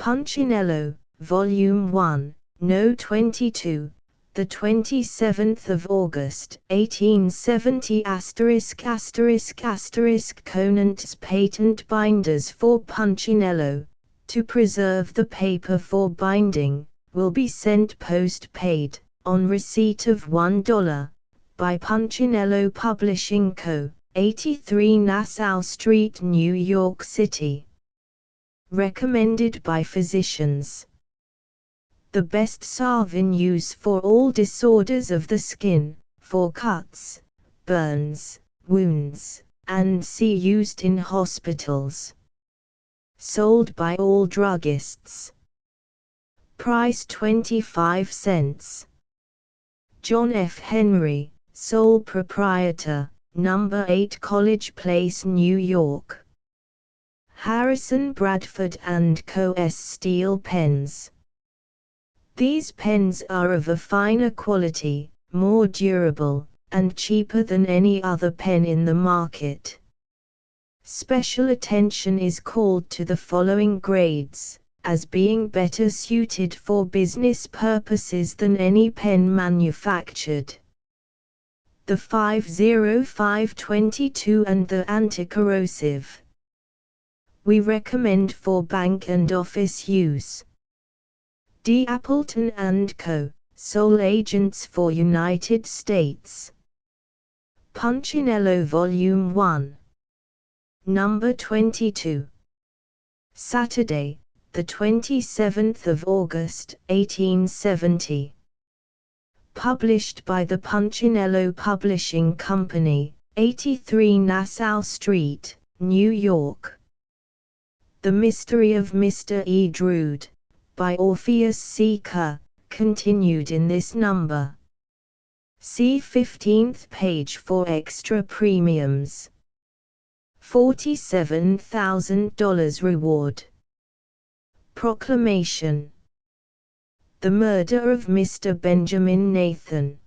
Punchinello, Volume 1, No. 22, the 27th of August, 1870 **** Conant's patent binders for Punchinello, to preserve the paper for binding, will be sent post-paid, on receipt of $1, by Punchinello Publishing Co., 83 Nassau Street, New York City. Recommended by physicians. The best salve in use for all disorders of the skin, for cuts, burns, wounds, and used in hospitals. Sold by all druggists. Price 25 cents. John F. Henry, sole proprietor, No. 8 College Place, New York. Harrison Bradford & Co.'s Steel Pens. These pens are of a finer quality, more durable, and cheaper than any other pen in the market. Special attention is called to the following grades, as being better suited for business purposes than any pen manufactured. The 50522 and the anti-corrosive. We recommend for bank and office use. D. Appleton & Co., sole agents for United States. Punchinello Volume 1. Number 22. Saturday, the 27th of August, 1870. Published by the Punchinello Publishing Company, 83 Nassau Street, New York. The Mystery of Mr. E. Drood, by Orpheus C. Kerr, continued in this number. See 15th page for extra premiums. $47,000 reward. Proclamation. The murder of Mr. Benjamin Nathan.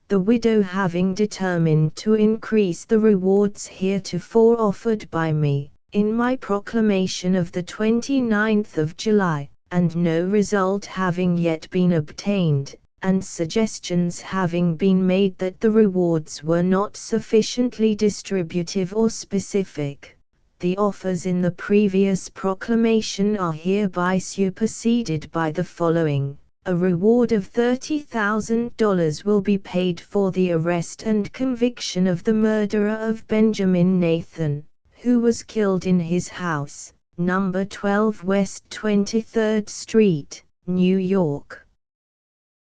The widow having determined to increase the rewards heretofore offered by me, in my proclamation of the 29th of July, and no result having yet been obtained, and suggestions having been made that the rewards were not sufficiently distributive or specific, the offers in the previous proclamation are hereby superseded by the following. A reward of $30,000 will be paid for the arrest and conviction of the murderer of Benjamin Nathan, who was killed in his house, number 12 West 23rd Street, New York.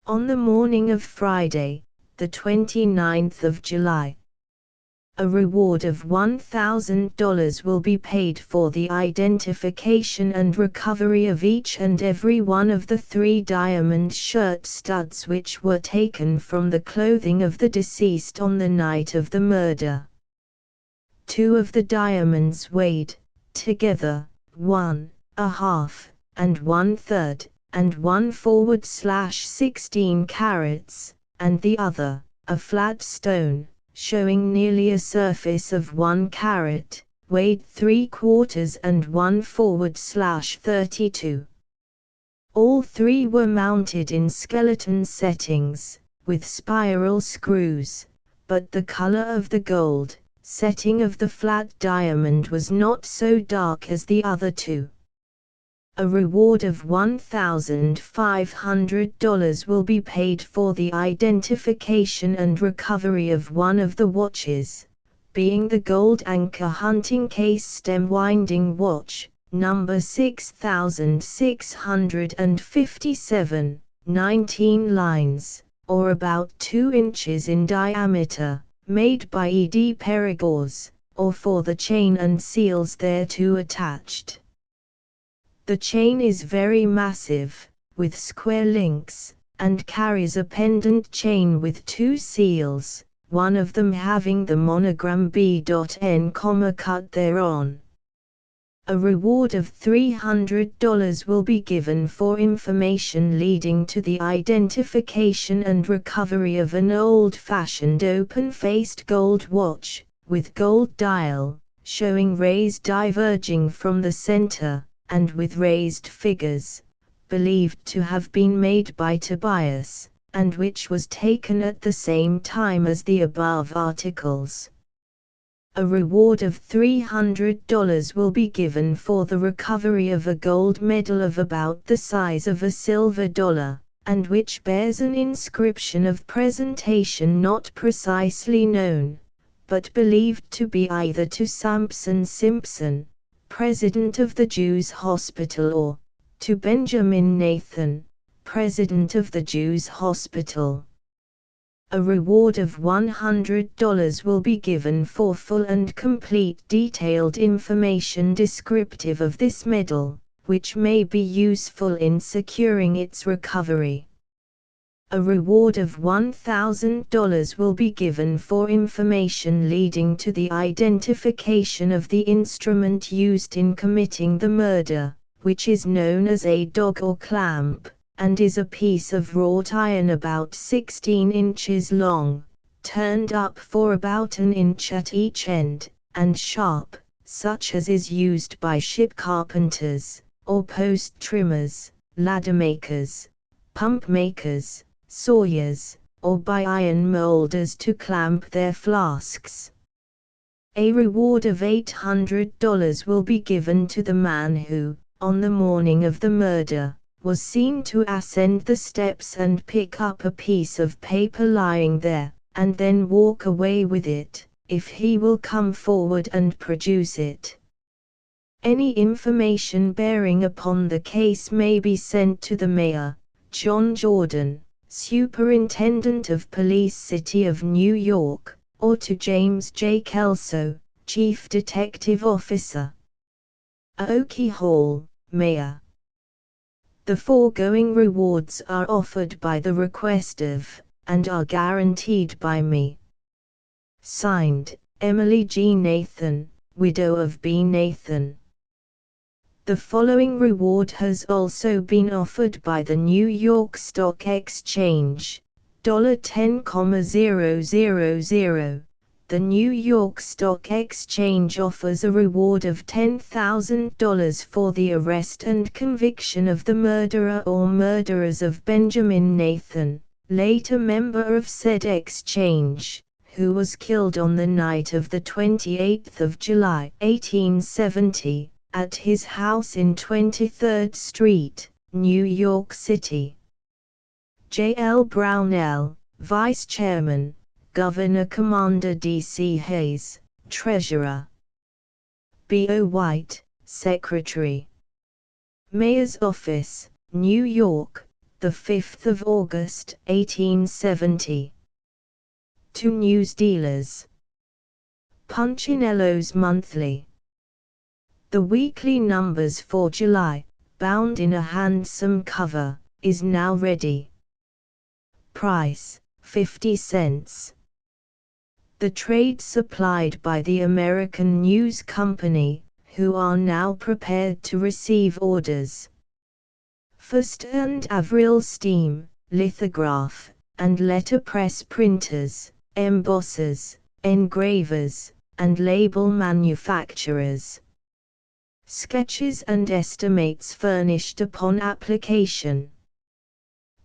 On the morning of Friday, the 29th of July. A reward of $1,000 will be paid for the identification and recovery of each and every one of the 3 diamond shirt studs which were taken from the clothing of the deceased on the night of the murder. 2 of the diamonds weighed, together, 1.5, and 1/3, and 1/16 carats, and the other, a flat stone, showing nearly a surface of 1 carat, weighed 3/4 and 1/32. All 3 were mounted in skeleton settings, with spiral screws, but the color of the gold setting of the flat diamond was not so dark as the other 2. A reward of $1,500 will be paid for the identification and recovery of one of the watches, being the gold anchor hunting case stem winding watch, number 6657, 19 lines, or about 2 inches in diameter, made by E.D. Perigord, or for the chain and seals thereto attached. The chain is very massive, with square links, and carries a pendant chain with 2 seals, one of them having the monogram B.N, cut thereon. A reward of $300 will be given for information leading to the identification and recovery of an old-fashioned open-faced gold watch, with gold dial, showing rays diverging from the center, and with raised figures, believed to have been made by Tobias, and which was taken at the same time as the above articles. A reward of $300 will be given for the recovery of a gold medal of about the size of a silver dollar, and which bears an inscription of presentation not precisely known, but believed to be either to Samson Simpson, president of the Jews' Hospital, or to Benjamin Nathan, president of the Jews' Hospital. A reward of $100 will be given for full and complete detailed information descriptive of this medal, which may be useful in securing its recovery. A reward of $1,000 will be given for information leading to the identification of the instrument used in committing the murder, which is known as a dog or clamp, and is a piece of wrought iron about 16 inches long, turned up for about an inch at each end, and sharp, such as is used by ship carpenters, or post trimmers, ladder makers, pump makers, sawyers, or by iron molders to clamp their flasks. A reward of $800 will be given to the man who, on the morning of the murder, was seen to ascend the steps and pick up a piece of paper lying there, and then walk away with it, if he will come forward and produce it. Any information bearing upon the case may be sent to the Mayor, John Jordan, Superintendent of Police City of New York, or to James J. Kelso, Chief Detective Officer, Oakey Hall, Mayor. The foregoing rewards are offered by the request of, and are guaranteed by me. Signed, Emily G. Nathan, widow of B. Nathan. The following reward has also been offered by the New York Stock Exchange, $10,000. The New York Stock Exchange offers a reward of $10,000 for the arrest and conviction of the murderer or murderers of Benjamin Nathan, late a member of said exchange, who was killed on the night of the 28th of July, 1870, at his house in 23rd Street, New York City. J. L. Brownell, Vice Chairman, Governor Commander D.C. Hayes, Treasurer. B. O. White, Secretary. Mayor's Office, New York, the 5th of August, 1870. To news dealers. Punchinello's Monthly. The weekly numbers for July, bound in a handsome cover, is now ready. Price, 50 cents. The trade supplied by the American News Company, who are now prepared to receive orders. First and Avril steam, lithograph, and letterpress printers, embossers, engravers, and label manufacturers. Sketches and estimates furnished upon application.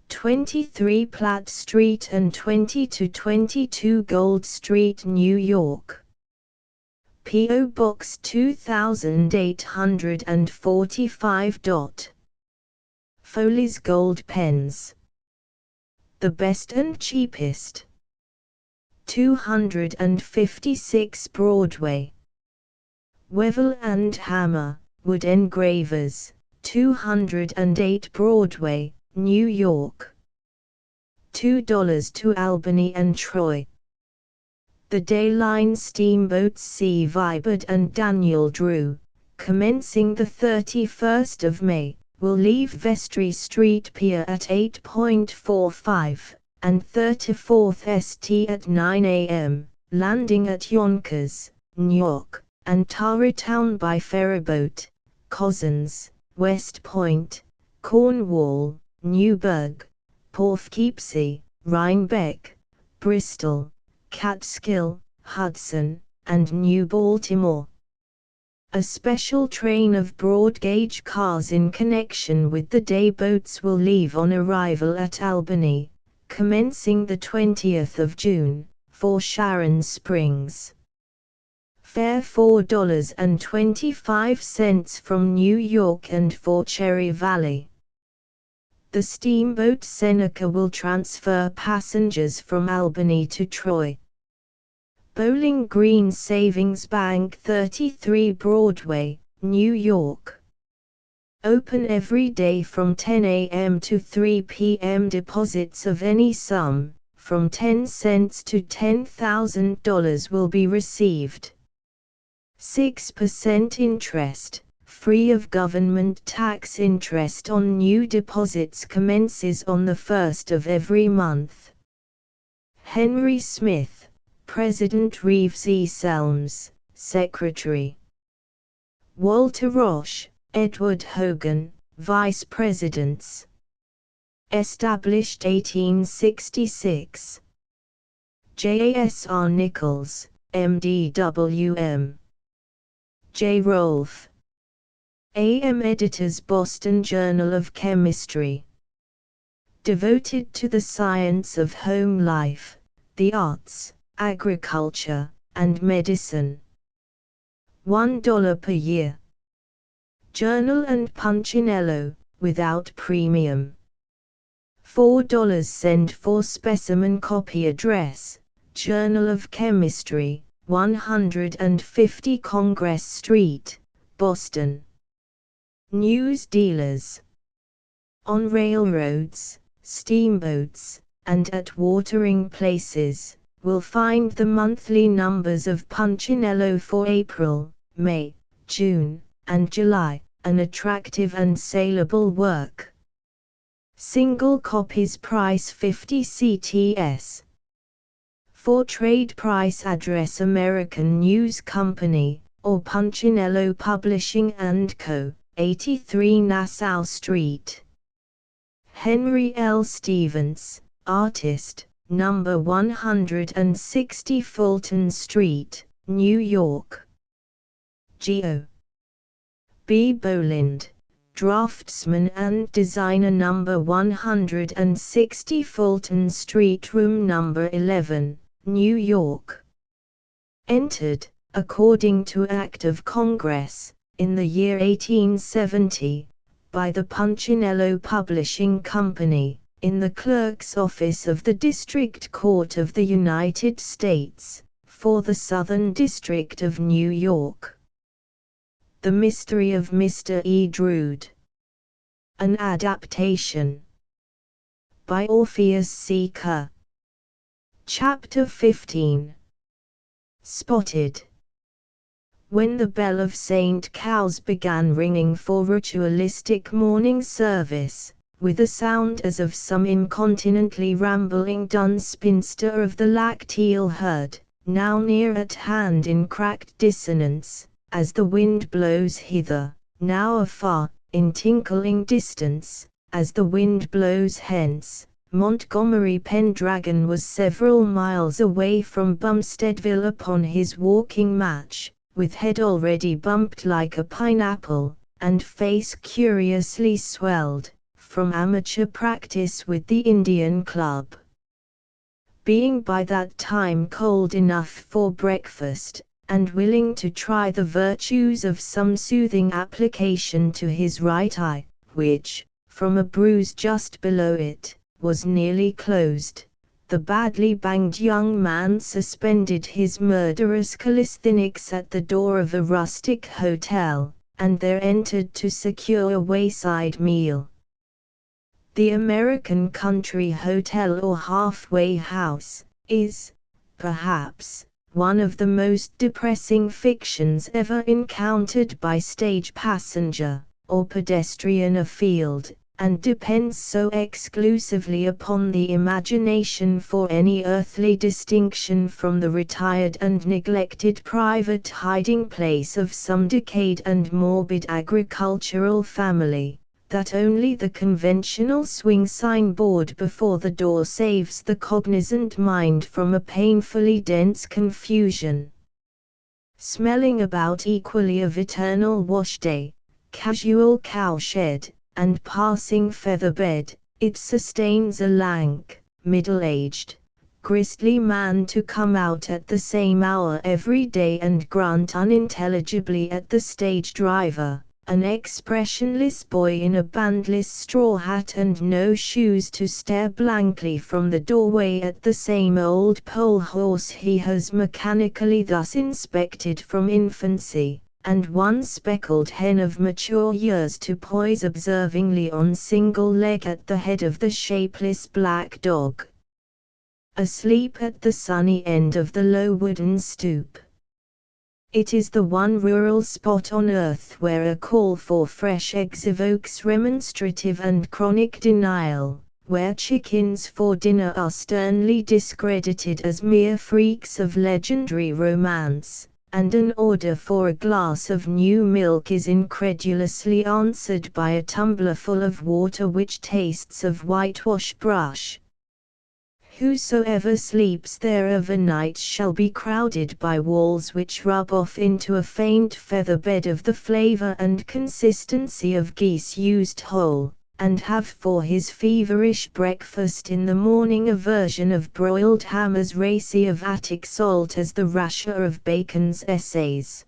23 Platt Street and 20 to 22 Gold Street, New York. P.O. Box 2845. Foley's Gold Pens. The best and cheapest. 256 Broadway. Wevel and Hammer, Wood Engravers, 208 Broadway, New York. $2 to Albany and Troy. The Dayline steamboats C. Vibert and Daniel Drew, commencing the 31st of May, will leave Vestry Street Pier at 8:45, and 34th St. at 9 a.m., landing at Yonkers, New York, and Tarrytown by ferryboat, Cozzens, West Point, Cornwall, Newburgh, Poughkeepsie, Rhinebeck, Bristol, Catskill, Hudson, and New Baltimore. A special train of broad-gauge cars in connection with the day boats will leave on arrival at Albany, commencing the 20th of June, for Sharon Springs. Fare $4.25 from New York and for Cherry Valley. The steamboat Seneca will transfer passengers from Albany to Troy. Bowling Green Savings Bank, 33 Broadway, New York. Open every day from 10 a.m. to 3 p.m. Deposits of any sum, from 10 cents to $10,000 will be received. 6% interest, free of government tax interest on new deposits commences on the 1st of every month. Henry Smith, President Reeves E. Selms, Secretary. Walter Roche, Edward Hogan, Vice Presidents. Established 1866. J.A.S.R. Nichols, M.D.W.M. J. Rolfe. A.M. Editors, Boston Journal of Chemistry. Devoted to the science of home life, the arts, agriculture, and medicine. $1 per year. Journal and Punchinello, without premium. $4 send for specimen copy address, Journal of Chemistry, 150 Congress Street, Boston. News dealers. On railroads, steamboats, and at watering places, will find the monthly numbers of Punchinello for April, May, June, and July, an attractive and saleable work. Single copies price 50 CTS. For trade price address American News Company, or Punchinello Publishing & Co., 83 Nassau Street. Henry L. Stevens, Artist, Number 160 Fulton Street, New York. Geo. B. Boland, Draftsman and Designer, Number 160 Fulton Street, Room Number 11, New York. Entered, according to Act of Congress, in the year 1870, by the Punchinello Publishing Company, in the Clerk's Office of the District Court of the United States, for the Southern District of New York. The Mystery of Mr. E. Drood. An adaptation. By Orpheus C. Kerr. Chapter 15. Spotted. When the bell of St. Cow's began ringing for ritualistic morning service, with a sound as of some incontinently rambling dun spinster of the lacteal herd, now near at hand in cracked dissonance, as the wind blows hither, now afar, in tinkling distance, as the wind blows hence, Montgomery Pendragon was several miles away from Bumsteadville upon his walking match, with head already bumped like a pineapple, and face curiously swelled, from amateur practice with the Indian Club. Being by that time cold enough for breakfast, and willing to try the virtues of some soothing application to his right eye, which, from a bruise just below it, was nearly closed, the badly banged young man suspended his murderous calisthenics at the door of a rustic hotel, and there entered to secure a wayside meal. The American country hotel or halfway house is, perhaps, one of the most depressing fictions ever encountered by stage passenger or pedestrian afield, and depends so exclusively upon the imagination for any earthly distinction from the retired and neglected private hiding place of some decayed and morbid agricultural family, that only the conventional swing signboard before the door saves the cognizant mind from a painfully dense confusion. smelling about equally of eternal wash-day, casual cowshed, and passing feather-bed. It sustains a lank, middle-aged, gristly man to come out at the same hour every day and grunt unintelligibly at the stage driver, an expressionless boy in a bandless straw hat and no shoes to stare blankly from the doorway at the same old pole horse he has mechanically thus inspected from infancy, and one speckled hen of mature years to poise observingly on single leg at the head of the shapeless black dog, asleep at the sunny end of the low wooden stoop. It is the one rural spot on earth where a call for fresh eggs evokes remonstrative and chronic denial, where chickens for dinner are sternly discredited as mere freaks of legendary romance, and an order for a glass of new milk is incredulously answered by a tumblerful of water which tastes of whitewash brush. Whosoever sleeps there of a night shall be crowded by walls which rub off into a faint feather bed of the flavor and consistency of geese used whole, and have for his feverish breakfast in the morning a version of broiled ham as racy of Attic salt as the rasher of Bacon's Essays.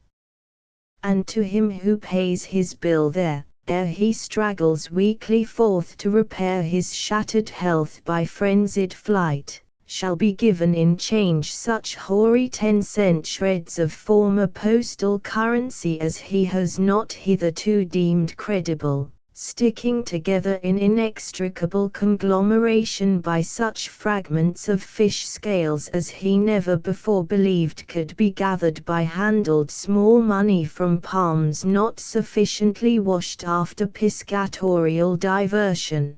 And to him who pays his bill there, ere he straggles weakly forth to repair his shattered health by frenzied flight, shall be given in change such hoary 10-cent shreds of former postal currency as he has not hitherto deemed credible, sticking together in inextricable conglomeration by such fragments of fish scales as he never before believed could be gathered by handled small money from palms not sufficiently washed after piscatorial diversion.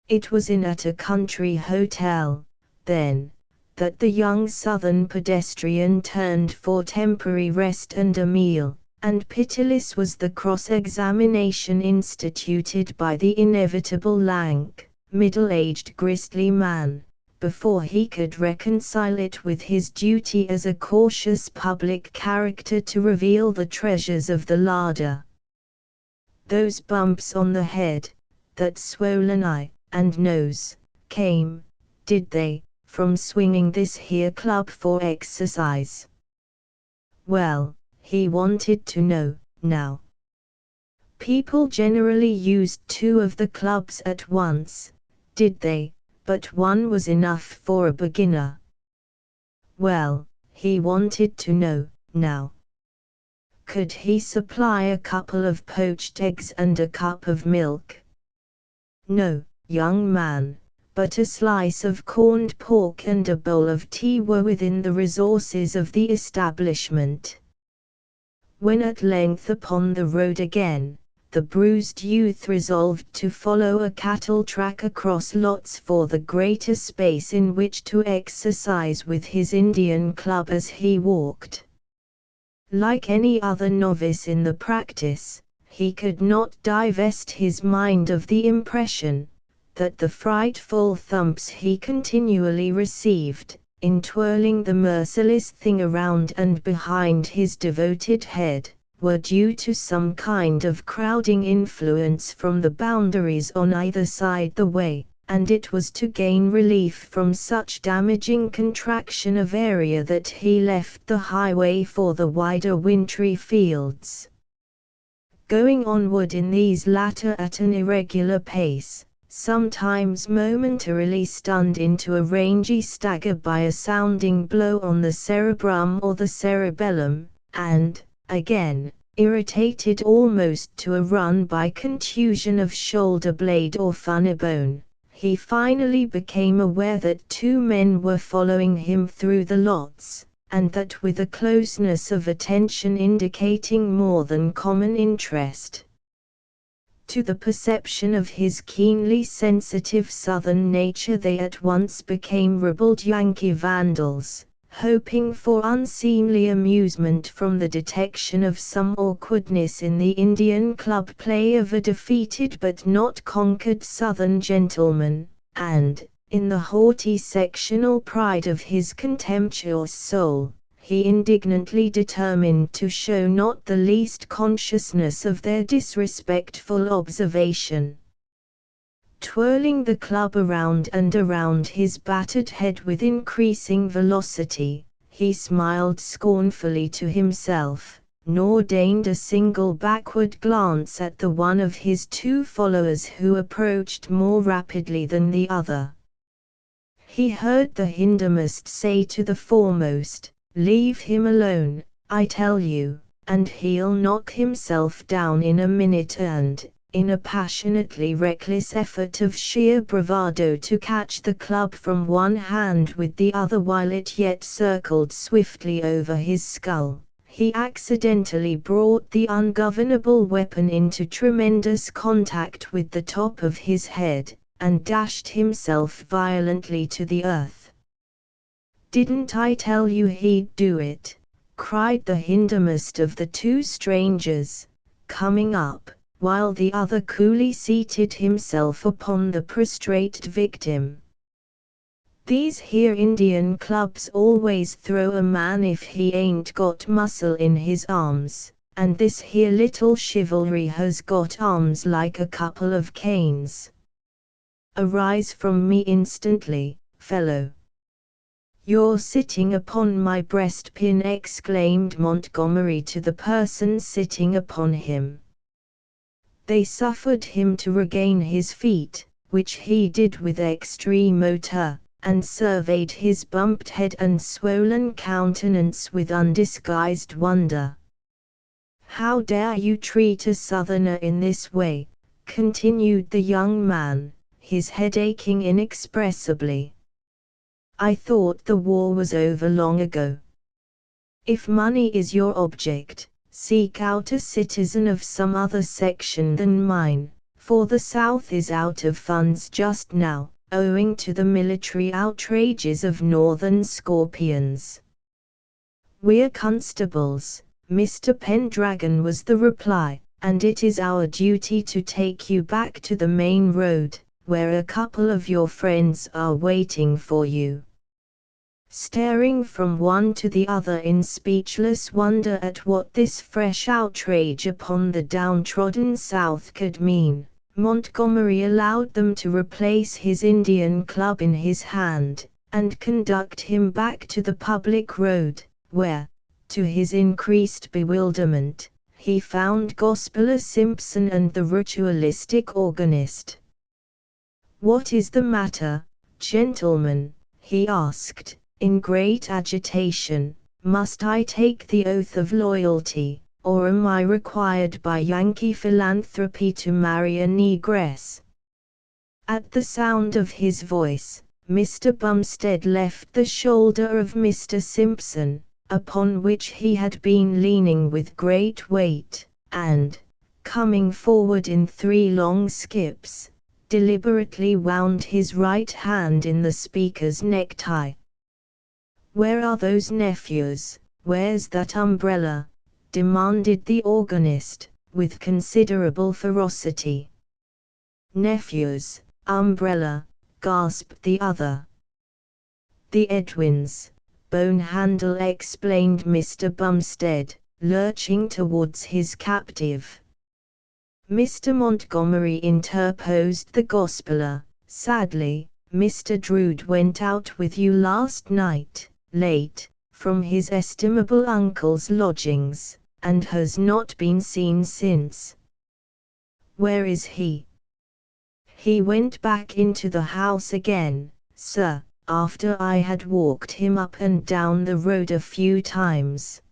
It was in at a country hotel, then, that the young southern pedestrian turned for temporary rest and a meal, and pitiless was the cross-examination instituted by the inevitable lank, middle-aged gristly man, before he could reconcile it with his duty as a cautious public character to reveal the treasures of the larder. Those bumps on the head, that swollen eye and nose, came, did they, from swinging this here club for exercise? Well, he wanted to know, now. People generally used 2 of the clubs at once, did they, but one was enough for a beginner. Well, he wanted to know, now. Could he supply a couple of poached eggs and a cup of milk? No, young man, but a slice of corned pork and a bowl of tea were within the resources of the establishment. When at length upon the road again, the bruised youth resolved to follow a cattle track across lots for the greater space in which to exercise with his Indian club as he walked. Like any other novice in the practice, he could not divest his mind of the impression that the frightful thumps he continually received, in twirling the merciless thing around and behind his devoted head, were due to some kind of crowding influence from the boundaries on either side the way, and it was to gain relief from such damaging contraction of area that he left the highway for the wider wintry fields. Going onward in these latter at an irregular pace, sometimes momentarily stunned into a rangy stagger by a sounding blow on the cerebrum or the cerebellum, and, again, irritated almost to a run by contusion of shoulder blade or funny bone, he finally became aware that 2 men were following him through the lots, and that with a closeness of attention indicating more than common interest. To the perception of his keenly sensitive southern nature they at once became ribald Yankee vandals, hoping for unseemly amusement from the detection of some awkwardness in the Indian club play of a defeated but not conquered southern gentleman, and, in the haughty sectional pride of his contemptuous soul, he indignantly determined to show not the least consciousness of their disrespectful observation. Twirling the club around and around his battered head with increasing velocity, he smiled scornfully to himself, nor deigned a single backward glance at the one of his two followers who approached more rapidly than the other. He heard the hindermost say to the foremost, "Leave him alone, I tell you, and he'll knock himself down in a minute," and, in a passionately reckless effort of sheer bravado to catch the club from one hand with the other while it yet circled swiftly over his skull, he accidentally brought the ungovernable weapon into tremendous contact with the top of his head, and dashed himself violently to the earth. "Didn't I tell you he'd do it?" cried the hindermost of the two strangers, coming up, while the other coolly seated himself upon the prostrate victim. "These here Indian clubs always throw a man if he ain't got muscle in his arms, and this here little chivalry has got arms like a couple of canes. Arise from me instantly, fellow." "You're sitting upon my breastpin," exclaimed Montgomery to the person sitting upon him. They suffered him to regain his feet, which he did with extreme hauteur, and surveyed his bumped head and swollen countenance with undisguised wonder. "How dare you treat a Southerner in this way?" continued the young man, his head aching inexpressibly. "I thought the war was over long ago. If money is your object, seek out a citizen of some other section than mine, for the South is out of funds just now, owing to the military outrages of Northern scorpions." "We're constables, Mr. Pendragon," was the reply, "and it is our duty to take you back to the main road, where a couple of your friends are waiting for you." Staring from one to the other in speechless wonder at what this fresh outrage upon the downtrodden South could mean, Montgomery allowed them to replace his Indian club in his hand, and conduct him back to the public road, where, to his increased bewilderment, he found Gospeller Simpson and the ritualistic organist. "What is the matter, gentlemen?" he asked, in great agitation. "Must I take the oath of loyalty, or am I required by Yankee philanthropy to marry a negress?" At the sound of his voice, Mr. Bumstead left the shoulder of Mr. Simpson, upon which he had been leaning with great weight, and, coming forward in 3 long skips, deliberately wound his right hand in the speaker's necktie. "Where are those nephews? Where's that umbrella?" demanded the organist, with considerable ferocity. "Nephews, umbrella," gasped the other. "The Edwins, bone handle," explained Mr. Bumstead, lurching towards his captive. Mr. Montgomery interposed the Gospeller, sadly. "Mr. Drood went out with you last night, late, from his estimable uncle's lodgings, and has not been seen since." "Where is he?" "He went back into the house again, sir, after I had walked him up and down the road a few times."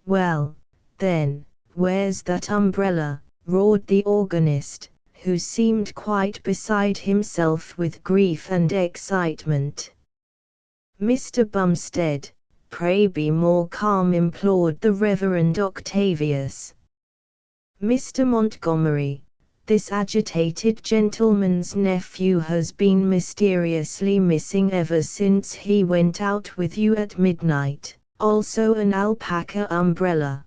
"Well, then, where's that umbrella?" roared the organist, who seemed quite beside himself with grief and excitement. "Mr. Bumstead, pray be more calm," implored the Reverend Octavius. "Mr. Montgomery, this agitated gentleman's nephew has been mysteriously missing ever since he went out with you at midnight, also an alpaca umbrella."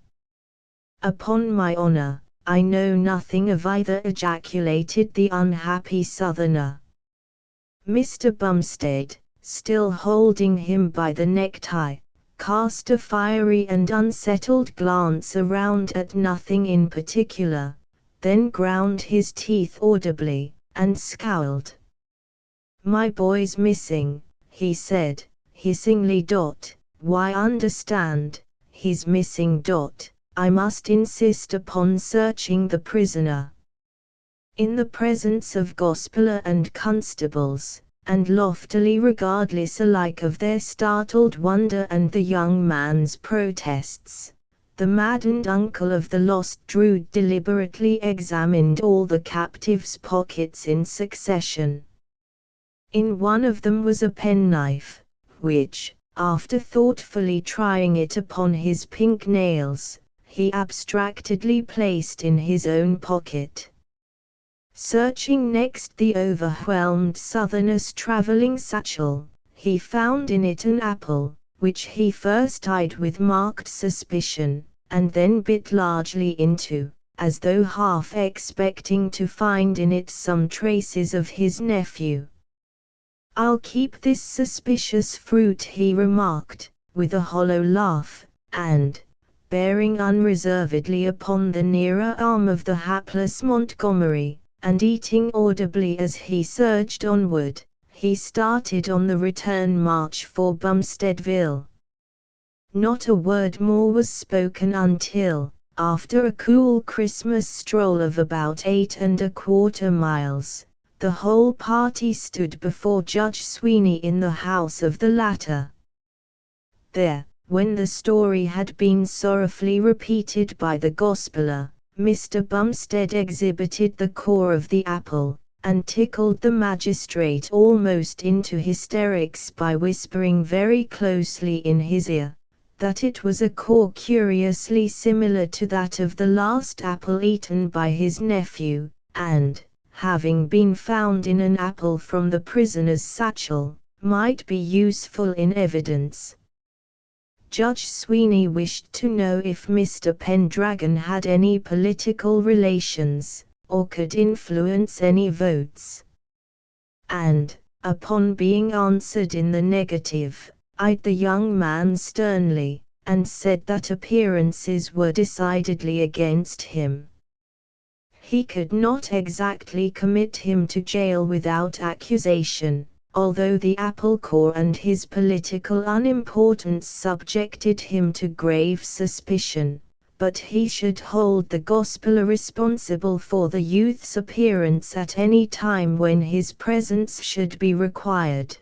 "Upon my honor, I know nothing of either," ejaculated the unhappy Southerner. Mr. Bumstead, still holding him by the necktie, cast a fiery and unsettled glance around at nothing in particular, then ground his teeth audibly, and scowled. "My boy's missing," he said, hissingly. "Why, understand, he's missing. I must insist upon searching the prisoner." In the presence of Gospeller and constables, and loftily regardless alike of their startled wonder and the young man's protests, the maddened uncle of the lost Drood deliberately examined all the captive's pockets in succession. In one of them was a penknife, which, after thoughtfully trying it upon his pink nails, he abstractedly placed in his own pocket. Searching next the overwhelmed Southerner's traveling satchel, he found in it an apple, which he first eyed with marked suspicion, and then bit largely into, as though half expecting to find in it some traces of his nephew. "I'll keep this suspicious fruit," he remarked, with a hollow laugh, and, bearing unreservedly upon the nearer arm of the hapless Montgomery, and eating audibly as he surged onward, he started on the return march for Bumsteadville. Not a word more was spoken until, after a cool Christmas stroll of about 8¼ miles, the whole party stood before Judge Sweeney in the house of the latter. There, when the story had been sorrowfully repeated by the Gospeller, Mr. Bumstead exhibited the core of the apple, and tickled the magistrate almost into hysterics by whispering very closely in his ear, that it was a core curiously similar to that of the last apple eaten by his nephew, and, having been found in an apple from the prisoner's satchel, might be useful in evidence. Judge Sweeney wished to know if Mr. Pendragon had any political relations, or could influence any votes. And, upon being answered in the negative, eyed the young man sternly, and said that appearances were decidedly against him. He could not exactly commit him to jail without accusation, although the apple core and his political unimportance subjected him to grave suspicion, but he should hold the Gospeller responsible for the youth's appearance at any time when his presence should be required.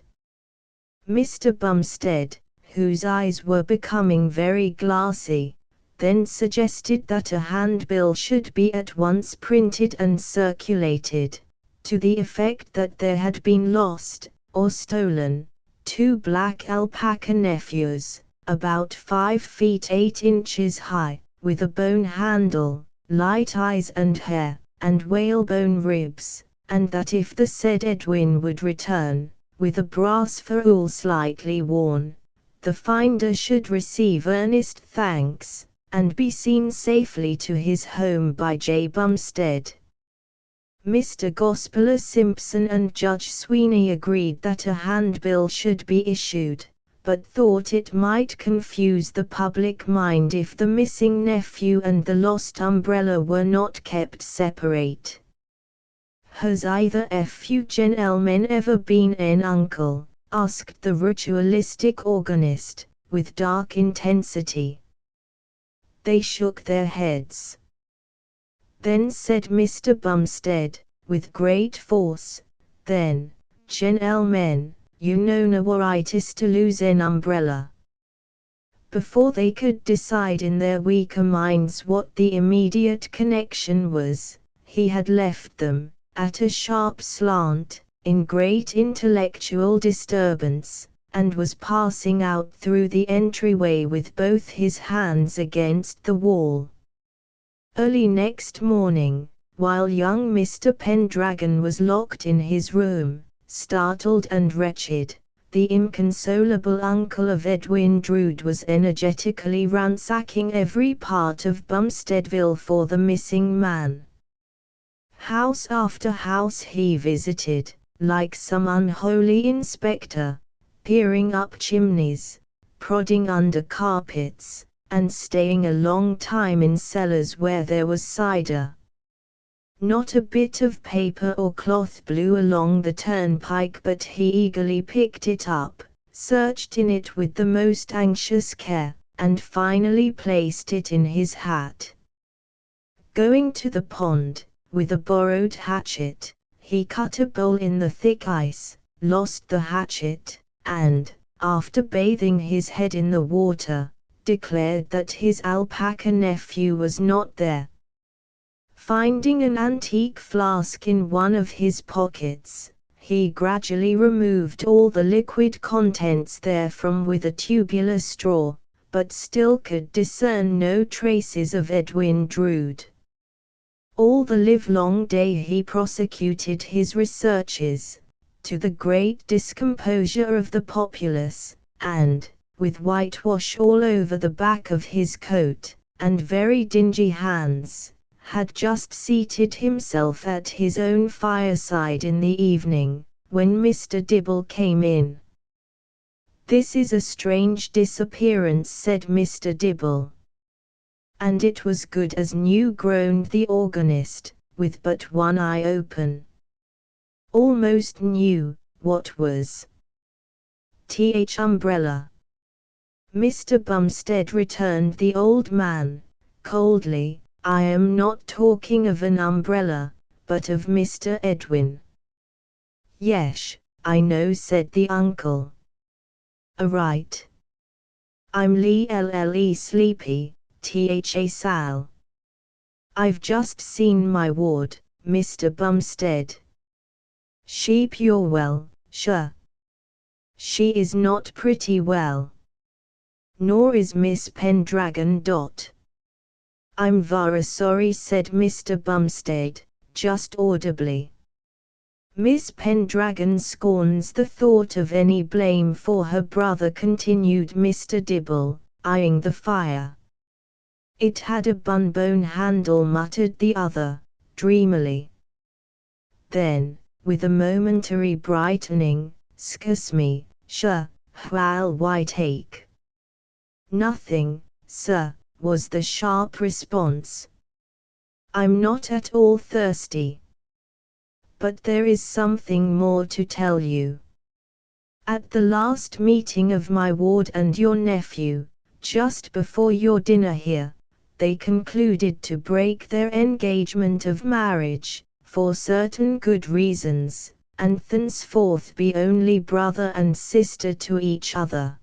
Mr. Bumstead, whose eyes were becoming very glassy, then suggested that a handbill should be at once printed and circulated, to the effect that there had been lost, or stolen, 2 black alpaca nephews, about 5 feet 8 inches high, with a bone handle, light eyes and hair, and whalebone ribs, and that if the said Edwin would return, with a brass ferrule slightly worn, the finder should receive earnest thanks, and be seen safely to his home by J. Bumstead. Mr. Gospeller Simpson and Judge Sweeney agreed that a handbill should be issued, but thought it might confuse the public mind if the missing nephew and the lost umbrella were not kept separate. "Has either of you gentlemen ever been an uncle?" asked the ritualistic organist, with dark intensity. They shook their heads. Then said Mr. Bumstead, with great force, "Then, gentlemen, you know no what it is to lose an umbrella." Before they could decide in their weaker minds what the immediate connection was, he had left them, at a sharp slant, in great intellectual disturbance, and was passing out through the entryway with both his hands against the wall. Early next morning, while young Mr. Pendragon was locked in his room, startled and wretched, the inconsolable uncle of Edwin Drood was energetically ransacking every part of Bumsteadville for the missing man. House after house he visited, like some unholy inspector, peering up chimneys, prodding under carpets, and staying a long time in cellars where there was cider. Not a bit of paper or cloth blew along the turnpike, but he eagerly picked it up, searched in it with the most anxious care, and finally placed it in his hat. Going to the pond, with a borrowed hatchet, he cut a hole in the thick ice, lost the hatchet, and, after bathing his head in the water, declared that his alpaca nephew was not there. Finding an antique flask in one of his pockets, he gradually removed all the liquid contents therefrom with a tubular straw, but still could discern no traces of Edwin Drood. All the livelong day he prosecuted his researches, to the great discomposure of the populace, and, with whitewash all over the back of his coat, and very dingy hands, had just seated himself at his own fireside in the evening, when Mr. Dibble came in. "This is a strange disappearance," said Mr. Dibble. "And it was good as new," groaned the organist, with but one eye open. "Almost new, what was?" "Th umbrella." "Mr. Bumstead," returned the old man, coldly, "I am not talking of an umbrella, but of Mr. Edwin." "Yesh, I know," said the uncle. "A right. I'm lle sleepy, tha Sal. I've just seen my ward, Mr. Bumstead. Sheep you're well, sure." "She is not pretty well. Nor is Miss Pendragon. "I'm vara sorry," said Mr. Bumstead, just audibly. "Miss Pendragon scorns the thought of any blame for her brother," continued Mr. Dibble, eyeing the fire. "It had a bun-bone handle," muttered the other, dreamily. Then, with a momentary brightening, "'Scuse me, sure, wha'll I take?" "Nothing, sir," was the sharp response. "I'm not at all thirsty. But there is something more to tell you. At the last meeting of my ward and your nephew, just before your dinner here, they concluded to break their engagement of marriage, for certain good reasons, and thenceforth be only brother and sister to each other."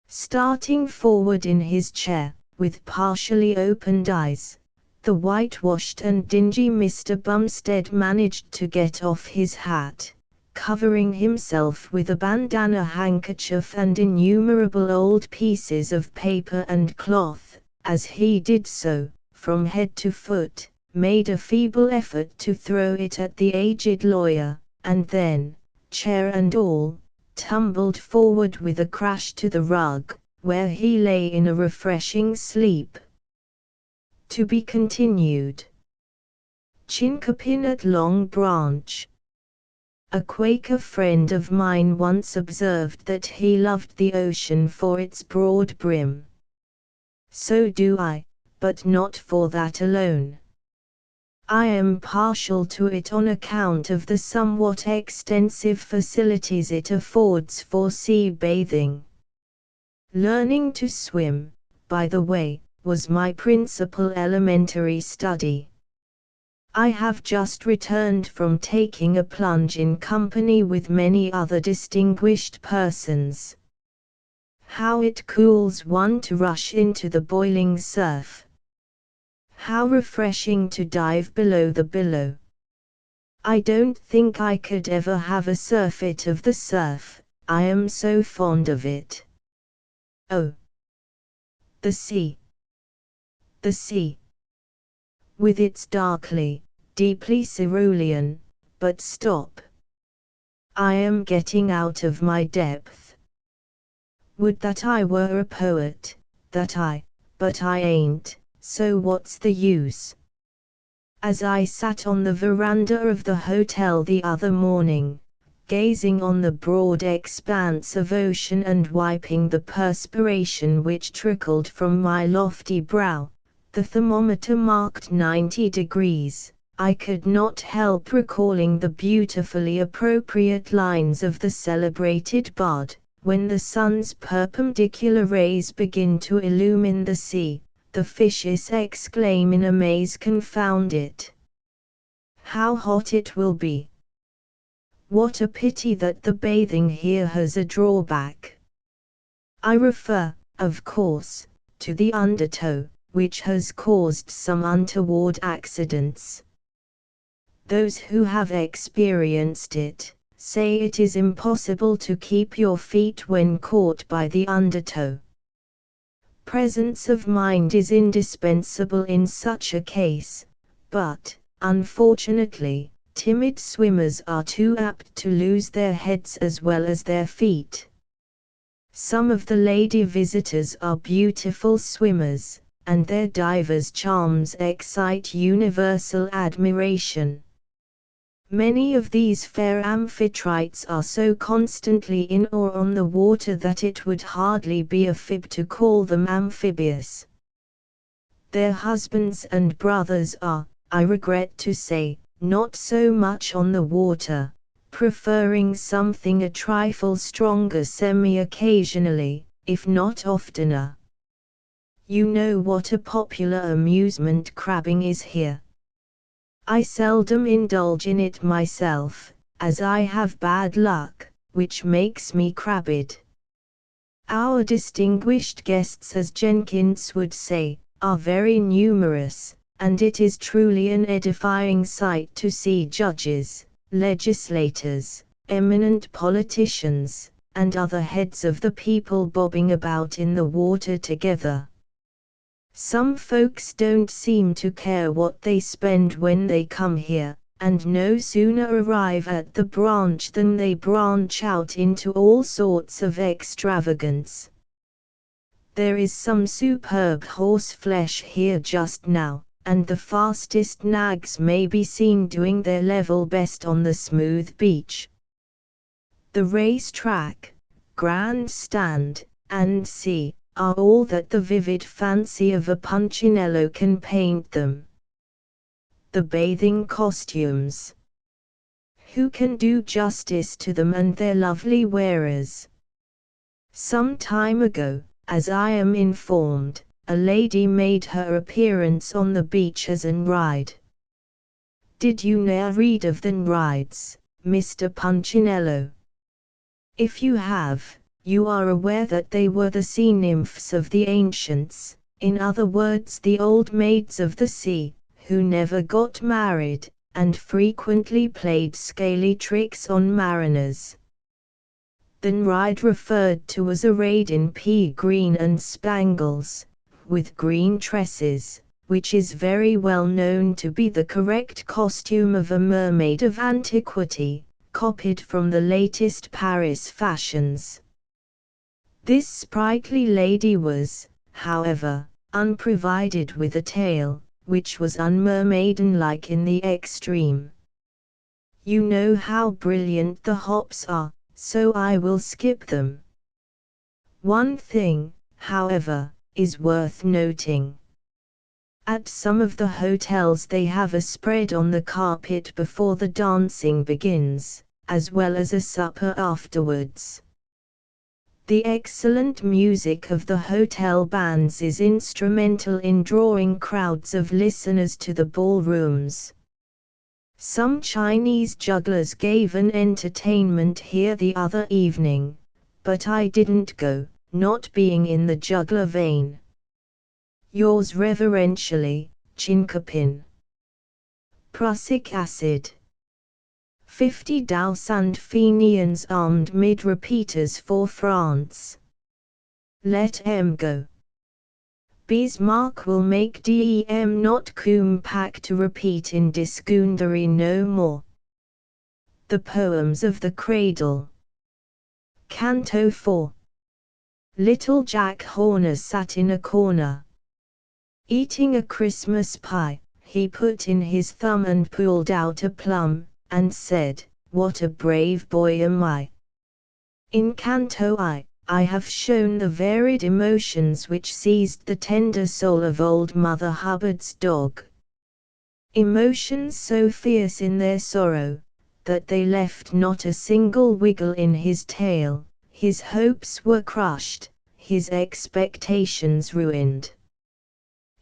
Starting forward in his chair, with partially opened eyes, the whitewashed and dingy Mr. Bumstead managed to get off his hat, covering himself with a bandana handkerchief and innumerable old pieces of paper and cloth. As he did so, from head to foot, made a feeble effort to throw it at the aged lawyer, and then, chair and all, tumbled forward with a crash to the rug, where he lay in a refreshing sleep. To be continued. Chinkapin at Long Branch. A Quaker friend of mine once observed that he loved the ocean for its broad brim. So do I, but not for that alone. I am partial to it on account of the somewhat extensive facilities it affords for sea bathing. Learning to swim, by the way, was my principal elementary study. I have just returned from taking a plunge in company with many other distinguished persons. How it cools one to rush into the boiling surf! How refreshing to dive below the billow! I don't think I could ever have a surfeit of the surf, I am so fond of it. Oh! The sea! The sea! With its darkly, deeply cerulean, but stop! I am getting out of my depth. Would that I were a poet, but I ain't, so what's the use? As I sat on the veranda of the hotel the other morning, gazing on the broad expanse of ocean and wiping the perspiration which trickled from my lofty brow. The thermometer marked 90 degrees. I could not help recalling the beautifully appropriate lines of the celebrated bard, when the sun's perpendicular rays begin to illumine the sea, the fishes exclaim in amaze, "Confound it! How hot it will be! What a pity that the bathing here has a drawback." I refer, of course, to the undertow, which has caused some untoward accidents. Those who have experienced it say it is impossible to keep your feet when caught by the undertow. Presence of mind is indispensable in such a case, but, unfortunately, timid swimmers are too apt to lose their heads as well as their feet. Some of the lady visitors are beautiful swimmers, and their divers' charms excite universal admiration. Many of these fair amphitrites are so constantly in or on the water that it would hardly be a fib to call them amphibious. Their husbands and brothers are, I regret to say, not so much on the water, preferring something a trifle stronger semi-occasionally, if not oftener. You know what a popular amusement crabbing is here. I seldom indulge in it myself, as I have bad luck, which makes me crabbed. Our distinguished guests, as Jenkins would say, are very numerous, and it is truly an edifying sight to see judges, legislators, eminent politicians, and other heads of the people bobbing about in the water together. Some folks don't seem to care what they spend when they come here, and no sooner arrive at the branch than they branch out into all sorts of extravagance. There is some superb horse flesh here just now, and the fastest nags may be seen doing their level best on the smooth beach. The race track, grandstand, and sea are all that the vivid fancy of a Punchinello can paint them. The bathing costumes. Who can do justice to them and their lovely wearers? Some time ago, as I am informed, a lady made her appearance on the beach as an ride. Did you ne'er read of the rides, Mr. Punchinello? If you have, you are aware that they were the sea nymphs of the ancients, in other words the old maids of the sea, who never got married, and frequently played scaly tricks on mariners. The ride referred to was arrayed in pea green and spangles, with green tresses, which is very well known to be the correct costume of a mermaid of antiquity, copied from the latest Paris fashions. This sprightly lady was, however, unprovided with a tail, which was unmermaidenlike in the extreme. You know how brilliant the hops are, so I will skip them. One thing, however, is worth noting. At some of the hotels they have a spread on the carpet before the dancing begins, as well as a supper afterwards. The excellent music of the hotel bands is instrumental in drawing crowds of listeners to the ballrooms. Some Chinese jugglers gave an entertainment here the other evening, but I didn't go, not being in the juggler vein. Yours reverentially, Chinkapin. Prussic acid. 50 Dousand Fenians armed mid-repeaters for France. Let 'em go. Bismarck will make dem not cum pack to repeat in disgundary no more. The Poems of the Cradle. Canto 4. Little Jack Horner sat in a corner. Eating a Christmas pie, he put in his thumb and pulled out a plum, and said, what a brave boy am I. In Canto I have shown the varied emotions which seized the tender soul of old Mother Hubbard's dog. Emotions so fierce in their sorrow, that they left not a single wiggle in his tail. His hopes were crushed, his expectations ruined.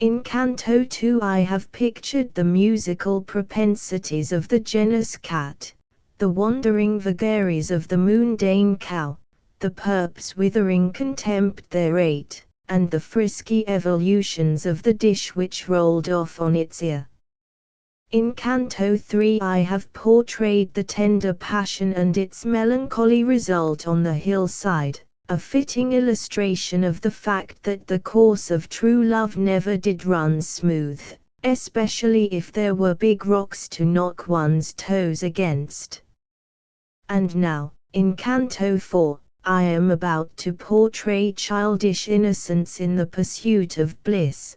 In Canto 2 I have pictured the musical propensities of the genus cat, the wandering vagaries of the mundane cow, the purp's withering contempt thereat, and the frisky evolutions of the dish which rolled off on its ear. In Canto 3 I have portrayed the tender passion and its melancholy result on the hillside, a fitting illustration of the fact that the course of true love never did run smooth, especially if there were big rocks to knock one's toes against. And now, in Canto 4, I am about to portray childish innocence in the pursuit of bliss.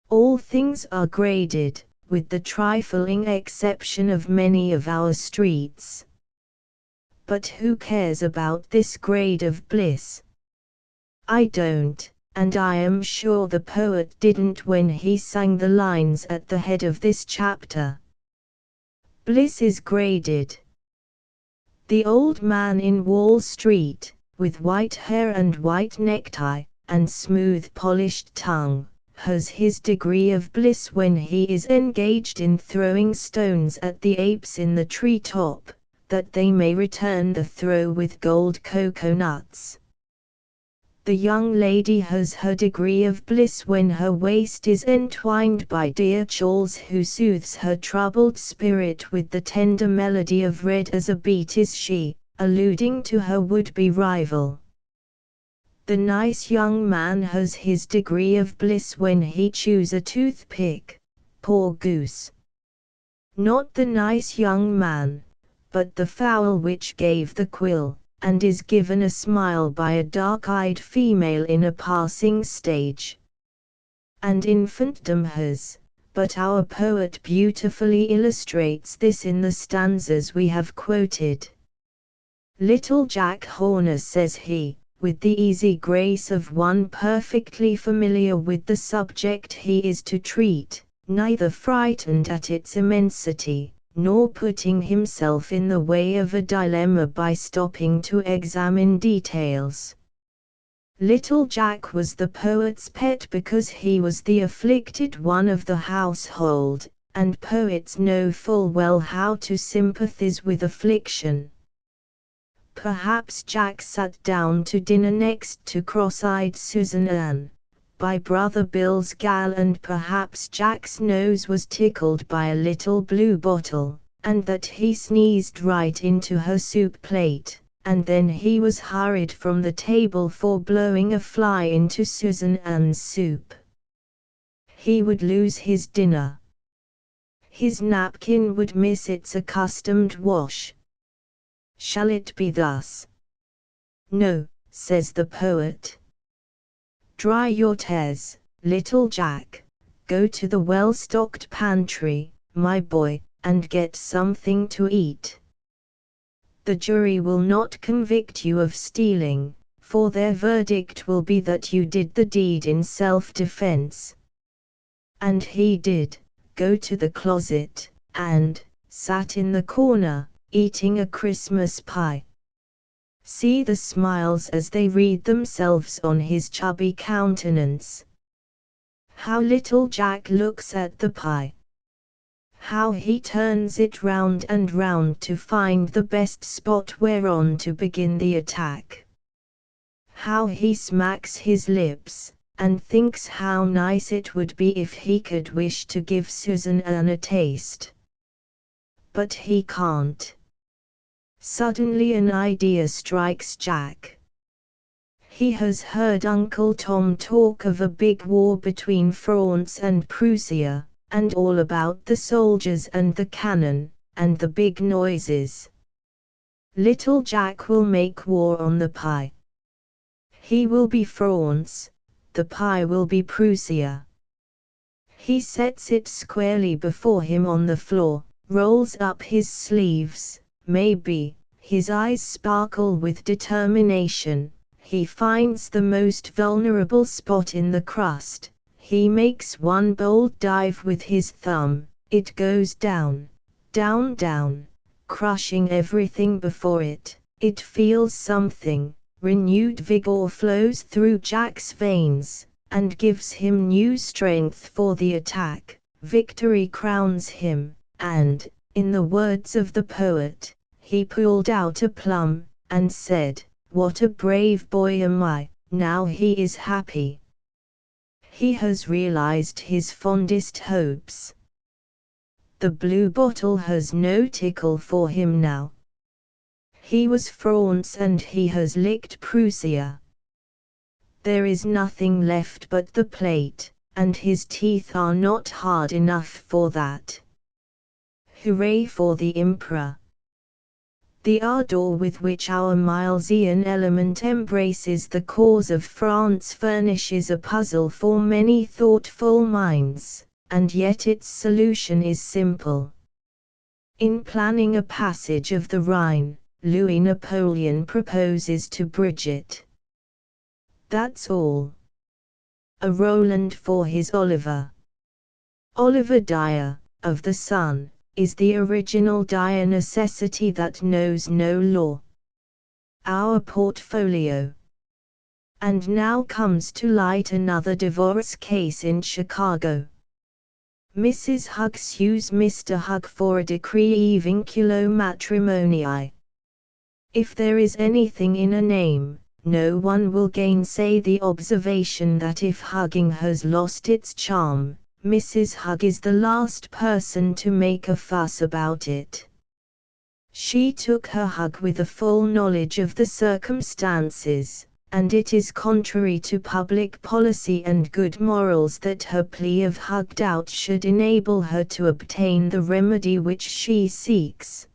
All things are graded, with the trifling exception of many of our streets. But who cares about this grade of bliss? I don't, and I am sure the poet didn't when he sang the lines at the head of this chapter. Bliss is graded. The old man in Wall Street, with white hair and white necktie, and smooth polished tongue, has his degree of bliss when he is engaged in throwing stones at the apes in the tree-top, that they may return the throw with gold coconuts. The young lady has her degree of bliss when her waist is entwined by dear Charles, who soothes her troubled spirit with the tender melody of red as a beet is she, alluding to her would-be rival. The nice young man has his degree of bliss when he chews a toothpick, poor goose. Not the nice young man, but the fowl which gave the quill, and is given a smile by a dark-eyed female in a passing stage. And infantdom has, but our poet beautifully illustrates this in the stanzas we have quoted. Little Jack Horner, says he, with the easy grace of one perfectly familiar with the subject he is to treat, neither frightened at its immensity, nor putting himself in the way of a dilemma by stopping to examine details. Little Jack was the poet's pet because he was the afflicted one of the household, and poets know full well how to sympathize with affliction. Perhaps Jack sat down to dinner next to cross-eyed Susan Ann, by Brother Bill's gal, and perhaps Jack's nose was tickled by a little blue bottle, and that he sneezed right into her soup plate, and then he was hurried from the table for blowing a fly into Susan Ann's soup. He would lose his dinner. His napkin would miss its accustomed wash. Shall it be thus? No, says the poet. Dry your tears, little Jack, go to the well-stocked pantry, my boy, and get something to eat. The jury will not convict you of stealing, for their verdict will be that you did the deed in self-defense. And he did, go to the closet, and sat in the corner, eating a Christmas pie. See the smiles as they read themselves on his chubby countenance. How little Jack looks at the pie. How he turns it round and round to find the best spot whereon to begin the attack. How he smacks his lips, and thinks how nice it would be if he could wish to give Susan Ann a taste. But he can't. Suddenly an idea strikes Jack. He has heard Uncle Tom talk of a big war between France and Prussia, and all about the soldiers and the cannon, and the big noises. Little Jack will make war on the pie. He will be France, the pie will be Prussia. He sets it squarely before him on the floor, rolls up his sleeves, maybe, his eyes sparkle with determination. He finds the most vulnerable spot in the crust. He makes one bold dive with his thumb. It goes down, down, down, crushing everything before it. It feels something. Renewed vigor flows through Jack's veins, and gives him new strength for the attack. Victory crowns him, and, in the words of the poet, he pulled out a plum, and said, "What a brave boy am I." Now he is happy. He has realized his fondest hopes. The blue bottle has no tickle for him now. He was France and he has licked Prussia. There is nothing left but the plate, and his teeth are not hard enough for that. Hooray for the Emperor! The ardor with which our Milesian element embraces the cause of France furnishes a puzzle for many thoughtful minds, and yet its solution is simple. In planning a passage of the Rhine, Louis Napoleon proposes to bridge it. That's all. A Roland for his Oliver. Oliver Dyer, of the Sun, is the original dire necessity that knows no law. Our portfolio. And now comes to light another divorce case in Chicago. Mrs. Hugg sues Mr. Hugg for a decree vinculo matrimoniae. If there is anything in a name, no one will gainsay the observation that if hugging has lost its charm, Mrs. Hugg is the last person to make a fuss about it. She took her hug with a full knowledge of the circumstances, and it is contrary to public policy and good morals that her plea of hugged out should enable her to obtain the remedy which she seeks.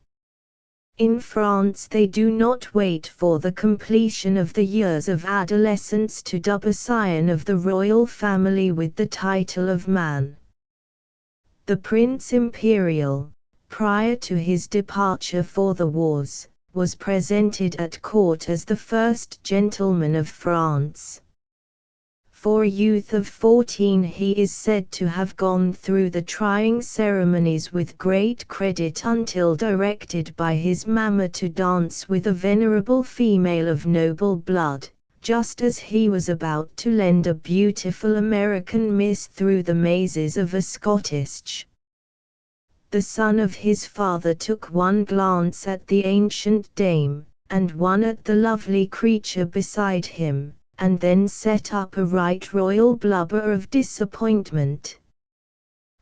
In France they do not wait for the completion of the years of adolescence to dub a scion of the royal family with the title of man. The Prince Imperial, prior to his departure for the wars, was presented at court as the first gentleman of France. For a youth of 14 he is said to have gone through the trying ceremonies with great credit until directed by his mamma to dance with a venerable female of noble blood, just as he was about to lend a beautiful American miss through the mazes of a Scottish. The son of his father took one glance at the ancient dame, and one at the lovely creature beside him, and then set up a right royal blubber of disappointment.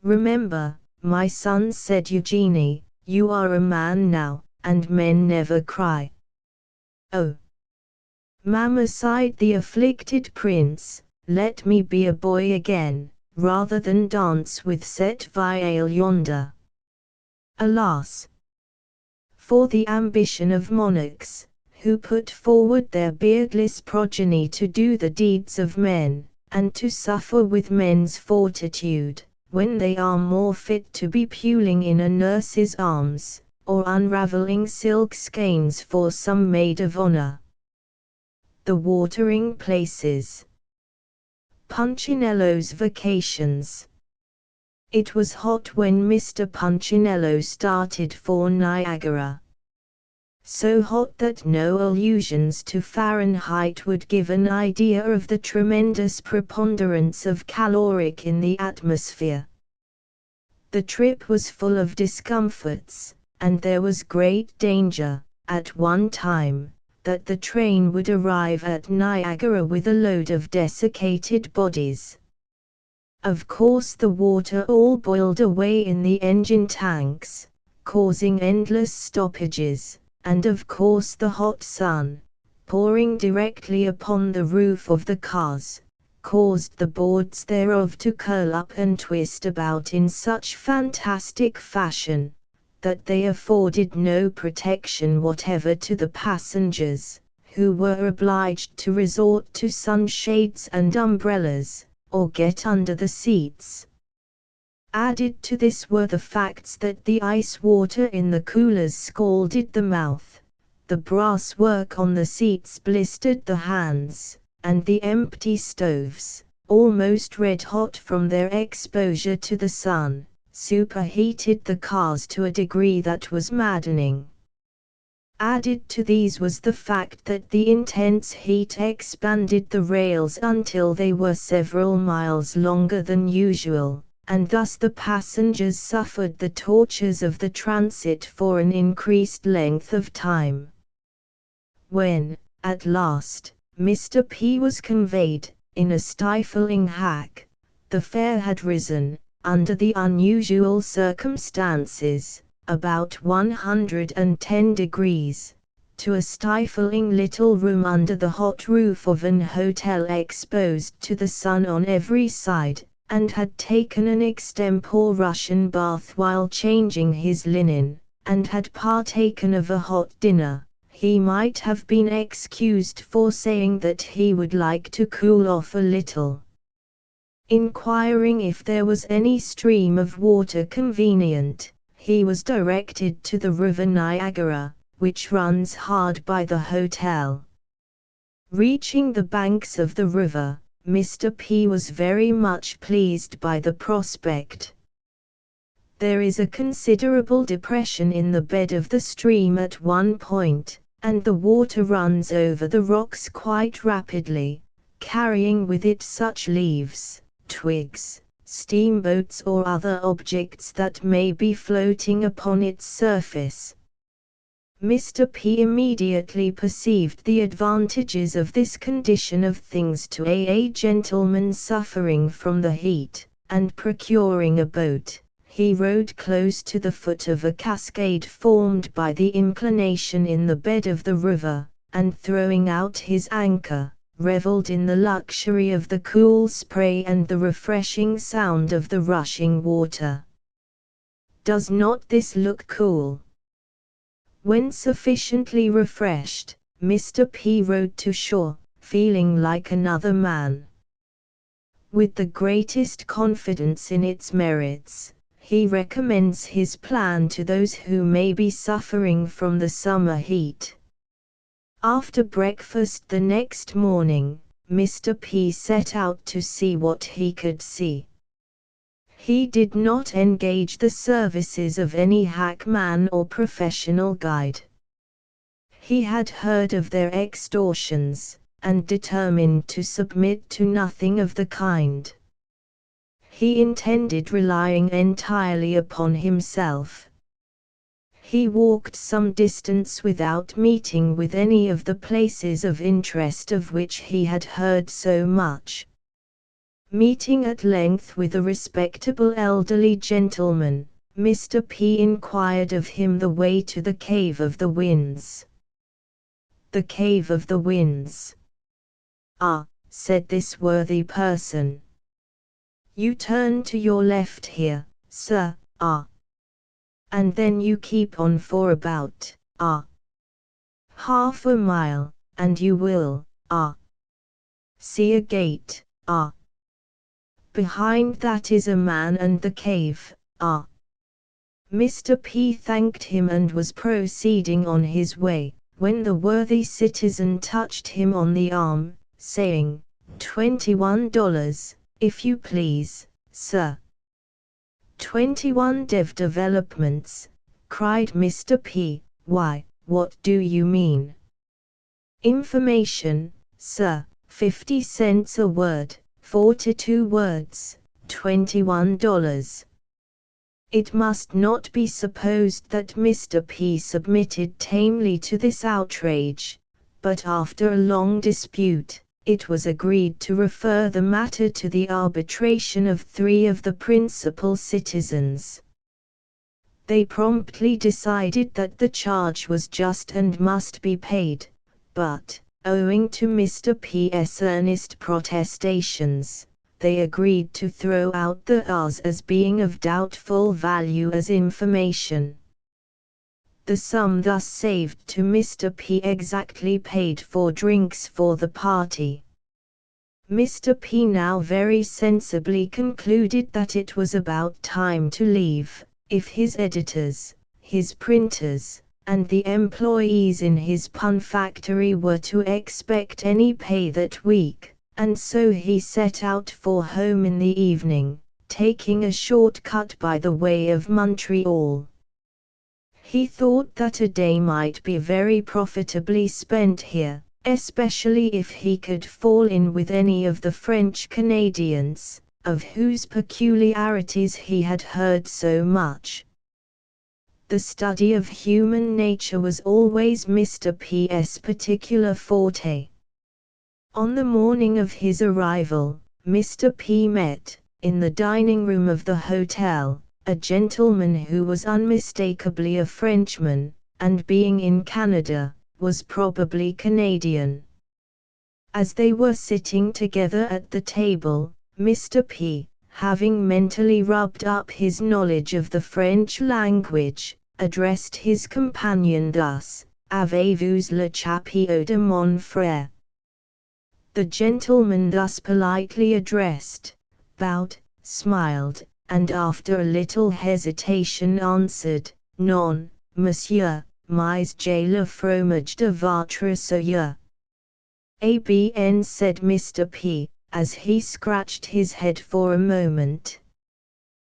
"Remember, my son," said Eugenie, "you are a man now, and men never cry." "Oh, Mamma," sighed the afflicted prince, "let me be a boy again, rather than dance with cette vieille yonder." Alas! For the ambition of monarchs, who put forward their beardless progeny to do the deeds of men, and to suffer with men's fortitude, when they are more fit to be puling in a nurse's arms, or unravelling silk skeins for some maid of honor. The watering places. Punchinello's vacations. It was hot when Mr. Punchinello started for Niagara. So hot that no allusions to Fahrenheit would give an idea of the tremendous preponderance of caloric in the atmosphere. The trip was full of discomforts, and there was great danger, at one time, that the train would arrive at Niagara with a load of desiccated bodies. Of course the water all boiled away in the engine tanks, causing endless stoppages. And of course the hot sun, pouring directly upon the roof of the cars, caused the boards thereof to curl up and twist about in such fantastic fashion, that they afforded no protection whatever to the passengers, who were obliged to resort to sunshades and umbrellas, or get under the seats. Added to this were the facts that the ice water in the coolers scalded the mouth, the brass work on the seats blistered the hands, and the empty stoves, almost red-hot from their exposure to the sun, superheated the cars to a degree that was maddening. Added to these was the fact that the intense heat expanded the rails until they were several miles longer than usual, and thus the passengers suffered the tortures of the transit for an increased length of time. When, at last, Mr. P was conveyed, in a stifling hack, the fare had risen, under the unusual circumstances, about 110 degrees, to a stifling little room under the hot roof of an hotel exposed to the sun on every side, and had taken an extempore Russian bath while changing his linen, and had partaken of a hot dinner. He might have been excused for saying that he would like to cool off a little. Inquiring if there was any stream of water convenient, he was directed to the river Niagara, which runs hard by the hotel. Reaching the banks of the river, Mr. P was very much pleased by the prospect. There is a considerable depression in the bed of the stream at one point, and the water runs over the rocks quite rapidly, carrying with it such leaves, twigs, steamboats or other objects that may be floating upon its surface. Mr. P immediately perceived the advantages of this condition of things to a gentleman suffering from the heat, and procuring a boat, he rowed close to the foot of a cascade formed by the inclination in the bed of the river, and throwing out his anchor, reveled in the luxury of the cool spray and the refreshing sound of the rushing water. Does not this look cool? When sufficiently refreshed, Mr. P rowed to shore, feeling like another man. With the greatest confidence in its merits, he recommends his plan to those who may be suffering from the summer heat. After breakfast the next morning, Mr. P set out to see what he could see. He did not engage the services of any hackman or professional guide. He had heard of their extortions, and determined to submit to nothing of the kind. He intended relying entirely upon himself. He walked some distance without meeting with any of the places of interest of which he had heard so much. Meeting at length with a respectable elderly gentleman, Mr. P inquired of him the way to the Cave of the Winds. The Cave of the Winds. Ah, said this worthy person. You turn to your left here, sir, and then you keep on for about, half a mile, and you will, see a gate, Behind that is a man and the cave, Mr. P thanked him and was proceeding on his way, when the worthy citizen touched him on the arm, saying, $21, if you please, sir. 21 developments, cried Mr. P. Why, what do you mean? Information, sir, 50 cents a word, 42 words, $21. It must not be supposed that Mr. P submitted tamely to this outrage, but after a long dispute, it was agreed to refer the matter to the arbitration of 3 of the principal citizens. They promptly decided that the charge was just and must be paid, but, owing to Mr. P.'s earnest protestations, they agreed to throw out the R's as being of doubtful value as information. The sum thus saved to Mr. P exactly paid for drinks for the party. Mr. P now very sensibly concluded that it was about time to leave, if his editors, his printers, and the employees in his pun factory were to expect any pay that week, and so he set out for home in the evening, taking a short cut by the way of Montreal. He thought that a day might be very profitably spent here, especially if he could fall in with any of the French Canadians, of whose peculiarities he had heard so much. The study of human nature was always Mr. P.'s particular forte. On the morning of his arrival, Mr. P. met, in the dining room of the hotel, a gentleman who was unmistakably a Frenchman, and being in Canada, was probably Canadian. As they were sitting together at the table, Mr. P., having mentally rubbed up his knowledge of the French language, addressed his companion thus: "Avez-vous le chapeau de mon frère?" The gentleman thus politely addressed, bowed, smiled, and after a little hesitation answered, "Non, monsieur, mais j'ai le fromage de votre sœur." "ABN," said Mr. P., as he scratched his head for a moment.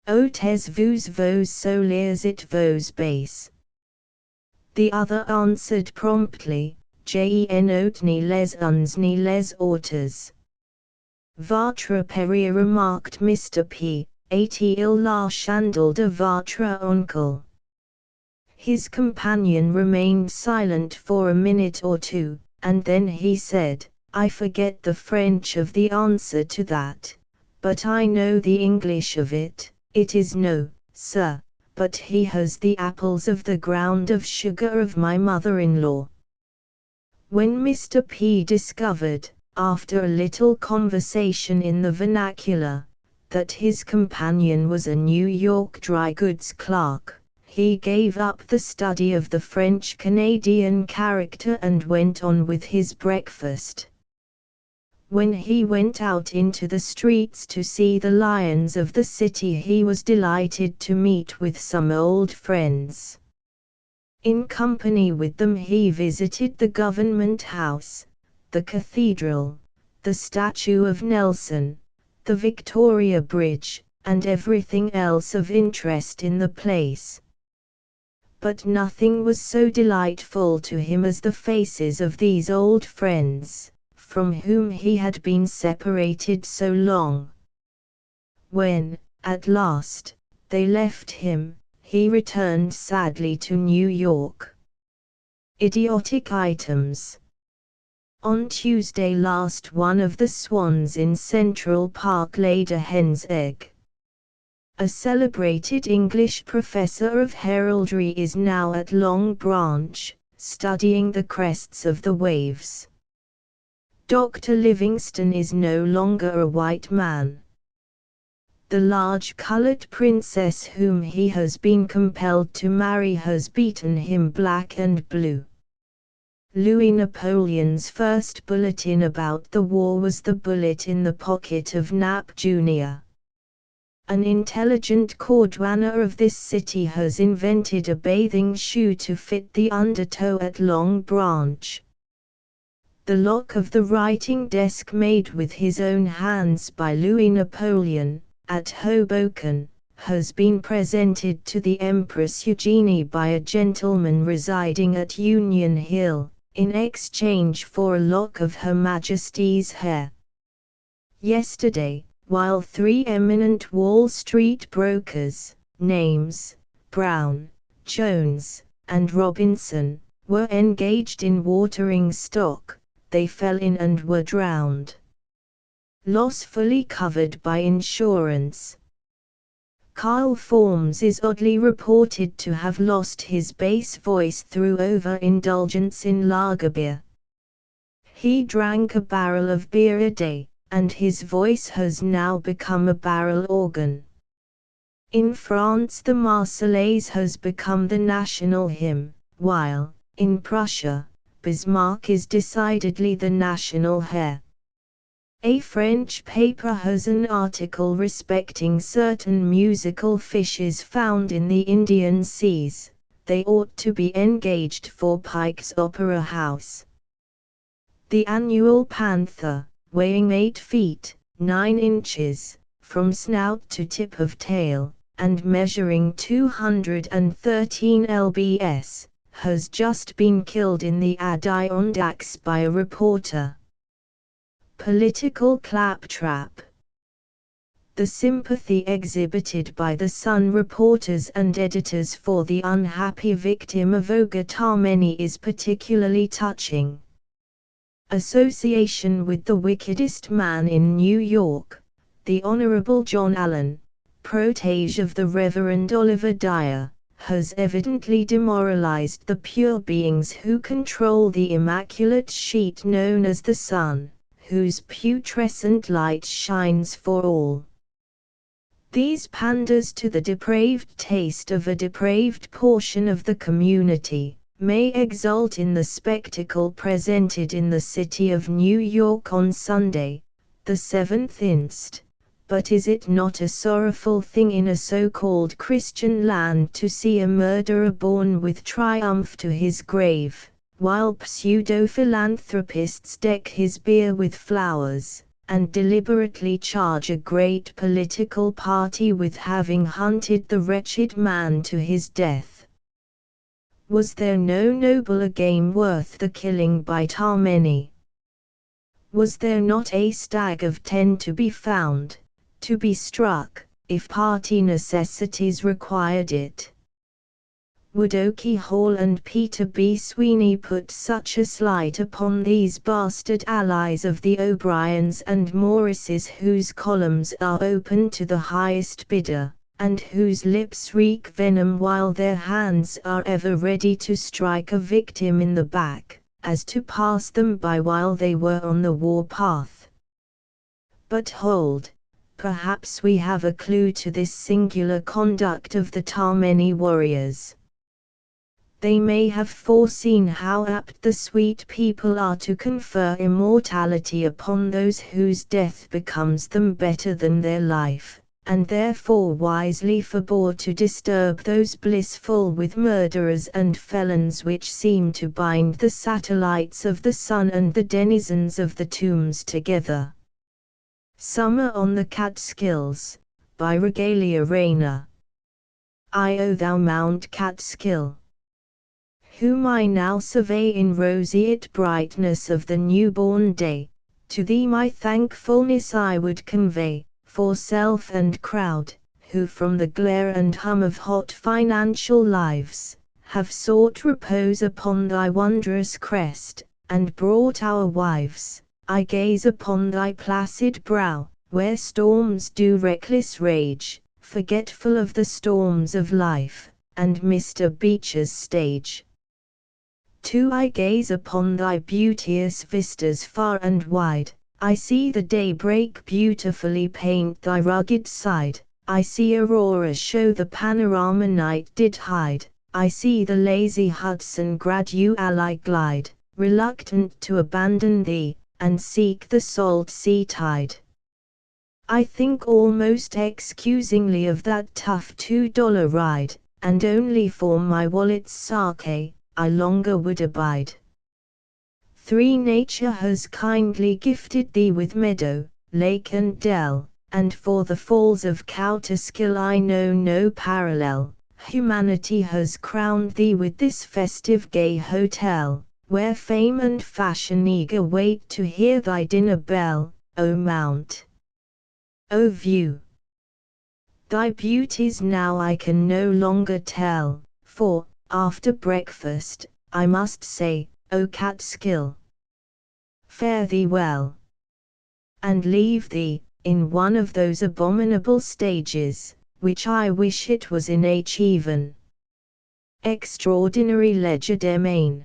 "Ôtez-vous vos souliers et vos bas." The other answered promptly, "J'en ôte ni les uns ni les autres." "Votre père," remarked Mr. P., "a-t-il la chandelle de votre oncle?" His companion remained silent for a minute or two, and then he said, "I forget the French of the answer to that, but I know the English of it. It is no, sir, but he has the apples of the ground of sugar of my mother-in-law." When Mr. P. discovered, after a little conversation in the vernacular, that his companion was a New York dry goods clerk, he gave up the study of the French-Canadian character and went on with his breakfast. When he went out into the streets to see the lions of the city, he was delighted to meet with some old friends. In company with them he visited the Government House, the Cathedral, the statue of Nelson, the Victoria Bridge, and everything else of interest in the place. But nothing was so delightful to him as the faces of these old friends, from whom he had been separated so long. When, at last, they left him, he returned sadly to New York. Idiotic items. On Tuesday last, one of the swans in Central Park laid a hen's egg. A celebrated English professor of heraldry is now at Long Branch, studying the crests of the waves. Dr. Livingston is no longer a white man. The large colored princess whom he has been compelled to marry has beaten him black and blue. Louis Napoleon's first bulletin about the war was the bullet in the pocket of Nap Jr. An intelligent cordwainer of this city has invented a bathing shoe to fit the undertow at Long Branch. The lock of the writing desk made with his own hands by Louis Napoleon, at Hoboken, has been presented to the Empress Eugenie by a gentleman residing at Union Hill, in exchange for a lock of Her Majesty's hair. Yesterday, while three eminent Wall Street brokers, names Brown, Jones, and Robinson, were engaged in watering stock, they fell in and were drowned. Loss fully covered by insurance. Kyle Forms is oddly reported to have lost his bass voice through overindulgence in lager beer. He drank a barrel of beer a day, and his voice has now become a barrel organ. In France the Marseillaise has become the national hymn, while, in Prussia, Bismarck is decidedly the national hare. A French paper has an article respecting certain musical fishes found in the Indian seas. They ought to be engaged for Pike's Opera House. The annual panther, weighing 8 feet, 9 inches, from snout to tip of tail, and measuring 213 lbs, has just been killed in the Adirondacks by a reporter. Political claptrap. The sympathy exhibited by the Sun reporters and editors for the unhappy victim of Ogre Tarmany is particularly touching. Association with the wickedest man in New York, the Honorable John Allen, protege of the Reverend Oliver Dyer, has evidently demoralized the pure beings who control the immaculate sheet known as the sun, whose putrescent light shines for all. These panders to the depraved taste of a depraved portion of the community, may exult in the spectacle presented in the city of New York on Sunday, the 7th inst., but is it not a sorrowful thing in a so-called Christian land to see a murderer borne with triumph to his grave, while pseudo-philanthropists deck his bier with flowers, and deliberately charge a great political party with having hunted the wretched man to his death? Was there no nobler game worth the killing by Tarmany? Was there not a stag of 10 to be found, to be struck, if party necessities required it? Would Oakey Hall and Peter B. Sweeney put such a slight upon these bastard allies of the O'Briens and Morrises, whose columns are open to the highest bidder, and whose lips reek venom while their hands are ever ready to strike a victim in the back, as to pass them by while they were on the war-path? But hold, perhaps we have a clue to this singular conduct of the Tarmany warriors. They may have foreseen how apt the sweet people are to confer immortality upon those whose death becomes them better than their life, and therefore wisely forbore to disturb those blissful with murderers and felons which seem to bind the satellites of the sun and the denizens of the tombs together. Summer on the Catskills, by Regalia Rayner. I, O thou Mount Catskill, whom I now survey in roseate brightness of the newborn day, to thee my thankfulness I would convey, for self and crowd, who from the glare and hum of hot financial lives, have sought repose upon thy wondrous crest, and brought our wives. I gaze upon thy placid brow, where storms do reckless rage, forgetful of the storms of life, and Mr. Beecher's stage. Too I gaze upon thy beauteous vistas far and wide, I see the daybreak beautifully paint thy rugged side, I see Aurora show the panorama night did hide, I see the lazy Hudson gradually glide, reluctant to abandon thee, and seek the salt sea tide. I think almost excusingly of that tough $2 ride, and only for my wallet's sake, I longer would abide. 3. Nature has kindly gifted thee with meadow, lake and dell, and for the falls of Catskill I know no parallel. Humanity has crowned thee with this festive gay hotel, where fame and fashion eager wait to hear thy dinner bell, O Mount. O View. Thy beauties now I can no longer tell, for, after breakfast, I must say, O Catskill, fare thee well, and leave thee, in one of those abominable stages, which I wish it was in H. even. Extraordinary Legerdemain.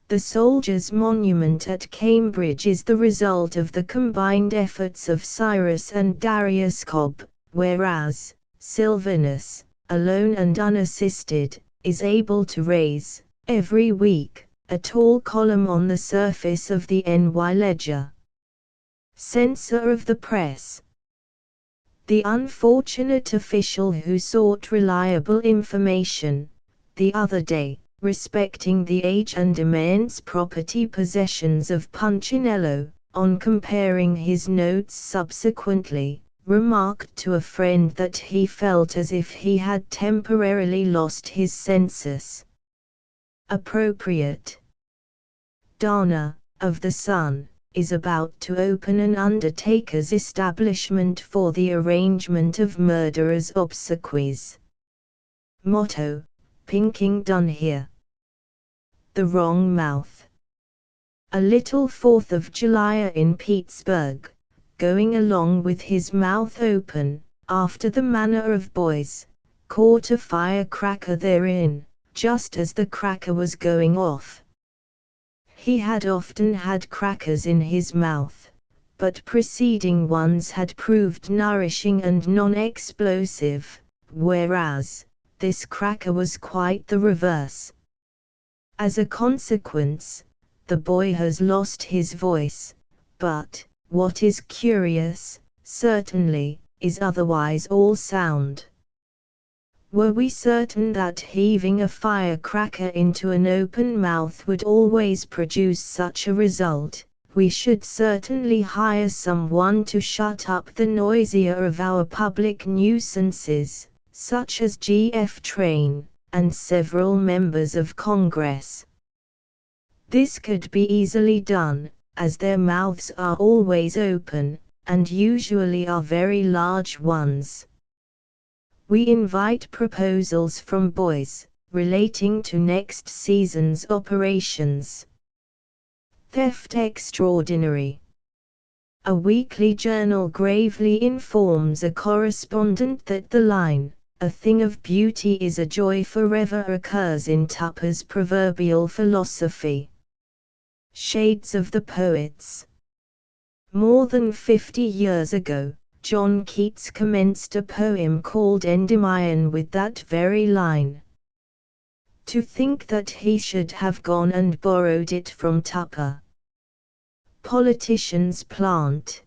The Soldiers' Monument at Cambridge is the result of the combined efforts of Cyrus and Darius Cobb, whereas, Sylvanus, alone and unassisted, is able to raise, every week, a tall column on the surface of the NY Ledger. Censor of the press. The unfortunate official who sought reliable information, the other day, respecting the age and immense property possessions of Punchinello, on comparing his notes subsequently, remarked to a friend that he felt as if he had temporarily lost his senses. Appropriate. Dana, of the Sun, is about to open an undertaker's establishment for the arrangement of murderers' obsequies. Motto: Pinking done here. The wrong mouth. A little 4th of July in Pittsburgh, going along with his mouth open, after the manner of boys, caught a firecracker therein, just as the cracker was going off. He had often had crackers in his mouth, but preceding ones had proved nourishing and non-explosive, whereas this cracker was quite the reverse. As a consequence, the boy has lost his voice, but, what is curious, certainly, is otherwise all sound. Were we certain that heaving a firecracker into an open mouth would always produce such a result, we should certainly hire someone to shut up the noisier of our public nuisances, such as G.F. Train, and several members of Congress. This could be easily done, as their mouths are always open, and usually are very large ones. We invite proposals from boys, relating to next season's operations. Theft extraordinary. A weekly journal gravely informs a correspondent that the line, "A thing of beauty is a joy forever," occurs in Tupper's proverbial philosophy. Shades of the poets. More than 50 years ago, John Keats commenced a poem called Endymion with that very line. To think that he should have gone and borrowed it from Tupper. Politicians plant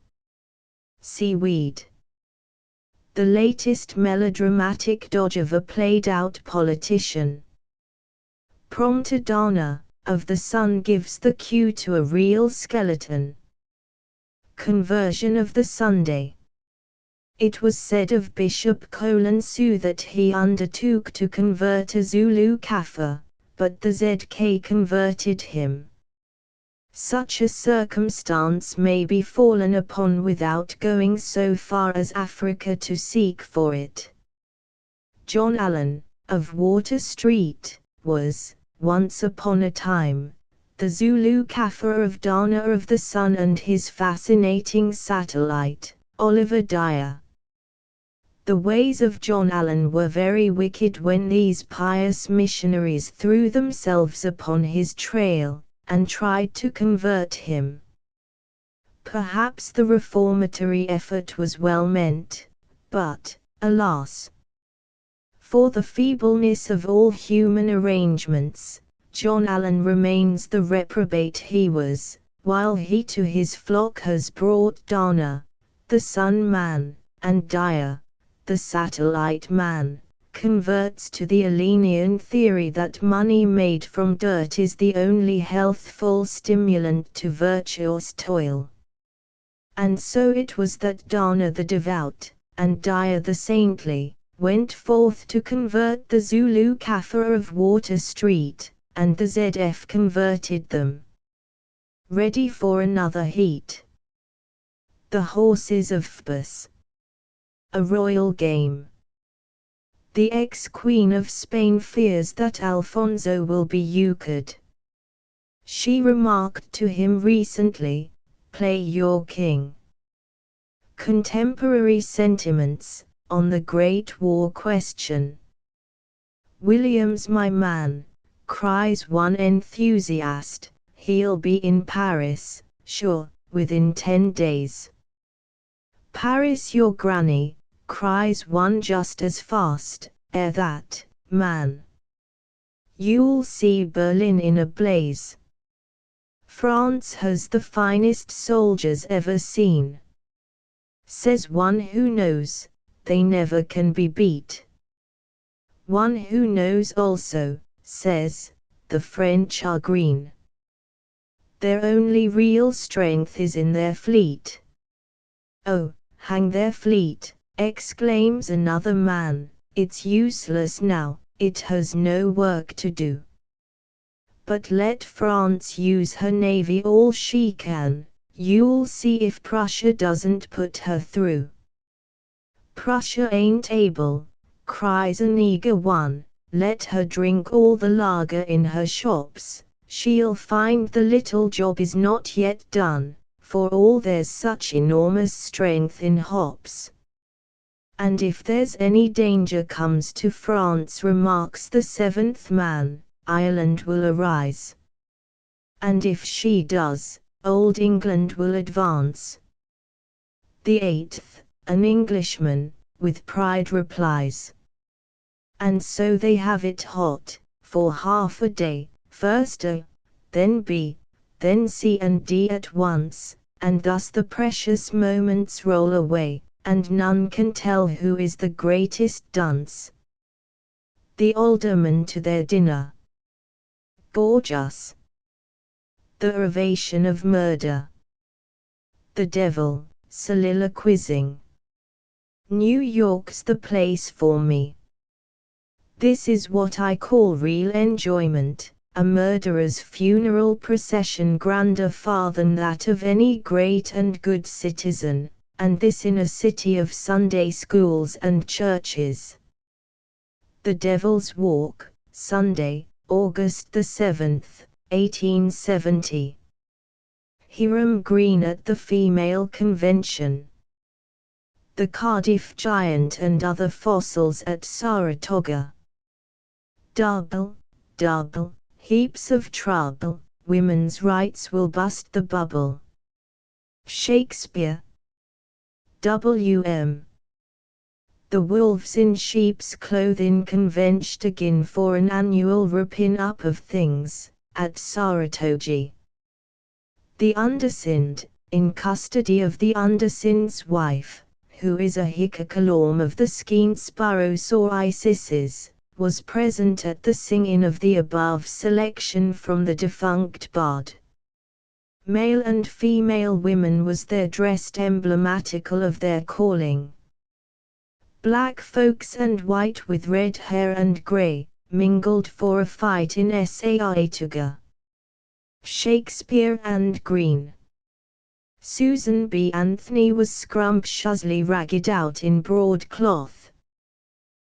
seaweed. The latest melodramatic dodge of a played-out politician. Prompter Dana, of the Sun, gives the cue to a real skeleton. Conversion of the Sunday. It was said of Bishop Colenso that he undertook to convert a Zulu Kaffir, but the ZK converted him. Such a circumstance may be fallen upon without going so far as Africa to seek for it. John Allen, of Water Street, was, once upon a time, the Zulu Kaffir of Dana of the Sun and his fascinating satellite, Oliver Dyer. The ways of John Allen were very wicked when these pious missionaries threw themselves upon his trail, and tried to convert him. Perhaps the reformatory effort was well meant, but, alas! For the feebleness of all human arrangements, John Allen remains the reprobate he was, while he to his flock has brought Dana, the Sun Man, and Dyer, the satellite man, converts to the Alenian theory that money made from dirt is the only healthful stimulant to virtuous toil. And so it was that Dana the devout, and Dyer the saintly, went forth to convert the Zulu Kaffir of Water Street, and the ZF converted them. Ready for another heat. The horses of Phoebus. A royal game. The ex-Queen of Spain fears that Alfonso will be euchred. She remarked to him recently, "Play your king." Contemporary sentiments, on the Great War question. "William's my man," cries one enthusiast, "he'll be in Paris, sure, within 10 days. "Paris your granny," cries one just as fast, "ere that, man. You'll see Berlin in a blaze." France has the finest soldiers ever seen. Says one who knows, they never can be beat. One who knows also, says, the French are green. Their only real strength is in their fleet. Oh, hang their fleet, exclaims another man, it's useless now, it has no work to do. But let France use her navy all she can, you'll see if Prussia doesn't put her through. Prussia ain't able, cries an eager one, let her drink all the lager in her shops, she'll find the little job is not yet done, for all there's such enormous strength in hops. And if there's any danger comes to France, remarks the seventh man, Ireland will arise. And if she does, old England will advance. The eighth, an Englishman, with pride replies. And so they have it hot, for half a day, first A, then B, then C and D at once, and thus the precious moments roll away, and none can tell who is the greatest dunce. The aldermen to their dinner. Gorgeous. The ovation of murder. The devil, soliloquizing. New York's the place for me. This is what I call real enjoyment, a murderer's funeral procession grander far than that of any great and good citizen, and this in a city of Sunday schools and churches. The Devil's Walk, Sunday, August the 7th, 1870. Hiram Green at the Female Convention. The Cardiff Giant and other fossils at Saratoga. Double, double, heaps of trouble, women's rights will bust the bubble. Shakespeare. W.M. The wolves in sheep's clothing convenched again for an annual ripping up of things, at Saratoga. The undersinned, in custody of the undersinned's wife, who is a hickakalorm of the Skeensparrosaurises, was present at the singing of the above selection from the defunct bard. Male and female women was there dressed emblematical of their calling. Black folks and white with red hair and grey, mingled for a fight in Saratoga. Shakespeare and Green. Susan B. Anthony was scrumptiously ragged out in broadcloth.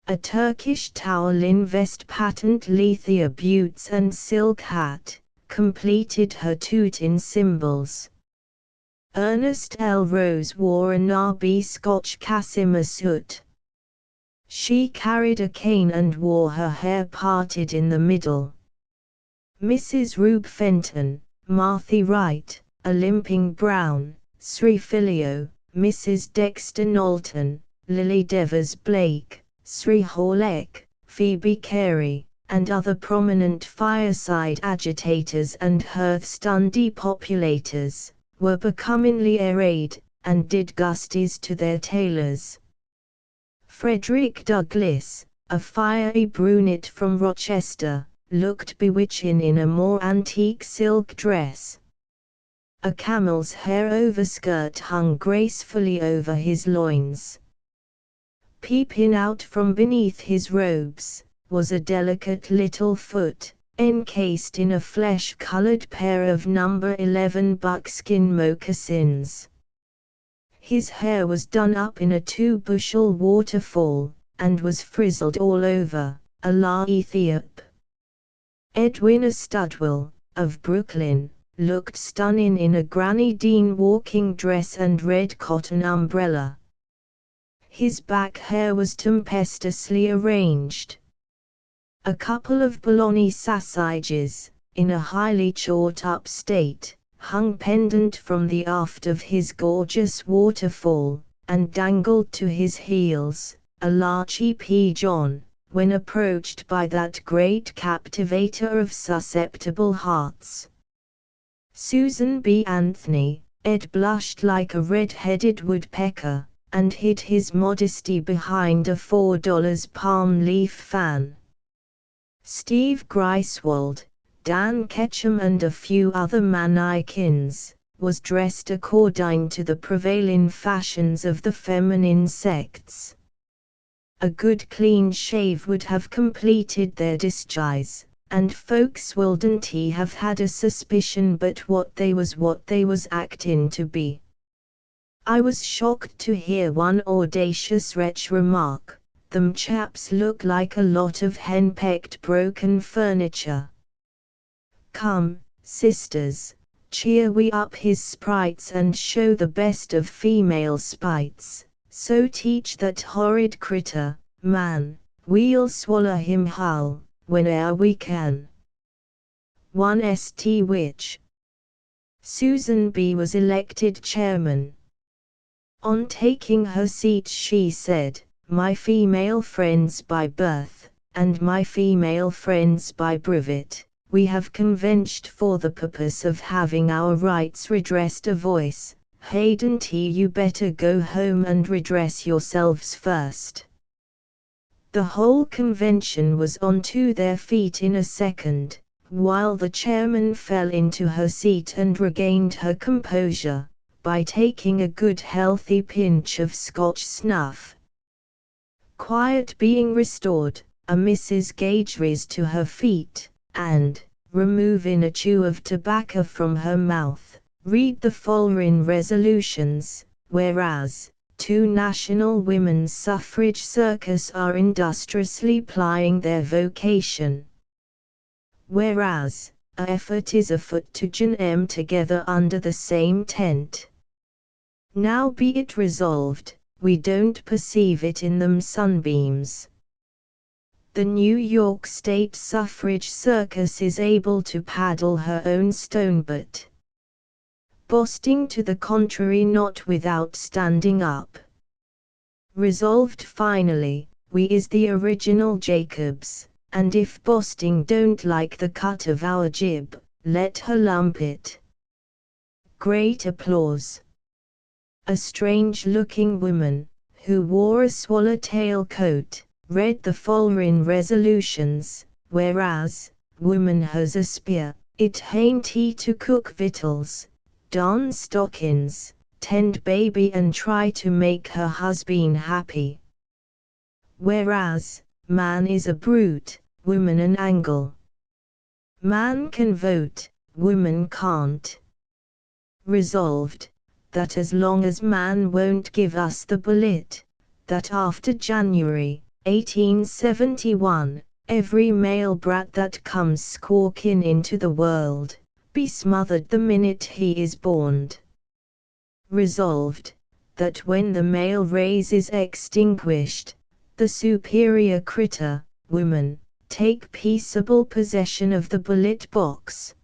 A Turkish towel-in vest, patent lethea boots and silk hat, completed her toot-in cymbals. Ernest L. Rose wore an R.B. Scotch Casimir suit. She carried a cane and wore her hair parted in the middle. Mrs. Rube Fenton, Marthy Wright, a limping Brown, Sri Filio, Mrs. Dexter Knowlton, Lily Devers Blake, Sri Halleck, Phoebe Carey, and other prominent fireside agitators and hearthstone depopulators, were becomingly arrayed, and did gusties to their tailors. Frederick Douglass, a fiery brunette from Rochester, looked bewitching in a more antique silk dress. A camel's hair overskirt hung gracefully over his loins. Peeping out from beneath his robes, was a delicate little foot, encased in a flesh-colored pair of No. 11 buckskin moccasins. His hair was done up in a 2-bushel waterfall, and was frizzled all over, a la Ethiop. Edwina Studwell, of Brooklyn, looked stunning in a Granny Dean walking dress and red cotton umbrella. His back hair was tempestuously arranged. A couple of Bologna sausages, in a highly chawed-up state, hung pendant from the aft of his gorgeous waterfall, and dangled to his heels, a large E.P. John, when approached by that great captivator of susceptible hearts. Susan B. Anthony. Ed blushed like a red-headed woodpecker, and hid his modesty behind a $4 palm leaf fan. Steve Greifswald, Dan Ketchum and a few other mannequins, was dressed according to the prevailing fashions of the feminine sects. A good clean shave would have completed their disguise, and folks wouldn't have had a suspicion but what they was acting to be. I was shocked to hear one audacious wretch remark, "Them chaps look like a lot of henpecked broken furniture." Come, sisters, cheer we up his sprites and show the best of female spites, so teach that horrid critter, man, we'll swallow him whole, whene'er we can. 1 St. Which Susan B. was elected chairman. On taking her seat she said, "My female friends by birth, and my female friends by brevet, we have convenced for the purpose of having our rights redressed a voice. Hadn't you better go home and redress yourselves first?" The whole convention was on to their feet in a second, while the chairman fell into her seat and regained her composure, by taking a good healthy pinch of Scotch snuff. Quiet being restored, a Mrs. Gage rose to her feet, and, removing a chew of tobacco from her mouth, read the following resolutions. Whereas, 2 national women's suffrage circus are industriously plying their vocation. Whereas, a effort is afoot to join 'em together under the same tent. Now be it resolved, we don't perceive it in them sunbeams. The New York State Suffrage Circus is able to paddle her own stonebutt. Bosting to the contrary not without standing up. Resolved finally, we is the original Jacobs, and if Bosting don't like the cut of our jib, let her lump it. Great applause. A strange-looking woman, who wore a swallowtail coat, read the following resolutions. Whereas, woman has a spear, it hain't he to cook victuals, darn stockings, tend baby and try to make her husband happy. Whereas, man is a brute, woman an angle. Man can vote, woman can't. Resolved, that as long as man won't give us the bullet, that after January 1871, every male brat that comes squawking into the world, be smothered the minute he is born. Resolved, that when the male race is extinguished, the superior critter, woman, take peaceable possession of the bullet box.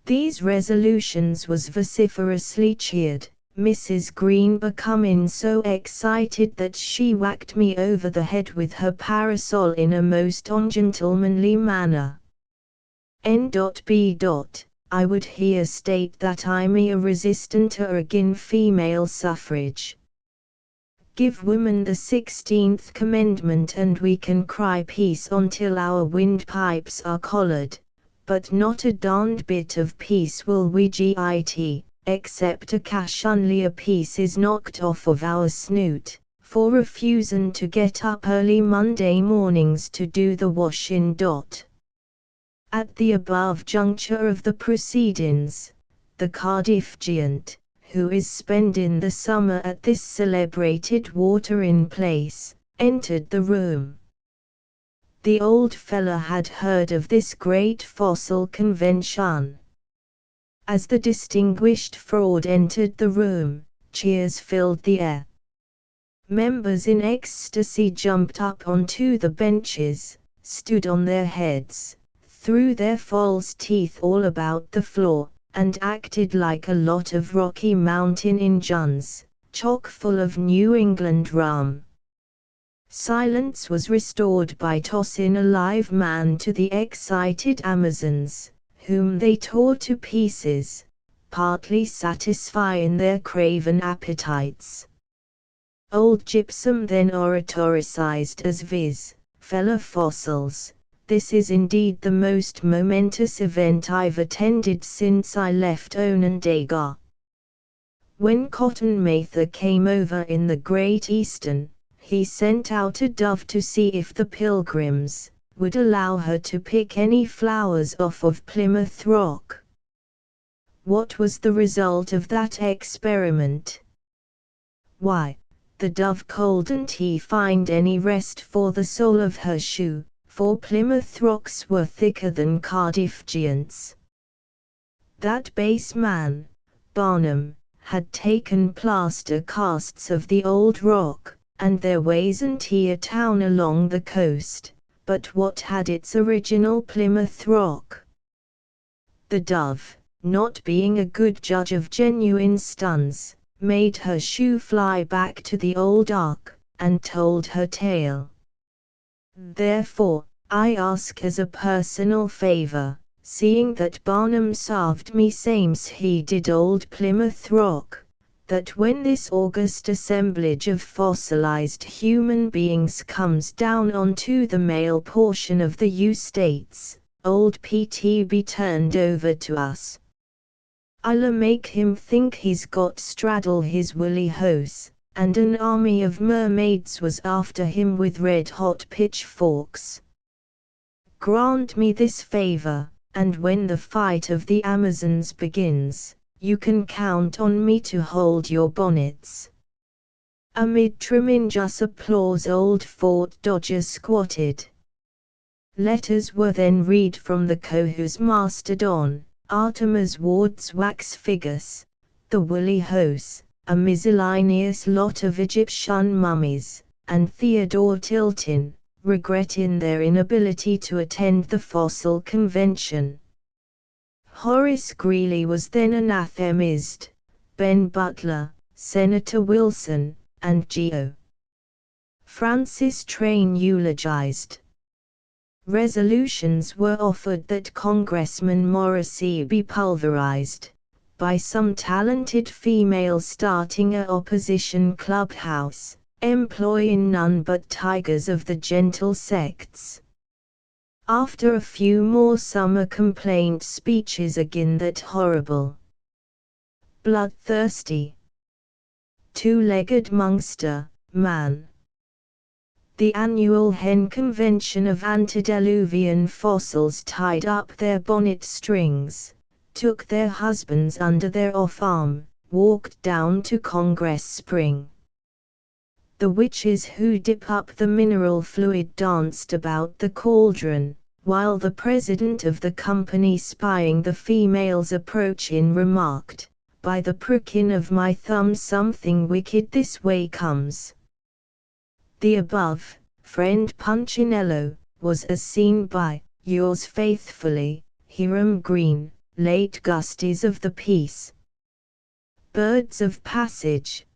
These resolutions was vociferously cheered, Mrs. Green becoming so excited that she whacked me over the head with her parasol in a most ungentlemanly manner. N.B. I would here state that I'm a resistant agin female suffrage. Give women the 16th Commandment and we can cry peace until our windpipes are collared. But not a darned bit of peace will we get, except a cash only a piece is knocked off of our snoot, for refusing to get up early Monday mornings to do the washing. At the above juncture of the proceedings, the Cardiff giant, who is spending the summer at this celebrated watering place, entered the room. The old fella had heard of this great fossil convention. As the distinguished fraud entered the room, cheers filled the air. Members in ecstasy jumped up onto the benches, stood on their heads, threw their false teeth all about the floor, and acted like a lot of Rocky Mountain Injuns, chock full of New England rum. Silence was restored by tossing a live man to the excited Amazons, whom they tore to pieces, partly satisfying their craven appetites. Old Gypsum then oratoricized as viz, fellow fossils, this is indeed the most momentous event I've attended since I left Onondaga. When Cotton Mather came over in the Great Eastern, he sent out a dove to see if the pilgrims would allow her to pick any flowers off of Plymouth Rock. What was the result of that experiment? Why, the dove couldn't he find any rest for the sole of her shoe, for Plymouth rocks were thicker than Cardiff giants. That base man, Barnum, had taken plaster casts of the old rock, and there wasn't he a town along the coast, but what had its original Plymouth rock. The dove, not being a good judge of genuine stuns, made her shoe fly back to the old ark, and told her tale. Therefore, I ask as a personal favor, seeing that Barnum served me same's he did old Plymouth Rock, that when this august assemblage of fossilized human beings comes down onto the male portion of the U-States, old PT be turned over to us. I'll make him think he's got straddle his woolly hose, and an army of mermaids was after him with red-hot pitchforks. Grant me this favor, and when the fight of the Amazons begins, you can count on me to hold your bonnets. Amid tremendous applause old Fort Dodger squatted. Letters were then read from the Cohoes Mastodon, Artemis Ward's wax figures, the woolly hose, a miscellaneous lot of Egyptian mummies, and Theodore Tilton, regretting their inability to attend the fossil convention. Horace Greeley was then anathemized, Ben Butler, Senator Wilson, and Geo. Francis Train eulogized. Resolutions were offered that Congressman Morrissey be pulverized by some talented female starting a opposition clubhouse, employing none but tigers of the gentle sects. After a few more summer complaint speeches again that horrible, bloodthirsty, two-legged monster, man. The annual hen convention of antediluvian fossils tied up their bonnet strings, took their husbands under their off-arm, walked down to Congress Spring. The witches who dip up the mineral fluid danced about the cauldron, while the president of the company spying the females approaching remarked, "By the pricking of my thumb something wicked this way comes." The above, friend Punchinello, was as seen by, yours faithfully, Hiram Green, late Gusties of the Peace. Birds of passage.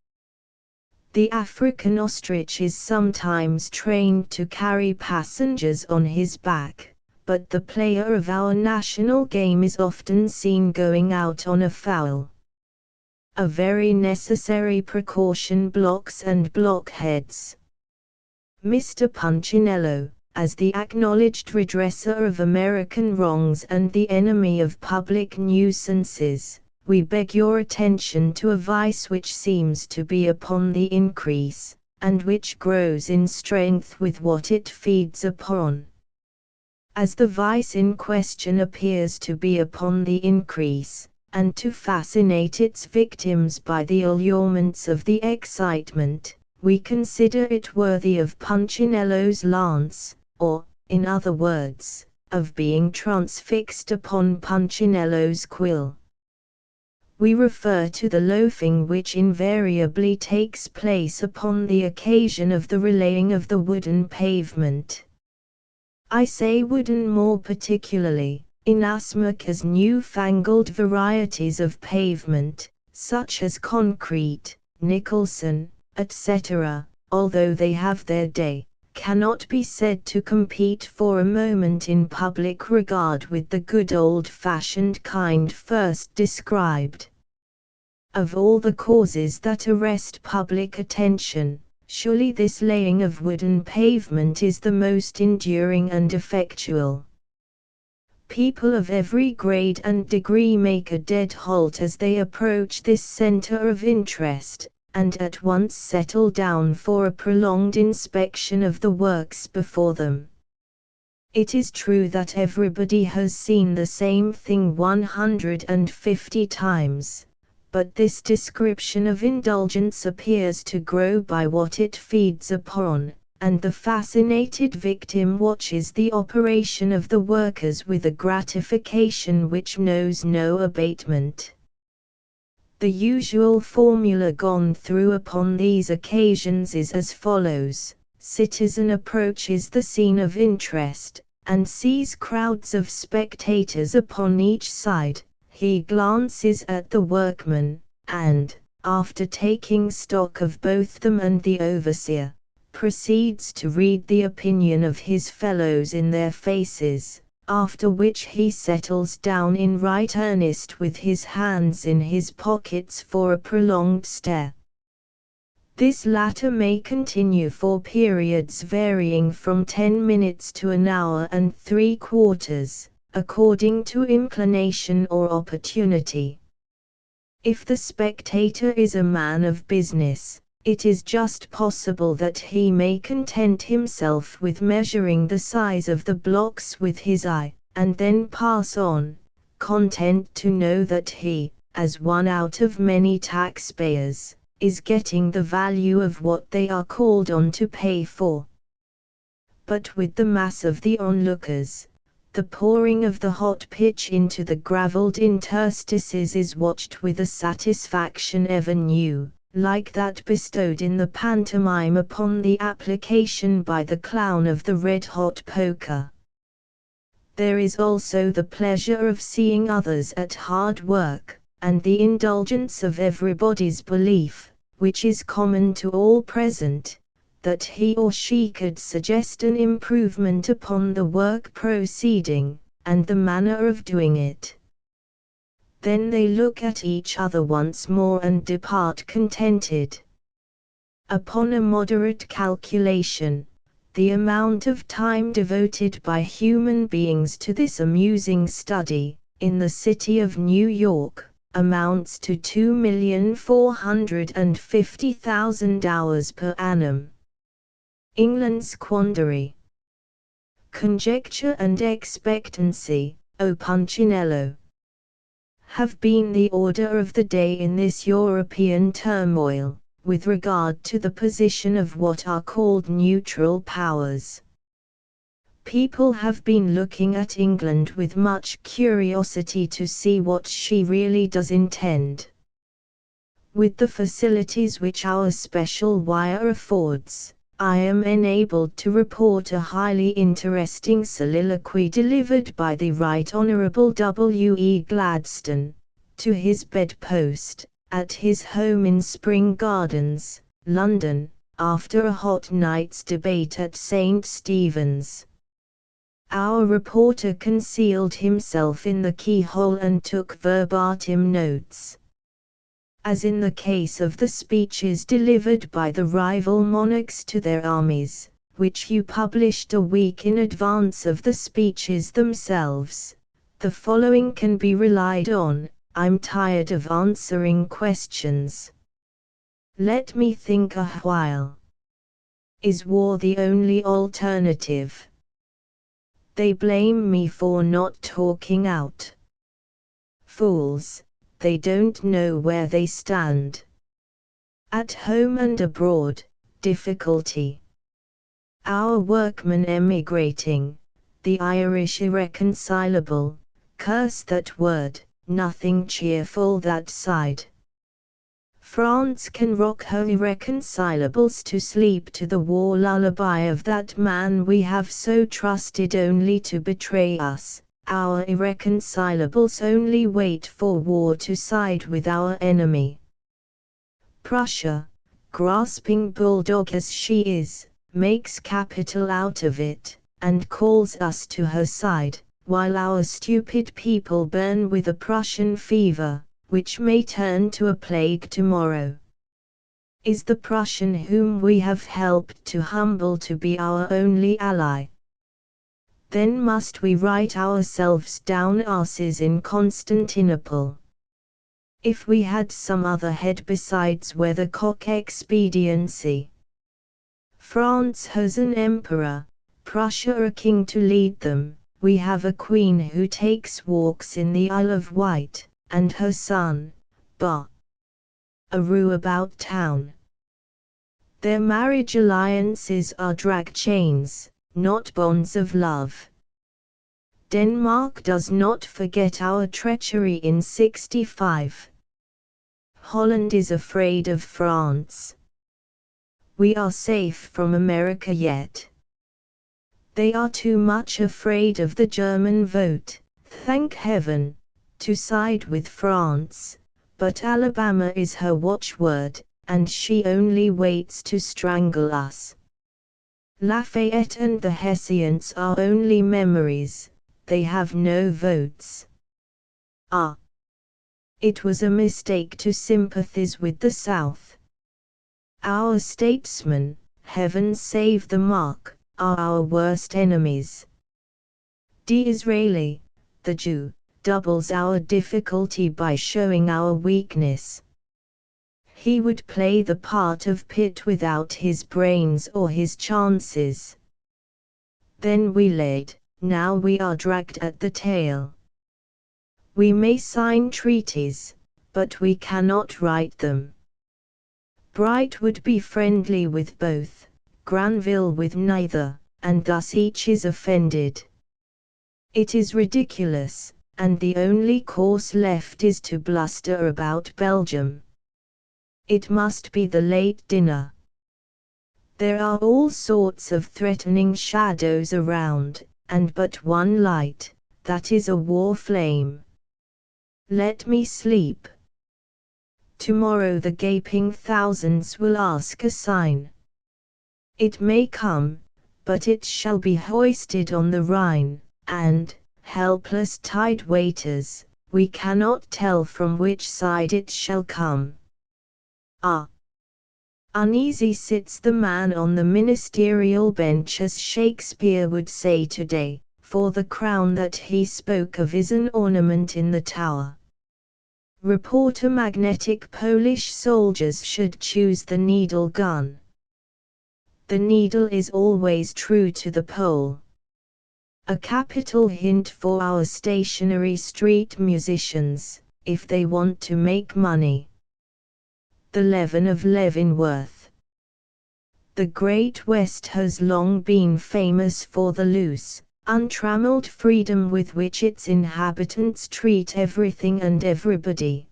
The African ostrich is sometimes trained to carry passengers on his back, but the player of our national game is often seen going out on a fowl. A very necessary precaution blocks and blockheads. Mr. Punchinello, as the acknowledged redresser of American wrongs and the enemy of public nuisances, we beg your attention to a vice which seems to be upon the increase, and which grows in strength with what it feeds upon. As the vice in question appears to be upon the increase, and to fascinate its victims by the allurements of the excitement, we consider it worthy of Punchinello's lance, or, in other words, of being transfixed upon Punchinello's quill. We refer to the loafing which invariably takes place upon the occasion of the relaying of the wooden pavement. I say wooden more particularly, inasmuch as new-fangled varieties of pavement, such as concrete, Nicholson, etc., although they have their day, cannot be said to compete for a moment in public regard with the good old-fashioned kind first described. Of all the causes that arrest public attention, surely this laying of wooden pavement is the most enduring and effectual. People of every grade and degree make a dead halt as they approach this center of interest, and at once settle down for a prolonged inspection of the works before them. It is true that everybody has seen the same thing 150 times, but this description of indulgence appears to grow by what it feeds upon, and the fascinated victim watches the operation of the workers with a gratification which knows no abatement. The usual formula gone through upon these occasions is as follows: citizen approaches the scene of interest, and sees crowds of spectators upon each side. He glances at the workmen, and, after taking stock of both them and the overseer, proceeds to read the opinion of his fellows in their faces, after which he settles down in right earnest with his hands in his pockets for a prolonged stare. This latter may continue for periods varying from 10 minutes to an hour and 3/4, according to inclination or opportunity. If the spectator is a man of business, it is just possible that he may content himself with measuring the size of the blocks with his eye, and then pass on, content to know that he, as one out of many taxpayers, is getting the value of what they are called on to pay for. But with the mass of the onlookers, the pouring of the hot pitch into the gravelled interstices is watched with a satisfaction ever new, like that bestowed in the pantomime upon the application by the clown of the red-hot poker. There is also the pleasure of seeing others at hard work, and the indulgence of everybody's belief, which is common to all present, that he or she could suggest an improvement upon the work proceeding, and the manner of doing it. Then they look at each other once more and depart contented. Upon a moderate calculation, the amount of time devoted by human beings to this amusing study, in the city of New York, amounts to 2,450,000 hours per annum. England's quandary. Conjecture and expectancy, O Punchinello, have been the order of the day in this European turmoil, with regard to the position of what are called neutral powers. People have been looking at England with much curiosity to see what she really does intend. With the facilities which our special wire affords, I am enabled to report a highly interesting soliloquy delivered by the Right Honourable W. E. Gladstone, to his bedpost, at his home in Spring Gardens, London, after a hot night's debate at St. Stephen's. Our reporter concealed himself in the keyhole and took verbatim notes. As in the case of the speeches delivered by the rival monarchs to their armies, which you published a week in advance of the speeches themselves, the following can be relied on: I'm tired of answering questions. Let me think a while. Is war the only alternative? They blame me for not talking out. Fools, they don't know where they stand. At home and abroad, difficulty. Our workmen emigrating, the Irish irreconcilable, curse that word, nothing cheerful that side. France can rock her irreconcilables to sleep to the war lullaby of that man we have so trusted only to betray us. Our irreconcilables only wait for war to side with our enemy. Prussia, grasping bulldog as she is, makes capital out of it, and calls us to her side, while our stupid people burn with a Prussian fever, which may turn to a plague tomorrow. Is the Prussian whom we have helped to humble to be our only ally? Then must we write ourselves down asses in Constantinople. If we had some other head besides weathercock expediency. France has an emperor, Prussia a king to lead them, we have a queen who takes walks in the Isle of Wight, and her son, Bah, a roue about town. Their marriage alliances are drag chains, not bonds of love. Denmark does not forget our treachery in '65. Holland is afraid of France. We are safe from America yet. They are too much afraid of the German vote, thank heaven, to side with France, but Alabama is her watchword, and she only waits to strangle us. Lafayette and the Hessians are only memories, they have no votes. Ah! It was a mistake to sympathize with the South. Our statesmen, heaven save the mark, are our worst enemies. Disraeli, the Jew, doubles our difficulty by showing our weakness. He would play the part of Pitt without his brains or his chances. Then we led, now we are dragged at the tail. We may sign treaties, but we cannot write them. Bright would be friendly with both, Granville with neither, and thus each is offended. It is ridiculous, and the only course left is to bluster about Belgium. It must be the late dinner. There are all sorts of threatening shadows around, and but one light, that is a war flame. Let me sleep. Tomorrow the gaping thousands will ask a sign. It may come, but it shall be hoisted on the Rhine, and, helpless tide waiters, we cannot tell from which side it shall come. Ah! Uneasy sits the man on the ministerial bench, as Shakespeare would say today, for the crown that he spoke of is an ornament in the tower. Reporter magnetic Polish soldiers should choose the needle gun. The needle is always true to the pole. A capital hint for our stationary street musicians, if they want to make money. The leaven of Leavenworth. The Great West has long been famous for the loose, untrammeled freedom with which its inhabitants treat everything and everybody.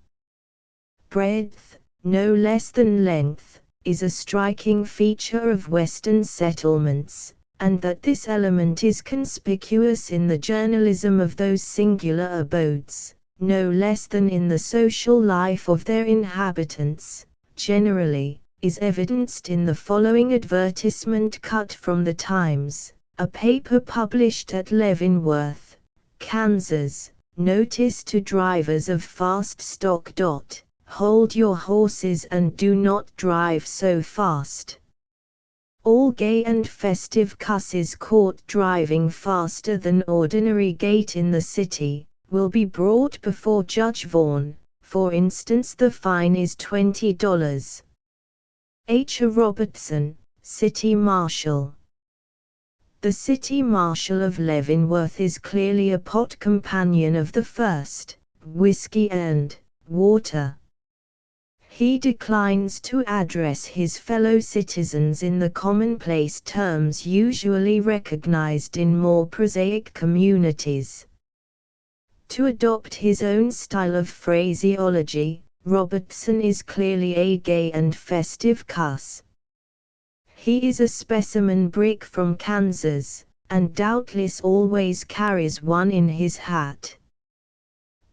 Breadth, no less than length, is a striking feature of Western settlements, and that this element is conspicuous in the journalism of those singular abodes, no less than in the social life of their inhabitants, generally, is evidenced in the following advertisement cut from the Times, a paper published at Leavenworth, Kansas. Notice to drivers of fast stock. Hold your horses and do not drive so fast. All gay and festive cusses caught driving faster than ordinary gait in the city, will be brought before Judge Vaughan. For instance, the fine is $20. H. Robertson, City Marshal. The City Marshal of Leavenworth is clearly a pot companion of the first, whiskey and water. He declines to address his fellow citizens in the commonplace terms usually recognized in more prosaic communities. To adopt his own style of phraseology, Robertson is clearly a gay and festive cuss. He is a specimen brick from Kansas, and doubtless always carries one in his hat.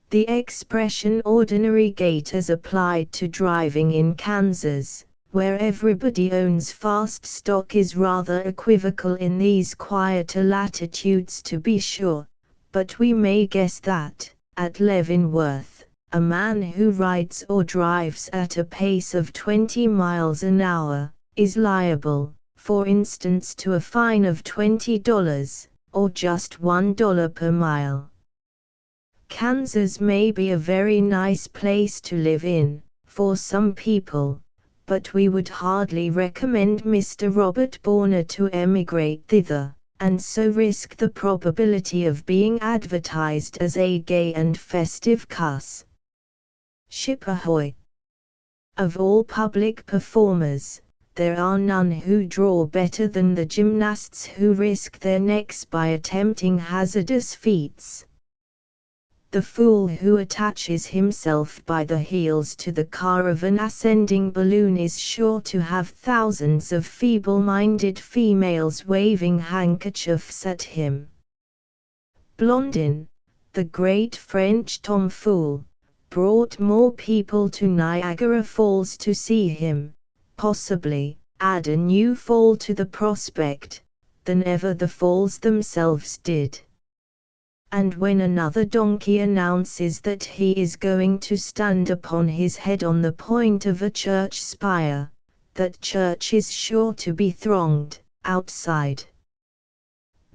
The expression ordinary gait as applied to driving in Kansas, where everybody owns fast stock is rather equivocal in these quieter latitudes to be sure, but we may guess that, at Leavenworth, a man who rides or drives at a pace of 20 miles an hour, is liable, for instance, to a fine of $20, or just $1 per mile. Kansas may be a very nice place to live in, for some people, but we would hardly recommend Mr. Robert Borner to emigrate thither, and so risk the probability of being advertised as a gay and festive cuss. Ship ahoy! Of all public performers, there are none who draw better than the gymnasts who risk their necks by attempting hazardous feats. The fool who attaches himself by the heels to the car of an ascending balloon is sure to have thousands of feeble-minded females waving handkerchiefs at him. Blondin, the great French tomfool, brought more people to Niagara Falls to see him, possibly add a new fall to the prospect, than ever the falls themselves did. And when another donkey announces that he is going to stand upon his head on the point of a church spire, that church is sure to be thronged, outside.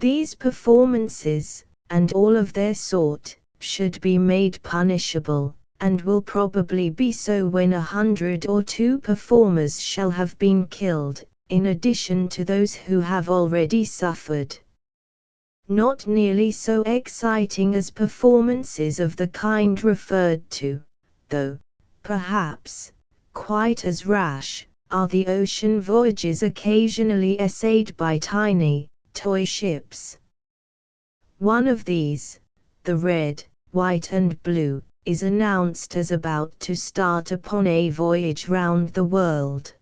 These performances, and all of their sort, should be made punishable, and will probably be so when 100 or 2 performers shall have been killed, in addition to those who have already suffered. Not nearly so exciting as performances of the kind referred to, though, perhaps, quite as rash, are the ocean voyages occasionally essayed by tiny, toy ships. One of these, the Red, White and Blue, is announced as about to start upon a voyage round the world.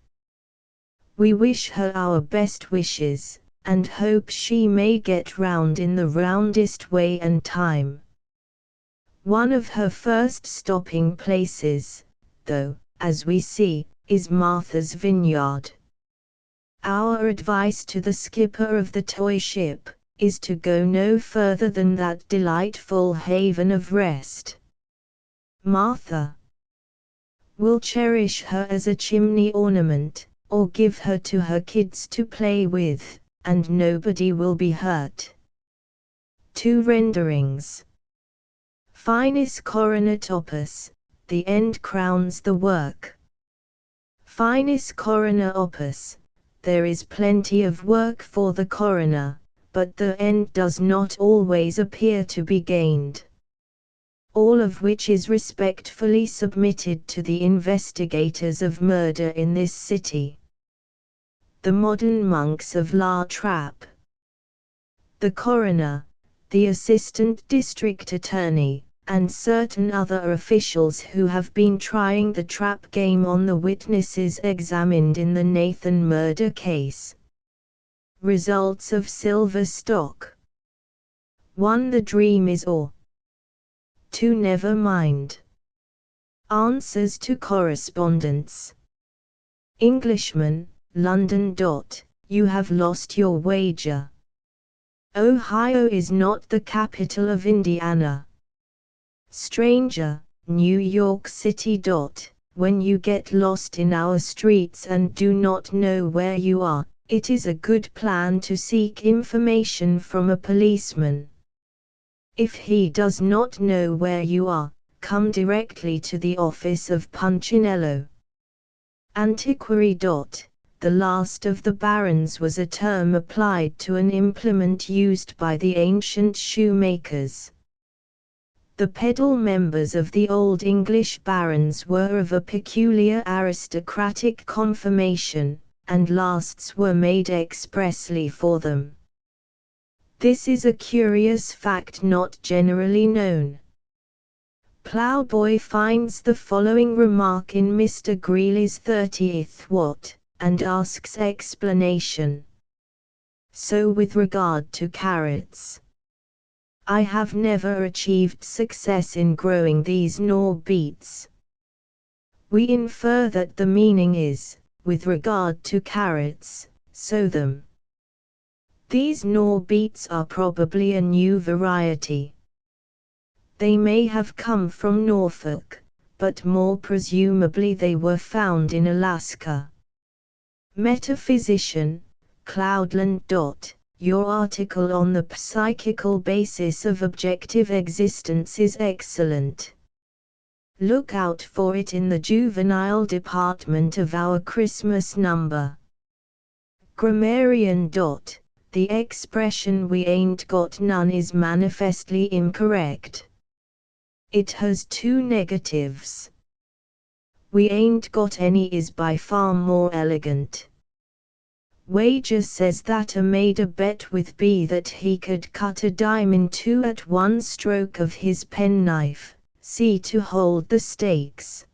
We wish her our best wishes, and hope she may get round in the roundest way and time. One of her first stopping places, though, as we see, is Martha's Vineyard. Our advice to the skipper of the toy ship is to go no further than that delightful haven of rest. Martha will cherish her as a chimney ornament, or give her to her kids to play with, and nobody will be hurt. 2 renderings. Finis coronet opus, the end crowns the work. Finis corona opus, there is plenty of work for the coroner, but the end does not always appear to be gained. All of which is respectfully submitted to the investigators of murder in this city. The modern monks of La Trappe. The coroner, the assistant district attorney, and certain other officials who have been trying the trap game on the witnesses examined in the Nathan murder case. Results of silver stock. 1. The dream is or. 2. Never mind. Answers to correspondence. Englishman, London. You have lost your wager. Ohio is not the capital of Indiana. Stranger, New York City. When you get lost in our streets and do not know where you are, it is a good plan to seek information from a policeman. If he does not know where you are, come directly to the office of Punchinello. Antiquary. The last of the barons was a term applied to an implement used by the ancient shoemakers. The pedal members of the Old English barons were of a peculiar aristocratic conformation, and lasts were made expressly for them. This is a curious fact not generally known. Ploughboy finds the following remark in Mr. Greeley's 30th What, and asks explanation. So with regard to carrots. I have never achieved success in growing these nor beets. We infer that the meaning is, with regard to carrots, sow them. These nor beets are probably a new variety. They may have come from Norfolk, but more presumably they were found in Alaska. Metaphysician, Cloudland. Your article on the psychical basis of objective existence is excellent. Look out for it in the juvenile department of our Christmas number. Grammarian. The expression "we ain't got none" is manifestly incorrect. It has two negatives. "We ain't got any" is by far more elegant. Wager says that A made a bet with B that he could cut a dime in two at one stroke of his penknife, C to hold the stakes.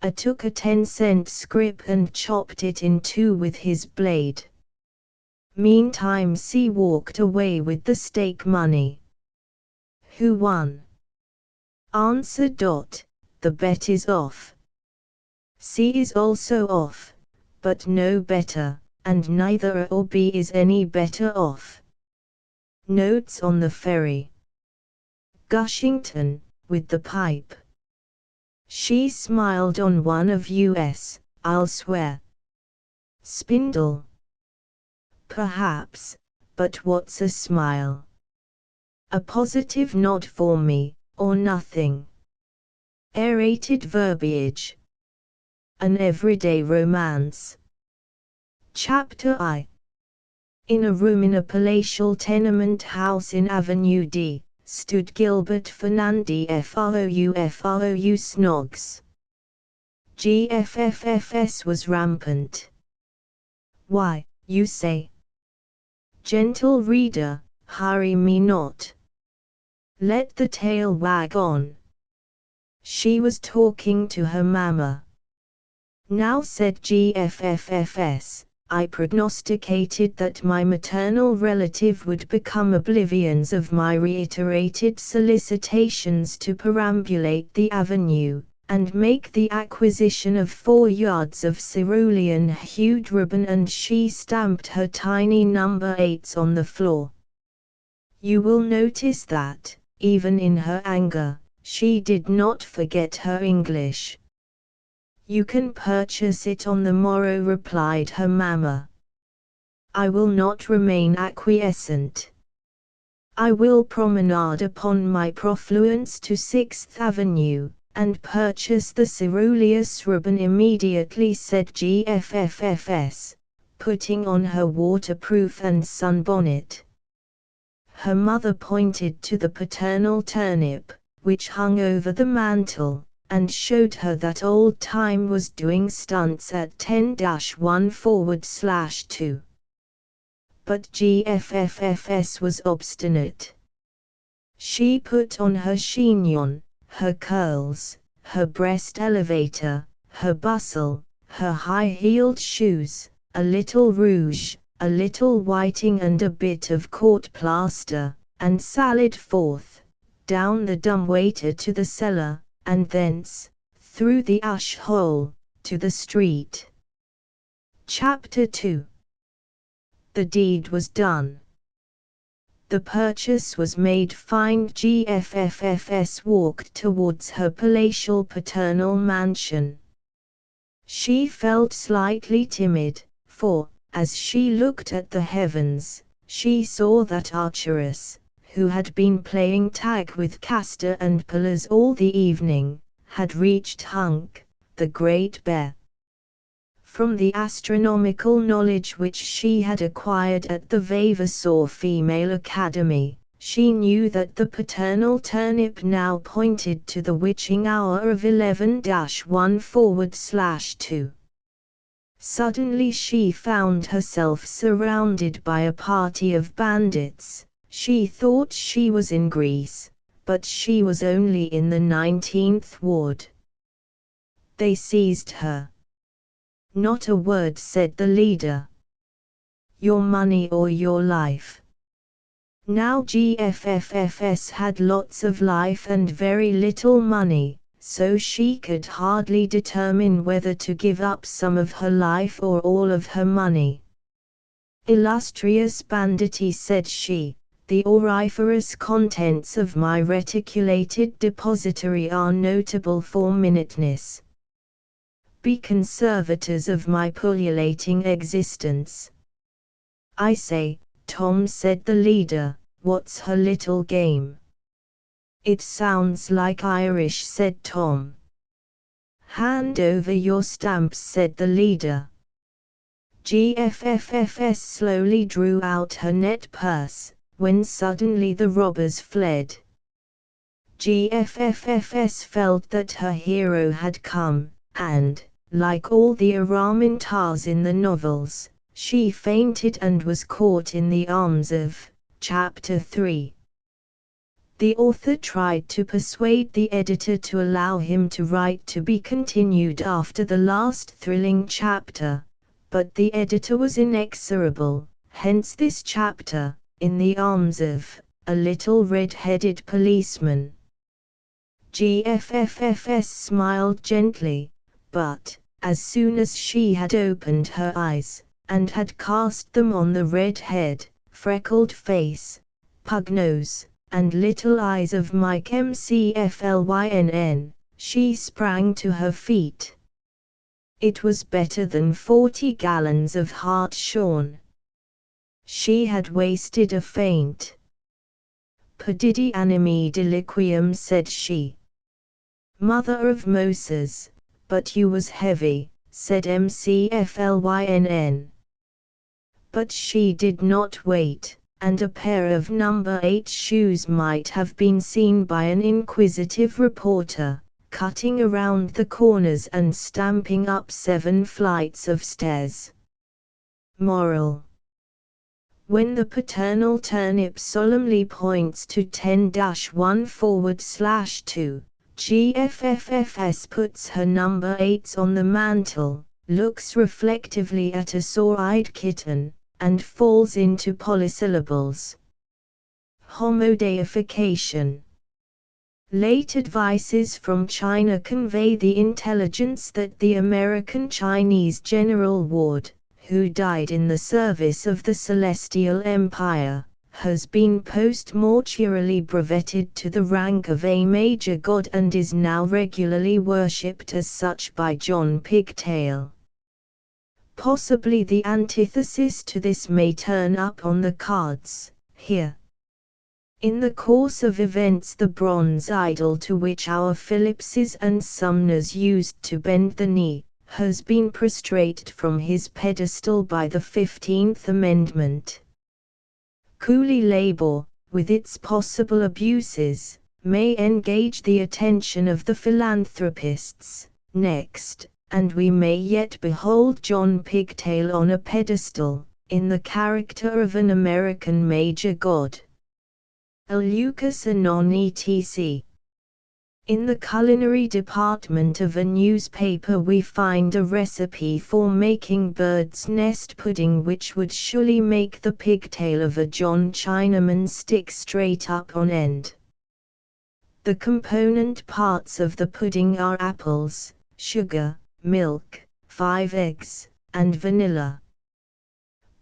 A took a 10-cent scrip and chopped it in two with his blade. Meantime C walked away with the stake money. Who won? Answer. The bet is off. C is also off, but no better, and neither A or B is any better off. Notes on the ferry. Gushington, with the pipe. She smiled on one of us, I'll swear. Spindle. Perhaps, but what's a smile? A positive nod for me, or nothing. Aerated verbiage. An everyday romance. Chapter I. In a room in a palatial tenement house in Avenue D, stood Gilbert Fernandi FROU Snoggs. GFFFS was rampant. Why, you say? Gentle reader, hurry me not. Let the tale wag on. She was talking to her mamma. Now, said GFFFS, I prognosticated that my maternal relative would become oblivious of my reiterated solicitations to perambulate the avenue, and make the acquisition of 4 yards of cerulean-hued ribbon, and she stamped her tiny number 8s on the floor. You will notice that, even in her anger, she did not forget her English. You can purchase it on the morrow, replied her mamma. I will not remain acquiescent. I will promenade upon my profluence to 6th Avenue, and purchase the ceruleous ribbon immediately, said GFFFS, putting on her waterproof and sunbonnet. Her mother pointed to the paternal turnip, which hung over the mantel, and showed her that old Time was doing stunts at 10-1/2. But GFFFS was obstinate. She put on her chignon, her curls, her breast elevator, her bustle, her high-heeled shoes, a little rouge, a little whiting and a bit of court plaster, and sallied forth, down the dumbwaiter to the cellar, and thence, through the ash-hole, to the street. Chapter 2. The deed was done. The purchase was made. Fine. GFFFS walked towards her palatial paternal mansion. She felt slightly timid, for, as she looked at the heavens, she saw that Archerus, who had been playing tag with Castor and Pillars all the evening, had reached Hunk, the Great Bear. From the astronomical knowledge which she had acquired at the Vavasor Female Academy, she knew that the paternal turnip now pointed to the witching hour of 11-1/2. Suddenly she found herself surrounded by a party of bandits. She thought she was in Greece, but she was only in the 19th ward. They seized her. Not a word said the leader. Your money or your life. Now GFFFS had lots of life and very little money, so she could hardly determine whether to give up some of her life or all of her money. "Illustrious banditti," said she, "the auriferous contents of my reticulated depository are notable for minuteness. Be conservators of my pullulating existence." "I say, Tom," said the leader, "what's her little game?" "It sounds like Irish," said Tom. "Hand over your stamps," said the leader. GFFFS slowly drew out her net purse, when suddenly the robbers fled. GFFFS felt that her hero had come, and, like all the Aramintars in the novels, she fainted and was caught in the arms of Chapter 3. The author tried to persuade the editor to allow him to write "to be continued" after the last thrilling chapter, but the editor was inexorable, hence this chapter, "In the Arms of a Little Red-Headed Policeman." GFFFS smiled gently, but, as soon as she had opened her eyes, and had cast them on the red-head, freckled face, pug nose, and little eyes of Mike McFlynn, she sprang to her feet. It was better than 40 gallons of hartshorn. She had wasted a faint. "Pedidi animi deliquium," said she. "Mother of Moses, but you was heavy," said McFlynn. But she did not wait, and a pair of number 8 shoes might have been seen by an inquisitive reporter, cutting around the corners and stamping up 7 flights of stairs. Moral: when the paternal turnip solemnly points to 10-1/2, GFFFS puts her number 8s on the mantel, looks reflectively at a sore-eyed kitten, and falls into polysyllables. Homodeification. Late advices from China convey the intelligence that the American Chinese General Ward, who died in the service of the Celestial Empire, has been post-mortuarily brevetted to the rank of a major god and is now regularly worshipped as such by John Pigtail. Possibly the antithesis to this may turn up on the cards, here. In the course of events, the bronze idol to which our Phillipses and Sumners used to bend the knee, has been prostrated from his pedestal by the 15th Amendment. Coolie labor, with its possible abuses, may engage the attention of the philanthropists, next, and we may yet behold John Pigtail on a pedestal, in the character of an American major god. Lucas Anon etc. In the culinary department of a newspaper we find a recipe for making bird's nest pudding which would surely make the pigtail of a John Chinaman stick straight up on end. The component parts of the pudding are apples, sugar, milk, 5 eggs, and vanilla.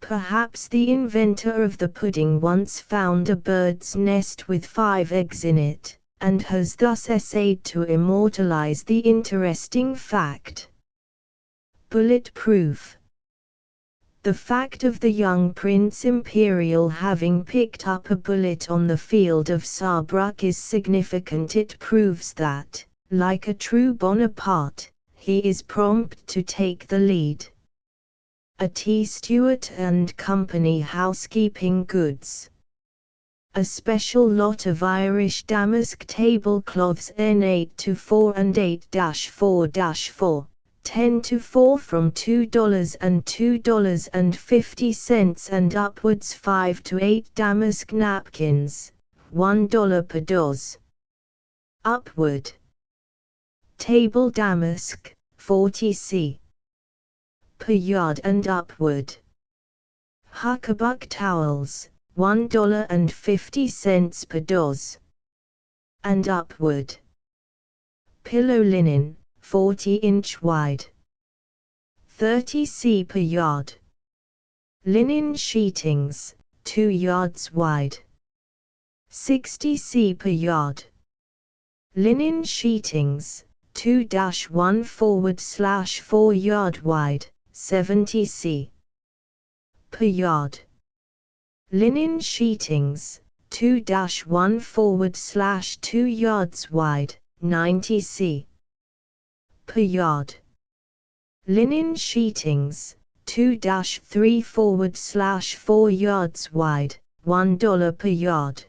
Perhaps the inventor of the pudding once found a bird's nest with 5 eggs in it, and has thus essayed to immortalize the interesting fact. Bulletproof. The fact of the young Prince Imperial having picked up a bullet on the field of Saarbrück is significant. It proves that, like a true Bonaparte, he is prompt to take the lead. A T. Stewart and Company housekeeping goods. A special lot of Irish damask tablecloths N8-4 and 8-4-4, 10-4 from $2 and $2.50 and upwards 5 to 8 damask napkins, $1 per doz. Upward. Table damask, 40 per yard and upward. Huckabuck towels, $1.50 per doz. And upward. Pillow linen, 40-inch wide. 30 c per yard. Linen sheetings, 2 yards wide. 60 c per yard. Linen sheetings, 2-1/4 yard wide, 70 c per yard. Linen sheetings, 2-1/4 yards wide, 90 c per yard. Linen sheetings, 2-3/4 yards wide, $1 per yard.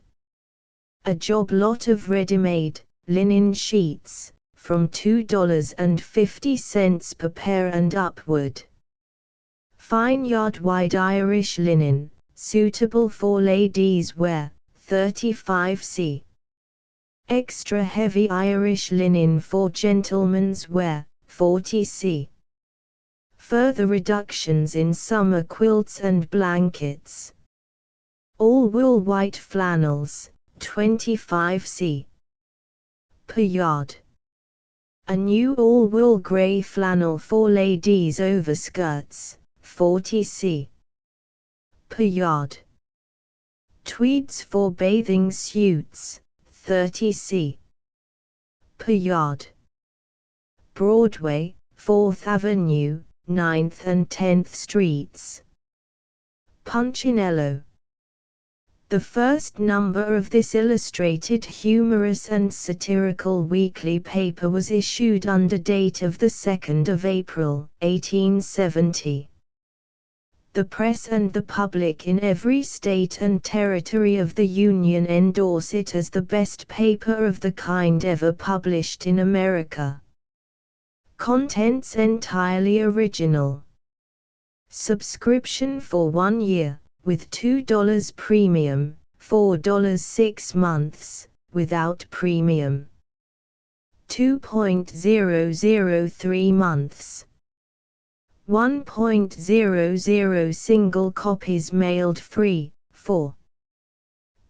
A job lot of ready-made linen sheets, from $2.50 per pair and upward. Fine yard-wide Irish linen, suitable for ladies' wear, 35 c. Extra heavy Irish linen for gentlemen's wear, 40 c. Further reductions in summer quilts and blankets. All wool white flannels, 25 c. per yard. A new all-wool grey flannel for ladies' overskirts, 40 c. per yard. Tweeds for bathing suits, 30 c. per yard. Broadway, 4th Avenue, 9th and 10th Streets. Punchinello. The first number of this illustrated humorous and satirical weekly paper was issued under date of the 2nd of April, 1870. The press and the public in every state and territory of the Union endorse it as the best paper of the kind ever published in America. Contents entirely original. Subscription for 1 year, with $2 premium, $4 6 months, without premium. 2.003 months. 1.00 single copies mailed free, for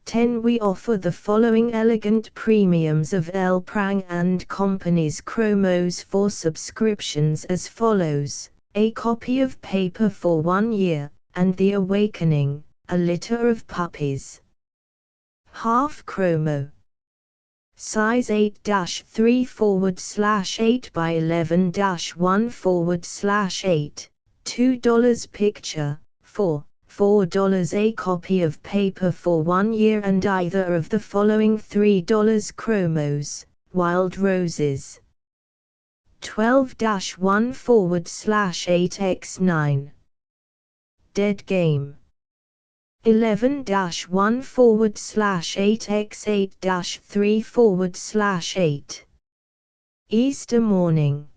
10 we offer the following elegant premiums of L. Prang and Company's chromos for subscriptions as follows: a copy of paper for 1 year, and The Awakening, a litter of puppies. Half chromo. Size 8-3/8 by 11-1/8, $2 picture, for $4 a copy of paper for 1 year and either of the following $3 chromos: Wild Roses. 12-1/8x9. Dead Game. 11-1/8x8-3/8. Easter Morning.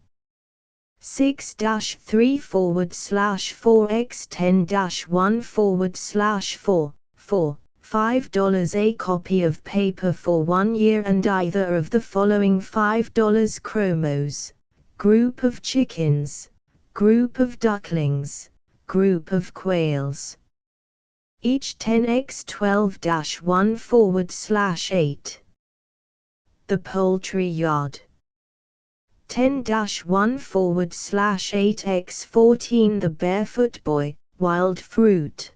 6-3/4x10-1/4, for $5 a copy of paper for 1 year and either of the following $5 chromos: Group of chickens, Group of ducklings, Group of quails. Each 10x12-1/8. The Poultry Yard. 10-1/8x14. The Barefoot Boy, Wild Fruit.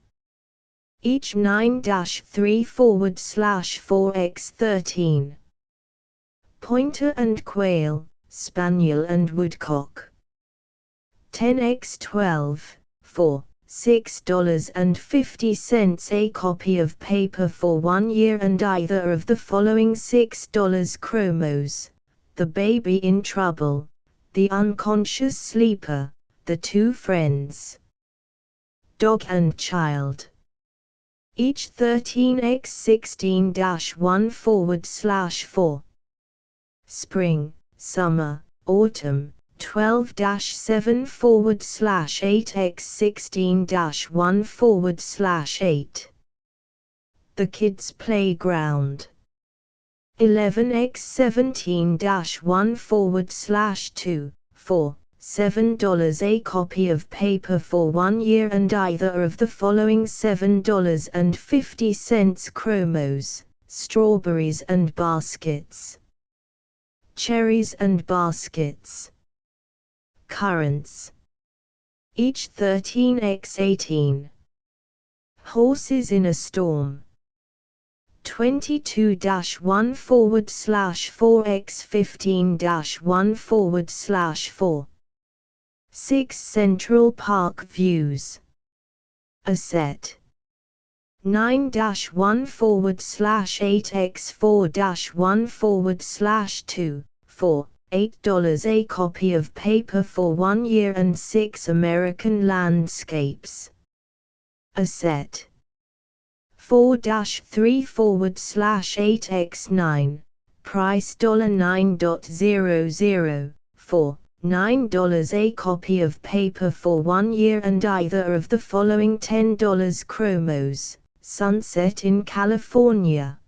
Each 9-3/4x13. Pointer and Quail, Spaniel and Woodcock. 10x12, for $6.50 a copy of paper for 1 year and either of the following $6 chromos: The Baby in Trouble, The Unconscious Sleeper, The Two Friends. Dog and Child. Each 13x16-1/4. Spring, Summer, Autumn, 12-7/8x16-1/8. The Kids Playground. 11x17-1/2, for $7 a copy of paper for 1 year and either of the following $7.50 chromos: Strawberries and Baskets. cherries and baskets. Currants, each 13x18. Horses in a storm. 22-1/4x15-1/4. 6 Central Park views. A set. 9-1/8x4-1/2, 4, $8 a copy of paper for 1 year and 6 American landscapes. A set. 4-3/8x9, price $9.00, 4, $9 a copy of paper for 1 year and either of the following $10 chromos. Sunset in California.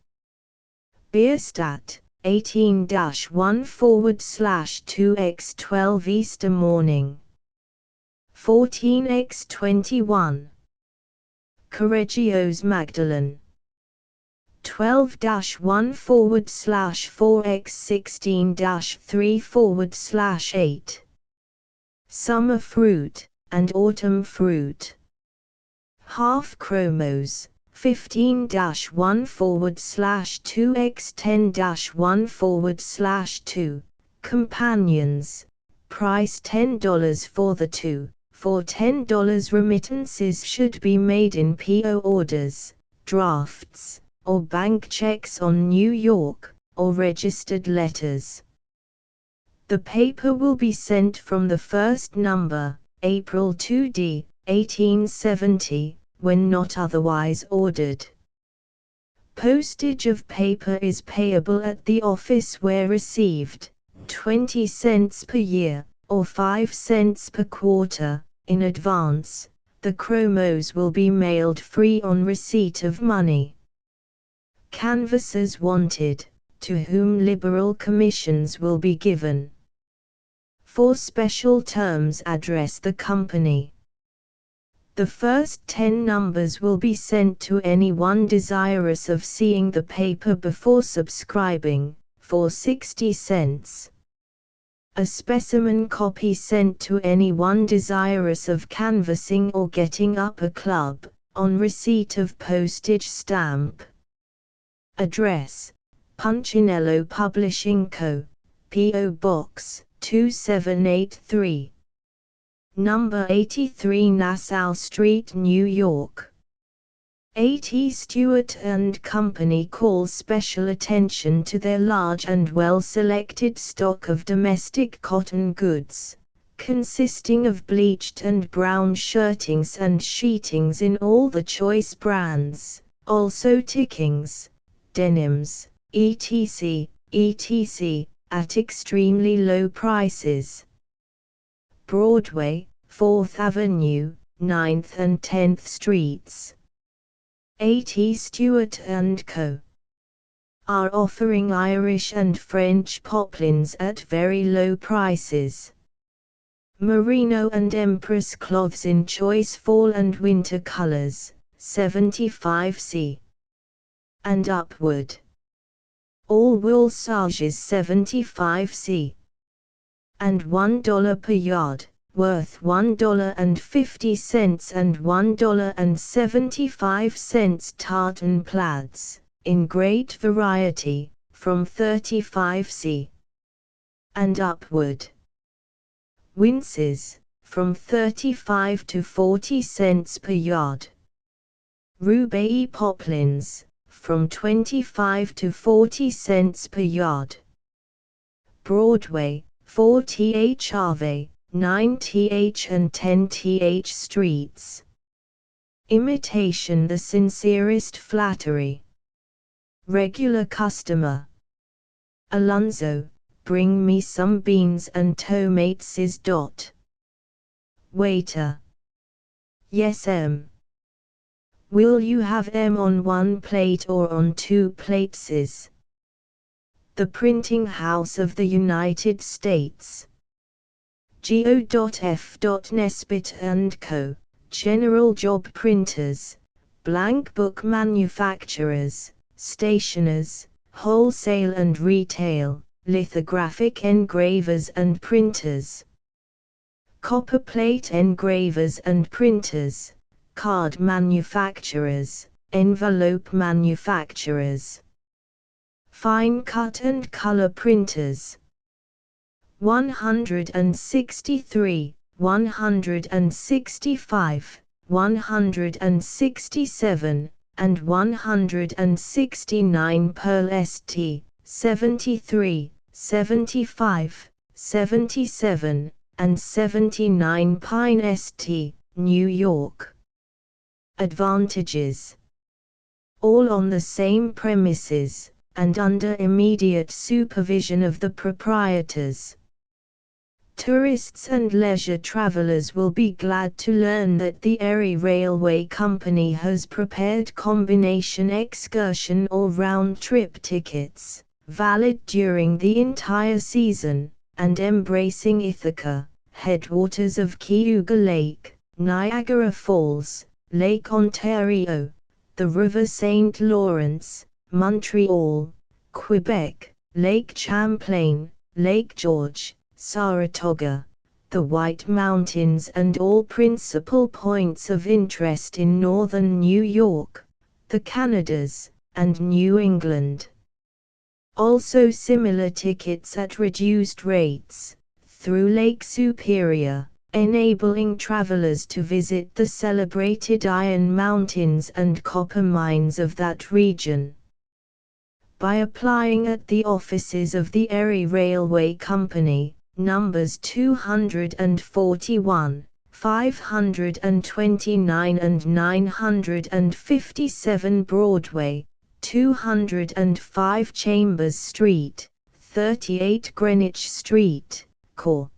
Bierstadt, 18-1/2x12 Easter morning. 14x21. Correggio's Magdalene. 12-1/4x16-3/8. Summer fruit and autumn fruit. Half chromos. 15-1/2x10-1/2. Companions. Price $10 for the 2. For $10 remittances should be made in PO orders, drafts, or bank checks on New York, or registered letters. The paper will be sent from the first number, April 2d, 1870, when not otherwise ordered. Postage of paper is payable at the office where received, 20 cents per year, or 5 cents per quarter, in advance. The chromos will be mailed free on receipt of money. Canvassers wanted, to whom liberal commissions will be given. For special terms address the company. The first 10 numbers will be sent to anyone desirous of seeing the paper before subscribing, for 60 cents. A specimen copy sent to anyone desirous of canvassing or getting up a club, on receipt of postage stamp. Address: Punchinello Publishing Co., P.O. Box 2783. Number 83 Nassau Street, New York. A.T. Stewart & Company calls special attention to their large and well-selected stock of domestic cotton goods, consisting of bleached and brown shirtings and sheetings in all the choice brands, also tickings, denims, etc., at extremely low prices. Broadway, 4th Avenue, 9th and 10th Streets. A.T. Stewart & Co. are offering Irish and French poplins at very low prices. Merino and Empress cloths in choice fall and winter colors, 75c and upward. All wool serges 75c and $1 per yard, worth $1.50 and $1.75 tartan plaids, in great variety, from 35c and upward. Winces, from 35 to 40 cents per yard. Roubaix poplins, from 25 to 40 cents per yard. Broadway, 4th Ave, 9th and 10th Streets. Imitation the sincerest flattery. Regular customer. Alonzo, bring me some beans and tomatoes. Waiter. Yes, M. Will you have them on one plate or on 2 plates? The Printing House of the United States. G.O.F. Nesbitt & Co., General Job Printers, Blank Book Manufacturers, Stationers, Wholesale and Retail, lithographic engravers and printers, copperplate engravers and printers, card manufacturers, envelope manufacturers, fine cut and color printers. 163, 165, 167, and 169 Pearl St. 73, 75, 77, and 79 Pine St., New York. Advantages: all on the same premises, and under immediate supervision of the proprietors. Tourists and leisure travelers will be glad to learn that the Erie Railway Company has prepared combination excursion or round-trip tickets, valid during the entire season, and embracing Ithaca, headwaters of Cayuga Lake, Niagara Falls, Lake Ontario, the River St. Lawrence, Montreal, Quebec, Lake Champlain, Lake George, Saratoga, the White Mountains, and all principal points of interest in northern New York, the Canadas, and New England. Also similar tickets at reduced rates, through Lake Superior, enabling travelers to visit the celebrated Iron Mountains and copper mines of that region. By applying at the offices of the Erie Railway Company, numbers 241, 529 and 957 Broadway, 205 Chambers Street, 38 Greenwich Street, Cor.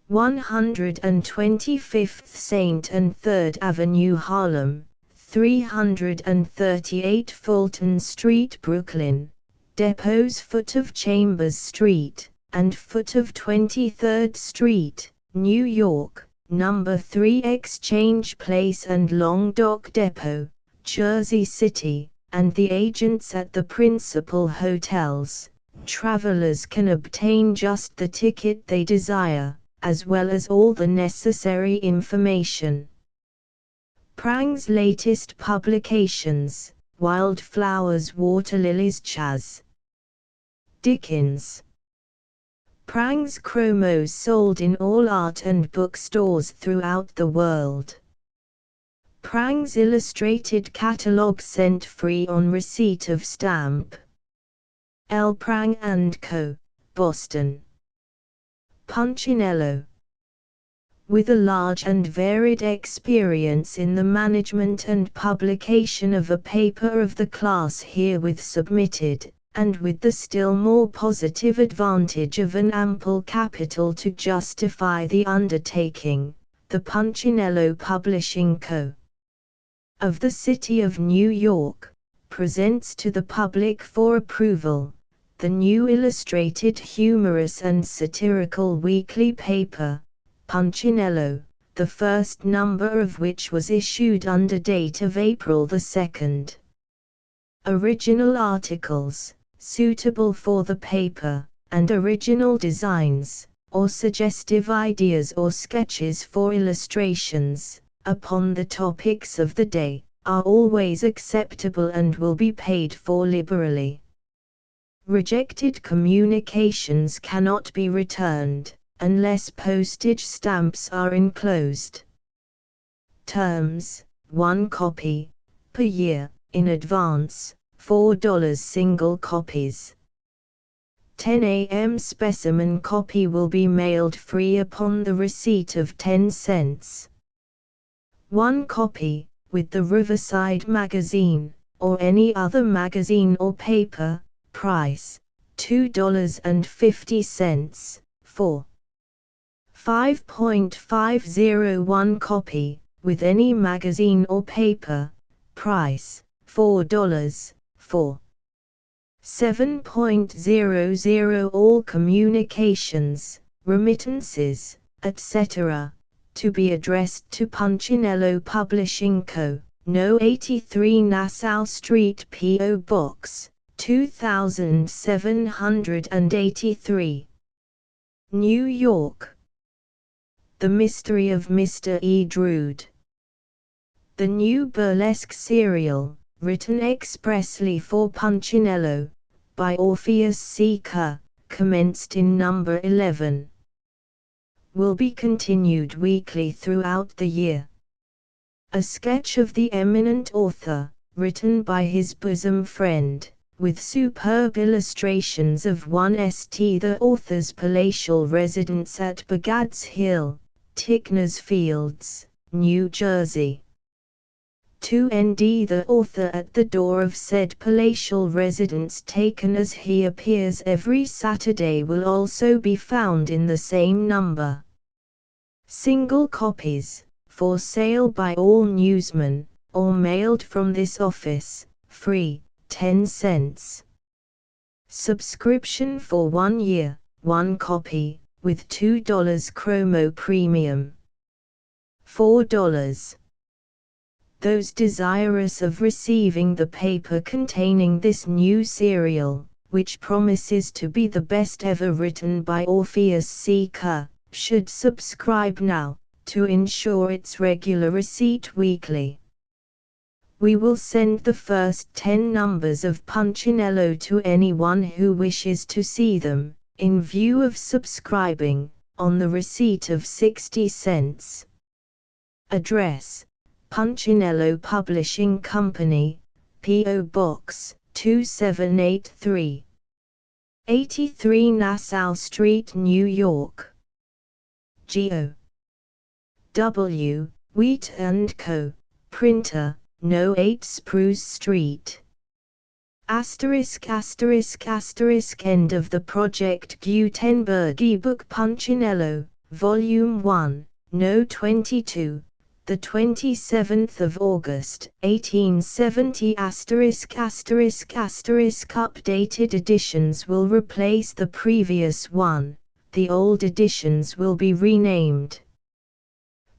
125th St. and 3rd Avenue Harlem, 338 Fulton Street Brooklyn, depots foot of Chambers Street, and foot of 23rd Street, New York, number 3 Exchange Place and Long Dock Depot, Jersey City, and the agents at the principal hotels. Travelers can obtain just the ticket they desire, as well as all the necessary information. Prang's latest publications: Wildflowers, Waterlilies, Chas. Dickens. Prang's chromos sold in all art and bookstores throughout the world. Prang's illustrated catalogue sent free on receipt of stamp. L. Prang & Co., Boston. Punchinello. With a large and varied experience in the management and publication of a paper of the class herewith submitted, and with the still more positive advantage of an ample capital to justify the undertaking, the Punchinello Publishing Co. of the City of New York presents to the public for approval the new illustrated humorous and satirical weekly paper, Punchinello, the first number of which was issued under date of April 2. Original articles, suitable for the paper, and original designs, or suggestive ideas or sketches for illustrations, upon the topics of the day, are always acceptable and will be paid for liberally. Rejected communications cannot be returned, unless postage stamps are enclosed. Terms: 1 copy per year, in advance, $4 single copies. 10 a.m. specimen copy will be mailed free upon the receipt of 10 cents. 1 copy, with the Riverside Magazine, or any other magazine or paper, price, $2.50, for 5.501 copy, with any magazine or paper, price, $4, for 7.00 all communications, remittances, etc., to be addressed to Punchinello Publishing Co., No. 83 Nassau Street, P.O. Box, 2783. New York. The Mystery of Mr. E. Drood. The new burlesque serial, written expressly for Punchinello, by Orpheus C. Kerr, commenced in number 11. Will be continued weekly throughout the year. A sketch of the eminent author, written by his bosom friend, with superb illustrations of 1st the author's palatial residence at Bagad's Hill, Tickner's Fields, New Jersey. 2nd the author at the door of said palatial residence taken as he appears every Saturday will also be found in the same number. Single copies, for sale by all newsmen, or mailed from this office, free, 10 cents. Subscription for 1 year, 1 copy, with $2 chromo premium. $4. Those desirous of receiving the paper containing this new serial, which promises to be the best ever written by Orpheus C. Kerr, should subscribe now, to ensure its regular receipt weekly. We will send the first 10 numbers of Punchinello to anyone who wishes to see them, in view of subscribing, on the receipt of 60 cents. Address: Punchinello Publishing Company, P.O. Box 2783, 83 Nassau Street, New York. G.O. W. Wheat & Co., Printer, No. 8 Spruce Street. End of the Project Gutenberg ebook Punchinello, Volume 1, No. 22. The 27th of August, 1870 ******** Updated editions will replace the previous one, the old editions will be renamed.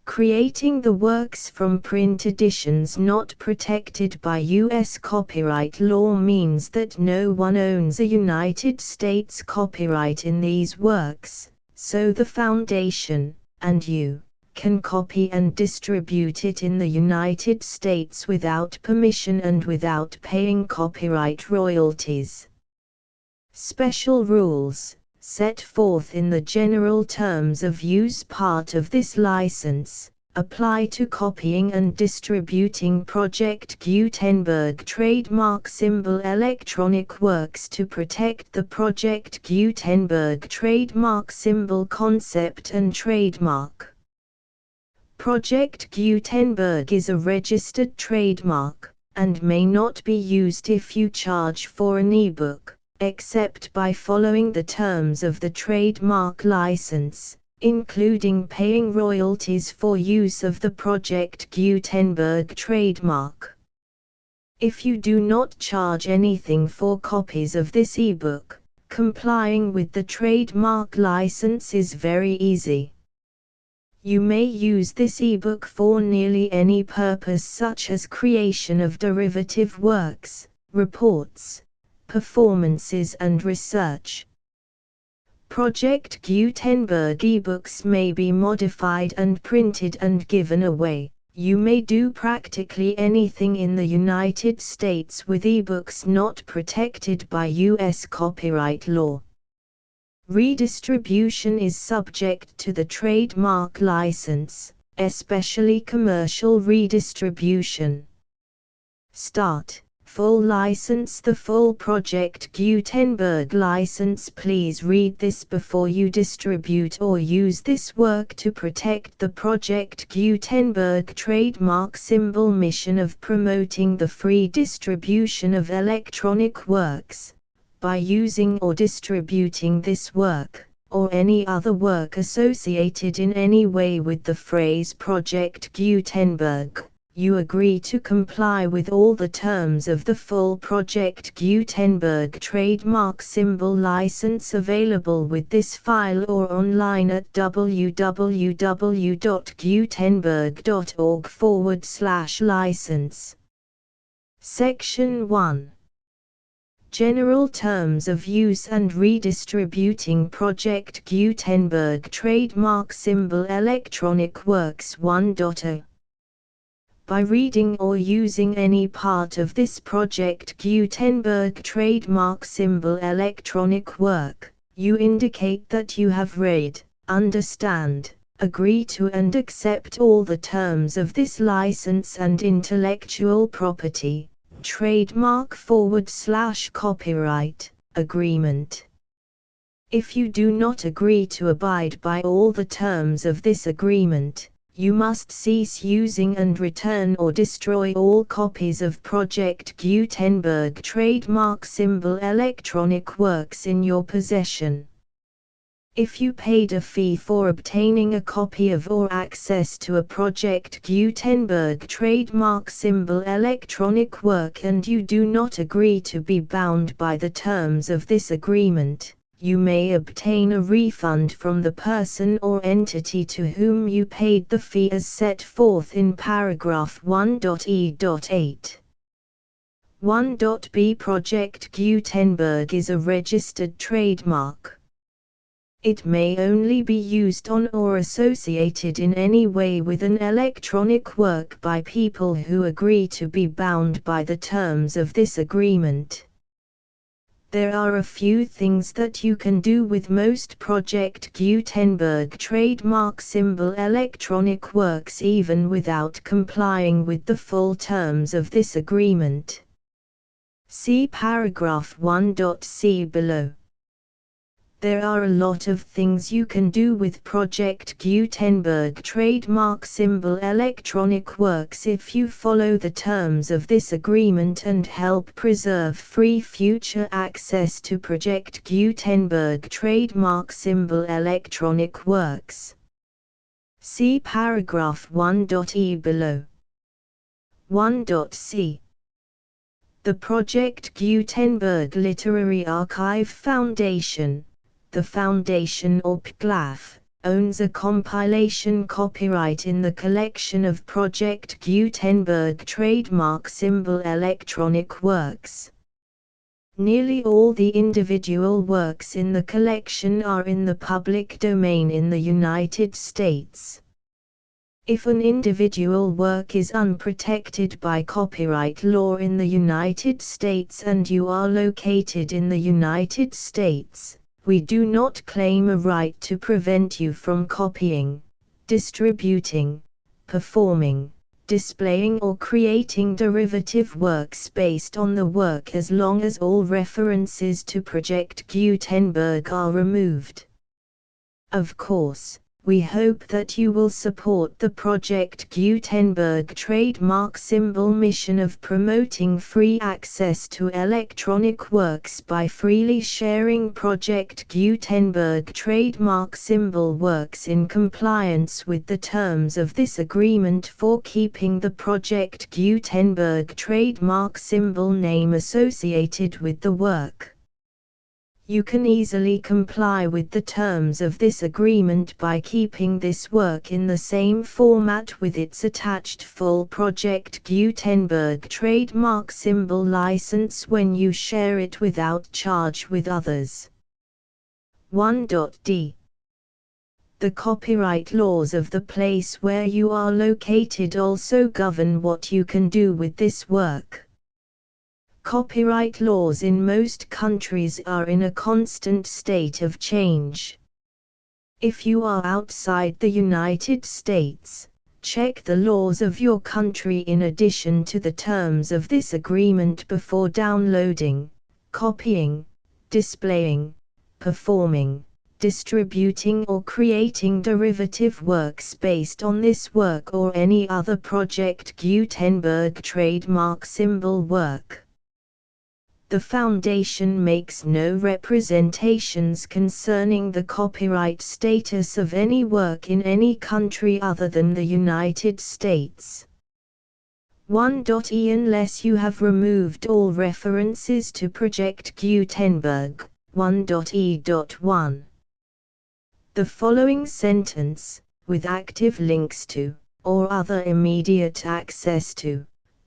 Creating the works from print editions not protected by U.S. copyright law means that no one owns a United States copyright in these works, so the Foundation, and you, can copy and distribute it in the United States without permission and without paying copyright royalties. Special rules, set forth in the general terms of use part of this license, apply to copying and distributing Project Gutenberg trademark symbol electronic works to protect the Project Gutenberg trademark symbol concept and trademark. Project Gutenberg is a registered trademark, and may not be used if you charge for an ebook, except by following the terms of the trademark license, including paying royalties for use of the Project Gutenberg trademark. If you do not charge anything for copies of this ebook, complying with the trademark license is very easy. You may use this ebook for nearly any purpose such as creation of derivative works, reports, performances and research. Project Gutenberg ebooks may be modified and printed and given away. You may do practically anything in the United States with ebooks not protected by U.S. copyright law. Redistribution is subject to the trademark license, especially commercial redistribution. Start. Full license. The full Project Gutenberg license. Please read this before you distribute or use this work to protect the Project Gutenberg trademark symbol mission of promoting the free distribution of electronic works. By using or distributing this work, or any other work associated in any way with the phrase Project Gutenberg, you agree to comply with all the terms of the full Project Gutenberg trademark symbol license available with this file or online at www.gutenberg.org/license. Section 1. General terms of use and redistributing Project Gutenberg trademark symbol electronic works 1.0. By reading or using any part of this Project Gutenberg trademark symbol electronic work, you indicate that you have read, understand, agree to and accept all the terms of this license and intellectual property, trademark/copyright, agreement. If you do not agree to abide by all the terms of this agreement, you must cease using and return or destroy all copies of Project Gutenberg trademark symbol electronic works in your possession. If you paid a fee for obtaining a copy of or access to a Project Gutenberg trademark symbol electronic work and you do not agree to be bound by the terms of this agreement, you may obtain a refund from the person or entity to whom you paid the fee as set forth in paragraph 1.e.8. 1.b Project Gutenberg is a registered trademark. It may only be used on or associated in any way with an electronic work by people who agree to be bound by the terms of this agreement. There are a few things that you can do with most Project Gutenberg trademark symbol electronic works even without complying with the full terms of this agreement. See paragraph 1.c below. There are a lot of things you can do with Project Gutenberg trademark symbol electronic works if you follow the terms of this agreement and help preserve free future access to Project Gutenberg trademark symbol electronic works. See paragraph 1.e below. 1.c. The Project Gutenberg Literary Archive Foundation, the Foundation or PGLAF, owns a compilation copyright in the collection of Project Gutenberg trademark symbol electronic works. Nearly all the individual works in the collection are in the public domain in the United States. If an individual work is unprotected by copyright law in the United States and you are located in the United States, we do not claim a right to prevent you from copying, distributing, performing, displaying or creating derivative works based on the work as long as all references to Project Gutenberg are removed. Of course, we hope that you will support the Project Gutenberg trademark symbol mission of promoting free access to electronic works by freely sharing Project Gutenberg trademark symbol works in compliance with the terms of this agreement for keeping the Project Gutenberg trademark symbol name associated with the work. You can easily comply with the terms of this agreement by keeping this work in the same format with its attached full Project Gutenberg trademark symbol license when you share it without charge with others. 1.d. The copyright laws of the place where you are located also govern what you can do with this work. Copyright laws in most countries are in a constant state of change. If you are outside the United States, check the laws of your country in addition to the terms of this agreement before downloading, copying, displaying, performing, distributing or creating derivative works based on this work or any other Project Gutenberg trademark symbol work. The Foundation makes no representations concerning the copyright status of any work in any country other than the United States. 1.e Unless you have removed all references to Project Gutenberg, 1.e.1. The following sentence, with active links to, or other immediate access to,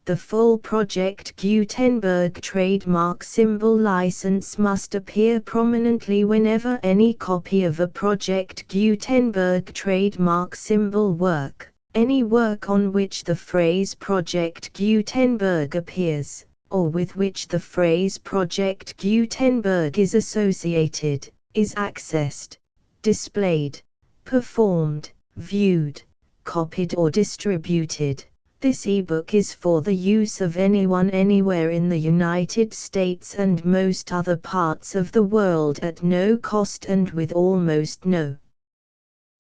The full Project Gutenberg trademark symbol license must appear prominently whenever any copy of a Project Gutenberg trademark symbol work, any work on which the phrase Project Gutenberg appears, or with which the phrase Project Gutenberg is associated, is accessed, displayed, performed, viewed, copied or distributed. This ebook is for the use of anyone anywhere in the United States and most other parts of the world at no cost and with almost no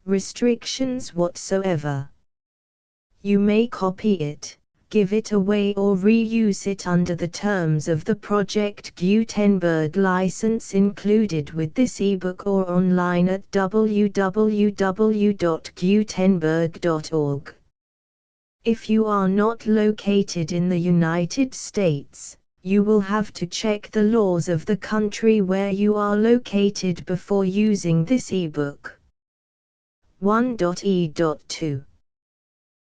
restrictions whatsoever. You may copy it, give it away or reuse it under the terms of the Project Gutenberg license included with this ebook or online at www.gutenberg.org. If you are not located in the United States, you will have to check the laws of the country where you are located before using this ebook. 1.e.2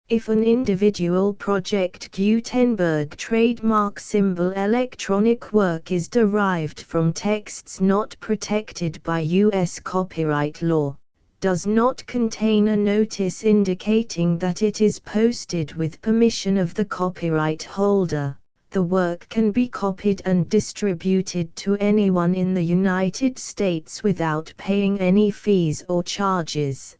If an individual Project Gutenberg trademark symbol electronic work is derived from texts not protected by U.S. copyright law, does not contain a notice indicating that it is posted with permission of the copyright holder, the work can be copied and distributed to anyone in the United States without paying any fees or charges.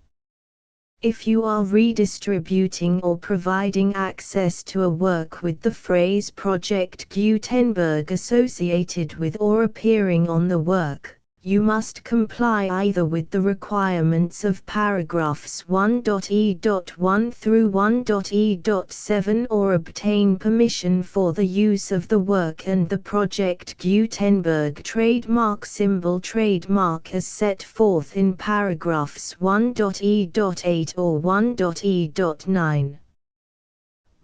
If you are redistributing or providing access to a work with the phrase Project Gutenberg associated with or appearing on the work, you must comply either with the requirements of paragraphs 1.e.1 through 1.e.7 or obtain permission for the use of the work and the Project Gutenberg trademark symbol trademark as set forth in paragraphs 1.e.8 or 1.e.9.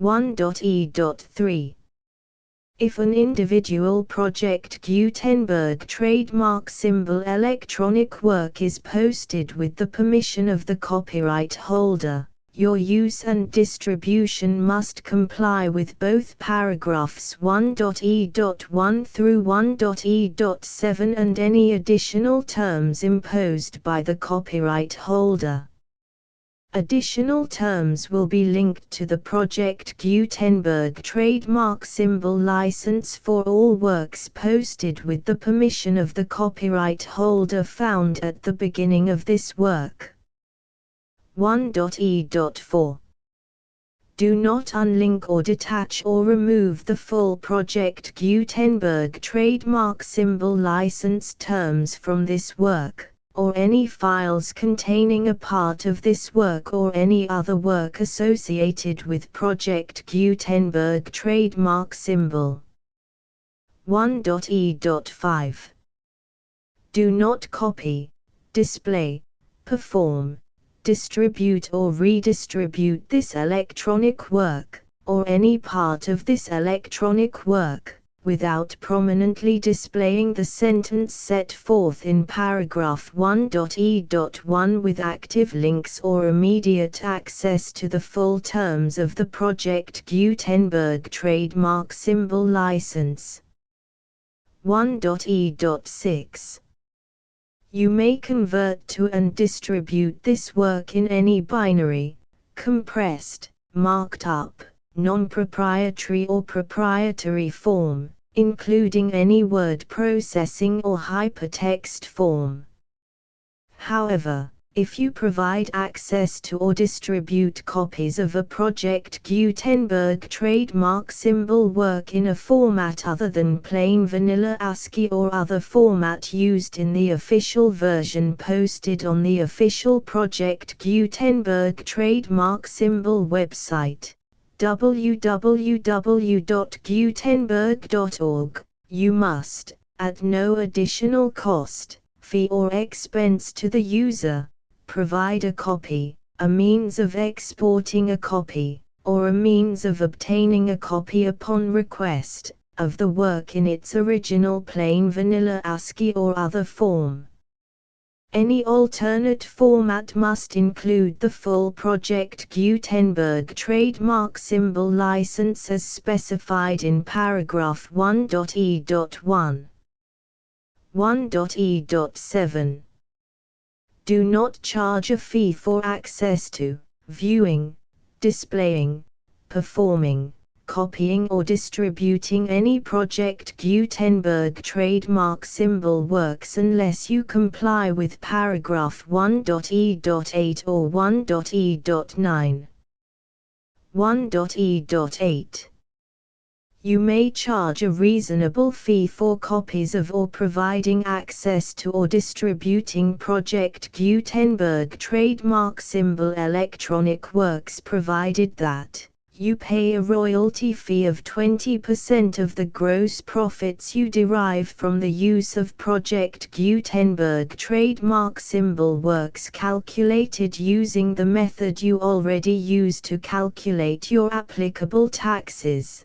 1.e.3 If an individual Project Gutenberg trademark symbol electronic work is posted with the permission of the copyright holder, your use and distribution must comply with both paragraphs 1.e.1 through 1.e.7 and any additional terms imposed by the copyright holder. Additional terms will be linked to the Project Gutenberg trademark symbol license for all works posted with the permission of the copyright holder found at the beginning of this work. 1.e.4 Do not unlink or detach or remove the full Project Gutenberg trademark symbol license terms from this work, or any files containing a part of this work or any other work associated with Project Gutenberg trademark symbol. 1.e.5 Do not copy, display, perform, distribute or redistribute this electronic work, or any part of this electronic work, without prominently displaying the sentence set forth in paragraph 1.e.1 with active links or immediate access to the full terms of the Project Gutenberg trademark symbol license. 1.e.6 You may convert to and distribute this work in any binary, compressed, marked up, non-proprietary or proprietary form, including any word processing or hypertext form. However, if you provide access to or distribute copies of a Project Gutenberg trademark symbol work in a format other than plain vanilla ASCII or other format used in the official version posted on the official Project Gutenberg trademark symbol website, www.gutenberg.org, you must, at no additional cost, fee or expense to the user, provide a copy, a means of exporting a copy, or a means of obtaining a copy upon request, of the work in its original plain vanilla ASCII or other form. Any alternate format must include the full Project Gutenberg trademark symbol license as specified in paragraph 1.e.1. 1.e.7. Do not charge a fee for access to, viewing, displaying, performing, copying or distributing any Project Gutenberg trademark symbol works unless you comply with paragraph 1.e.8 or 1.e.9. 1.e.8. You may charge a reasonable fee for copies of or providing access to or distributing Project Gutenberg trademark symbol electronic works provided that you pay a royalty fee of 20% of the gross profits you derive from the use of Project Gutenberg trademark symbol works calculated using the method you already use to calculate your applicable taxes.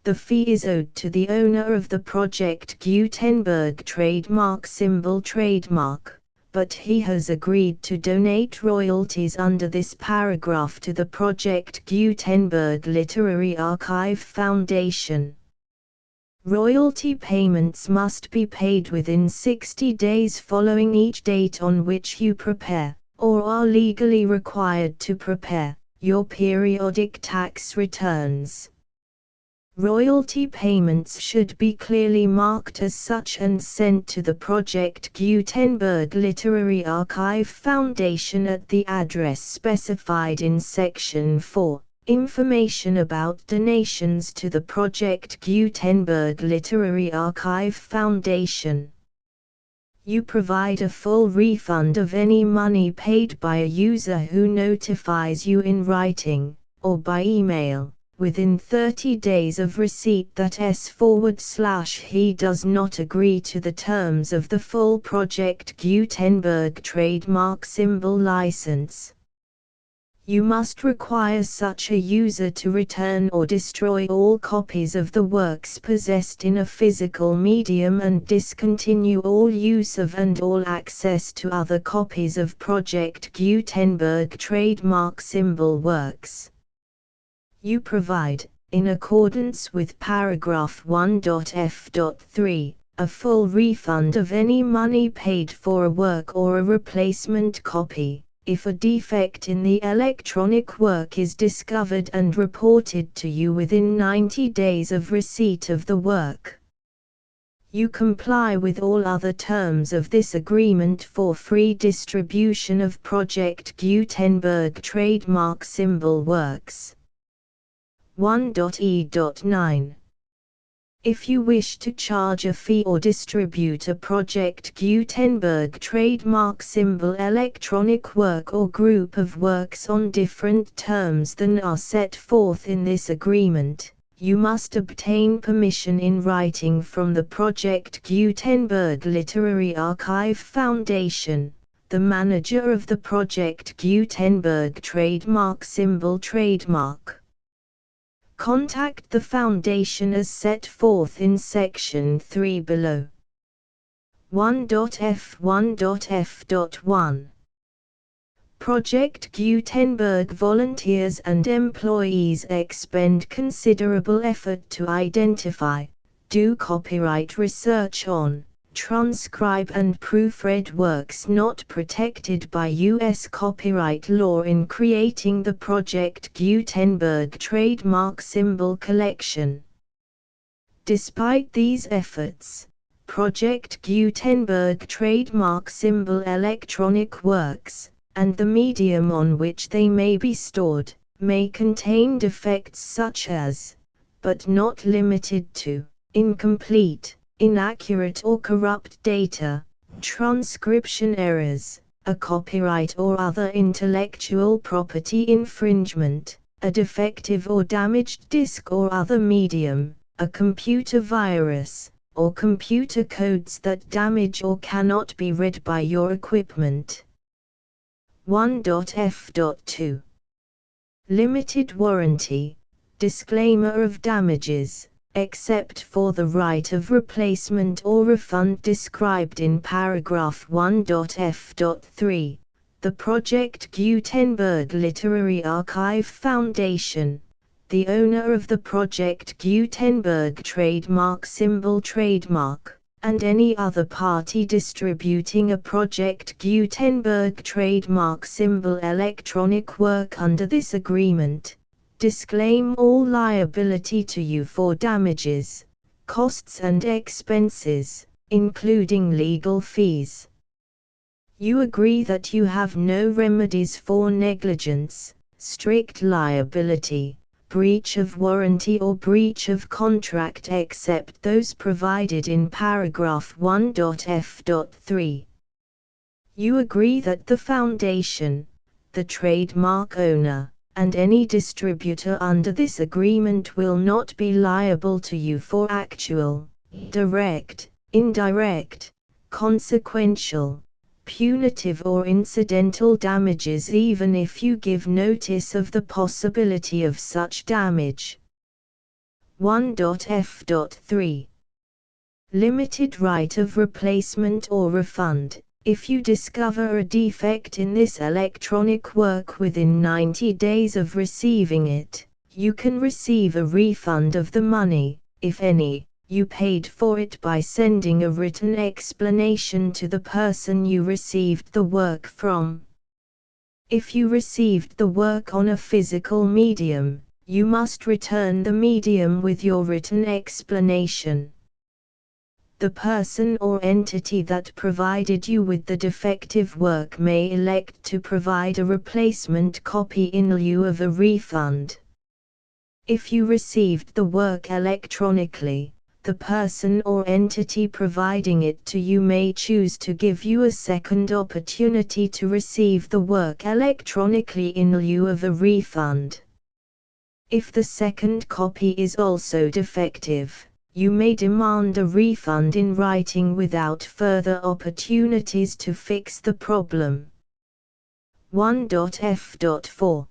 The fee is owed to the owner of the Project Gutenberg trademark symbol trademark, but he has agreed to donate royalties under this paragraph to the Project Gutenberg Literary Archive Foundation. Royalty payments must be paid within 60 days following each date on which you prepare, or are legally required to prepare, your periodic tax returns. Royalty payments should be clearly marked as such and sent to the Project Gutenberg Literary Archive Foundation at the address specified in Section 4, Information about donations to the Project Gutenberg Literary Archive Foundation. You provide a full refund of any money paid by a user who notifies you in writing, or by email, within 30 days of receipt that he does not agree to the terms of the full Project Gutenberg trademark symbol license. You must require such a user to return or destroy all copies of the works possessed in a physical medium and discontinue all use of and all access to other copies of Project Gutenberg trademark symbol works. You provide, in accordance with paragraph 1.f.3, a full refund of any money paid for a work or a replacement copy, if a defect in the electronic work is discovered and reported to you within 90 days of receipt of the work. You comply with all other terms of this agreement for free distribution of Project Gutenberg trademark symbol works. 1.e.9. If you wish to charge a fee or distribute a Project Gutenberg trademark symbol electronic work or group of works on different terms than are set forth in this agreement, you must obtain permission in writing from the Project Gutenberg Literary Archive Foundation, the manager of the Project Gutenberg trademark symbol trademark. Contact the Foundation as set forth in Section 3 below. 1.f1.f.1. Project Gutenberg volunteers and employees expend considerable effort to identify, do copyright research on, transcribe and proofread works not protected by U.S. copyright law in creating the Project Gutenberg trademark symbol collection. Despite these efforts, Project Gutenberg trademark symbol electronic works, and the medium on which they may be stored, may contain defects such as, but not limited to, incomplete, inaccurate or corrupt data, transcription errors, a copyright or other intellectual property infringement, a defective or damaged disk or other medium, a computer virus, or computer codes that damage or cannot be read by your equipment. 1.f.2. Limited warranty, disclaimer of damages. except for the right of replacement or refund described in paragraph 1.f.3, the Project Gutenberg Literary Archive Foundation, the owner of the Project Gutenberg trademark symbol trademark, and any other party distributing a Project Gutenberg trademark symbol electronic work under this agreement, disclaim all liability to you for damages, costs and expenses, including legal fees. You agree that you have no remedies for negligence, strict liability, breach of warranty or breach of contract except those provided in paragraph 1.f.3. You agree that the Foundation, the trademark owner, and any distributor under this agreement will not be liable to you for actual, direct, indirect, consequential, punitive or incidental damages even if you give notice of the possibility of such damage. 1.f.3. Limited right of replacement or refund. If you discover a defect in this electronic work within 90 days of receiving it, you can receive a refund of the money, if any, you paid for it by sending a written explanation to the person you received the work from. If you received the work on a physical medium, you must return the medium with your written explanation. The person or entity that provided you with the defective work may elect to provide a replacement copy in lieu of a refund. If you received the work electronically, the person or entity providing it to you may choose to give you a second opportunity to receive the work electronically in lieu of a refund. If the second copy is also defective, you may demand a refund in writing without further opportunities to fix the problem. 1.f.4.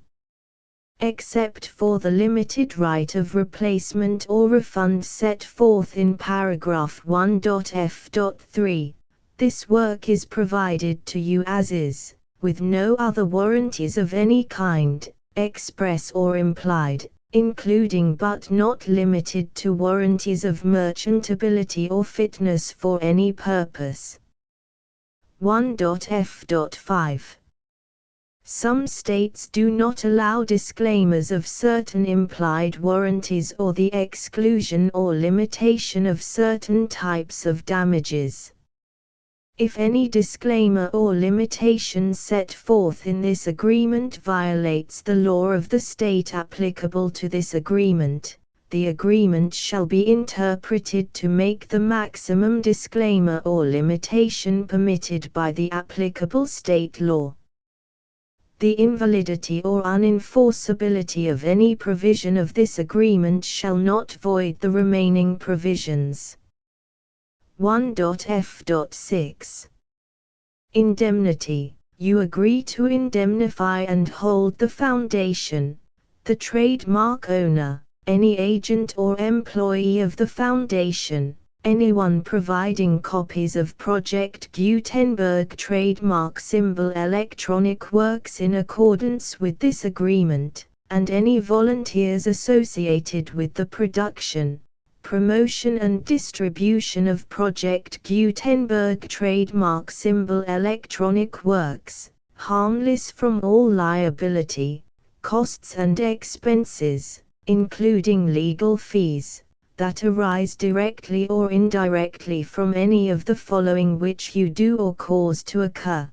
Except for the limited right of replacement or refund set forth in paragraph 1.f.3, this work is provided to you as is, with no other warranties of any kind, express or implied, including but not limited to warranties of merchantability or fitness for any purpose. 1.f.5. Some states do not allow disclaimers of certain implied warranties or the exclusion or limitation of certain types of damages. If any disclaimer or limitation set forth in this agreement violates the law of the state applicable to this agreement, the agreement shall be interpreted to make the maximum disclaimer or limitation permitted by the applicable state law. The invalidity or unenforceability of any provision of this agreement shall not void the remaining provisions. 1.f.6. Indemnity. You agree to indemnify and hold the Foundation, the trademark owner, any agent or employee of the Foundation, anyone providing copies of Project Gutenberg trademark symbol electronic works in accordance with this agreement, and any volunteers associated with the production, promotion and distribution of Project Gutenberg trademark symbol electronic works, harmless from all liability, costs and expenses, including legal fees, that arise directly or indirectly from any of the following which you do or cause to occur.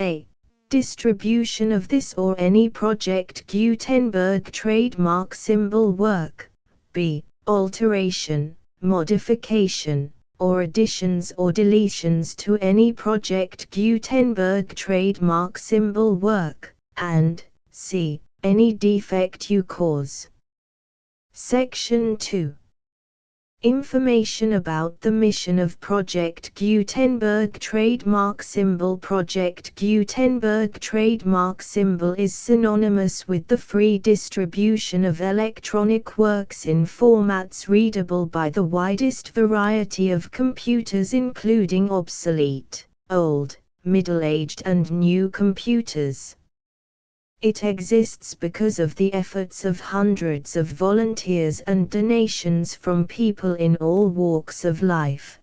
A. Distribution of this or any Project Gutenberg trademark symbol work. B. Alteration, modification, or additions or deletions to any Project Gutenberg trademark symbol work, and c. Any defect you cause. Section 2. Information about the mission of Project Gutenberg trademark symbol. Project Gutenberg trademark symbol is synonymous with the free distribution of electronic works in formats readable by the widest variety of computers, including obsolete, old, middle-aged and new computers. It exists because of the efforts of hundreds of volunteers and donations from people in all walks of life.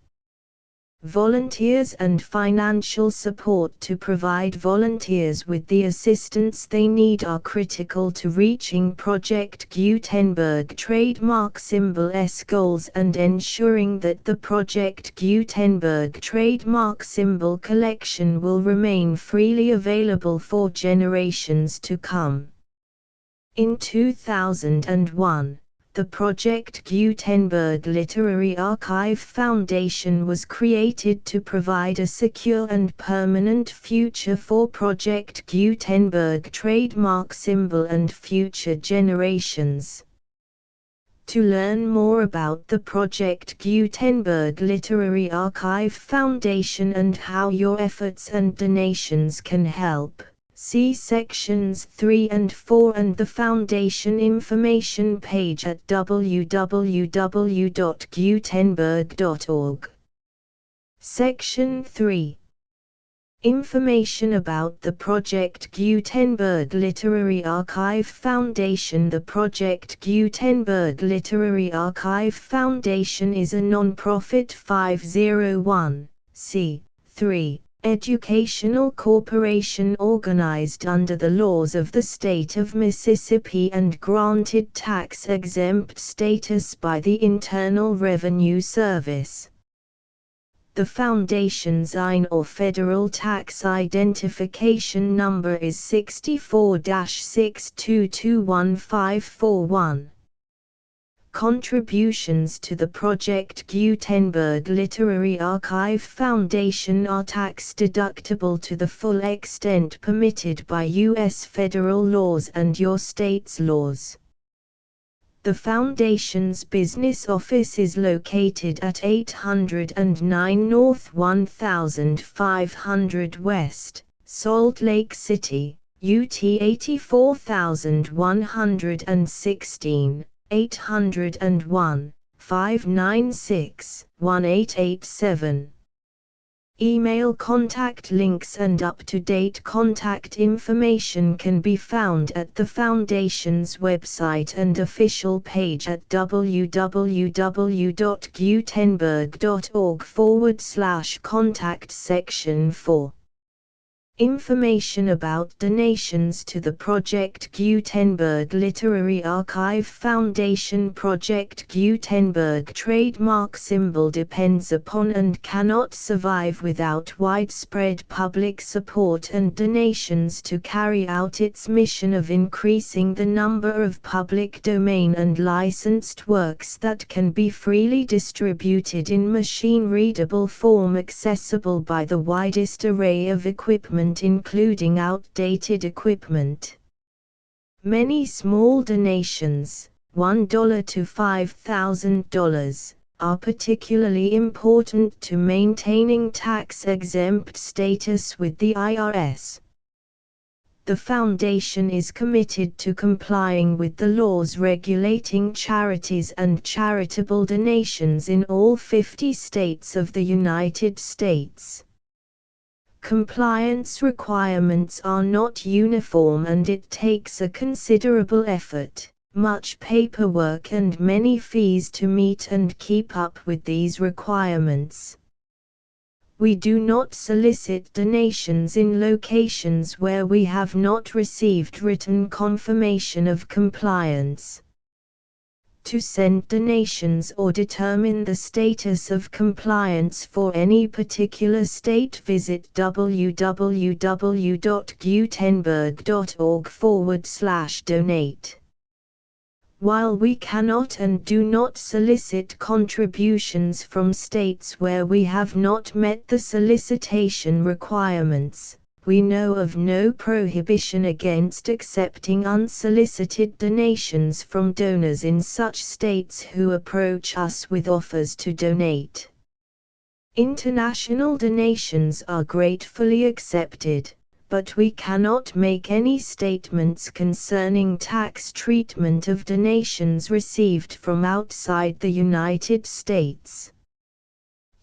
Volunteers and financial support to provide volunteers with the assistance they need are critical to reaching Project Gutenberg trademark symbol's goals and ensuring that the Project Gutenberg trademark symbol collection will remain freely available for generations to come. In 2001, the Project Gutenberg Literary Archive Foundation was created to provide a secure and permanent future for Project Gutenberg trademark symbol and future generations. To learn more about the Project Gutenberg Literary Archive Foundation and how your efforts and donations can help, see sections 3 and 4 and the Foundation information page at www.gutenberg.org. Section 3. Information about the Project Gutenberg Literary Archive Foundation. The Project Gutenberg Literary Archive Foundation is a non-profit 501(c)(3) educational corporation organized under the laws of the state of Mississippi and granted tax-exempt status by the Internal Revenue Service. The Foundation's IN or Federal Tax Identification Number is 64-6221541. Contributions to the Project Gutenberg Literary Archive Foundation are tax-deductible to the full extent permitted by U.S. federal laws and your state's laws. The Foundation's business office is located at 809 North 1500 West, Salt Lake City, UT 84116. 801-596-1887. Email contact links and up-to-date contact information can be found at the Foundation's website and official page at www.gutenberg.org/contact section 4. Information about donations to the Project Gutenberg Literary Archive Foundation. Project Gutenberg trademark symbol depends upon and cannot survive without widespread public support and donations to carry out its mission of increasing the number of public domain and licensed works that can be freely distributed in machine-readable form accessible by the widest array of equipment, including outdated equipment. Many small donations, $1 to $5,000, are particularly important to maintaining tax-exempt status with the IRS. The Foundation is committed to complying with the laws regulating charities and charitable donations in all 50 states of the United States. Compliance requirements are not uniform and it takes a considerable effort, much paperwork and many fees to meet and keep up with these requirements. We do not solicit donations in locations where we have not received written confirmation of compliance. To send donations or determine the status of compliance for any particular state, visit www.gutenberg.org/donate. While we cannot and do not solicit contributions from states where we have not met the solicitation requirements, we know of no prohibition against accepting unsolicited donations from donors in such states who approach us with offers to donate. International donations are gratefully accepted, but we cannot make any statements concerning tax treatment of donations received from outside the United States.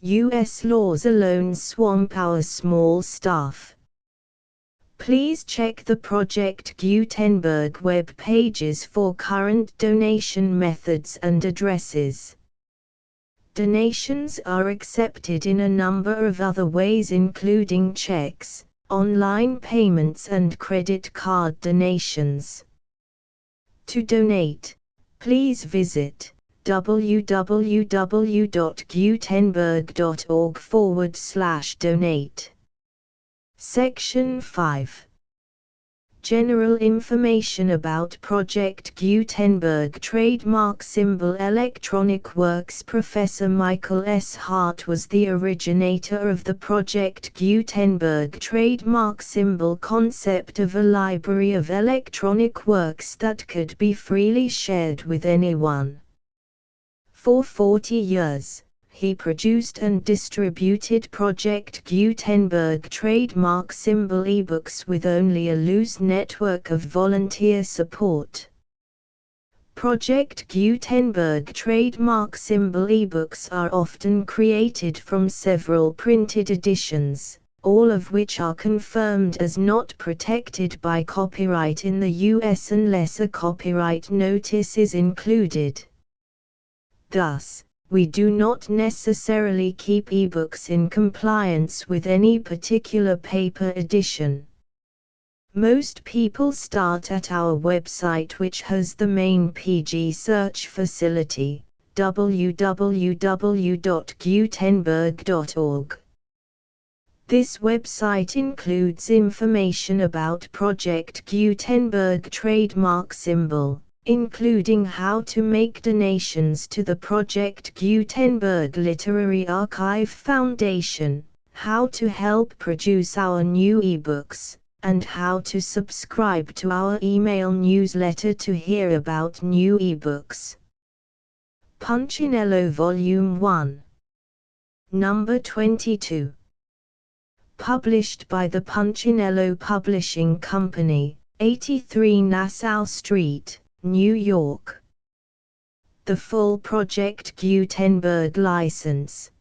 U.S. laws alone swamp our small staff. Please check the Project Gutenberg web pages for current donation methods and addresses. Donations are accepted in a number of other ways, including checks, online payments and credit card donations. To donate, please visit www.gutenberg.org/donate. Section 5. General information about Project Gutenberg Trademark Symbol Electronic Works. Professor Michael S. Hart was the originator of the Project Gutenberg trademark symbol concept of a library of electronic works that could be freely shared with anyone. For 40 years, he produced and distributed Project Gutenberg trademark symbol ebooks with only a loose network of volunteer support. Project Gutenberg trademark symbol ebooks are often created from several printed editions, all of which are confirmed as not protected by copyright in the US unless a copyright notice is included. Thus, we do not necessarily keep ebooks in compliance with any particular paper edition. Most people start at our website, which has the main PG search facility, www.gutenberg.org. This website includes information about Project Gutenberg trademark symbol, including how to make donations to the Project Gutenberg Literary Archive Foundation, how to help produce our new ebooks, and how to subscribe to our email newsletter to hear about new ebooks. Punchinello Volume 1. Number 22. Published by the Punchinello Publishing Company, 83 Nassau Street, New York. The full Project Gutenberg license,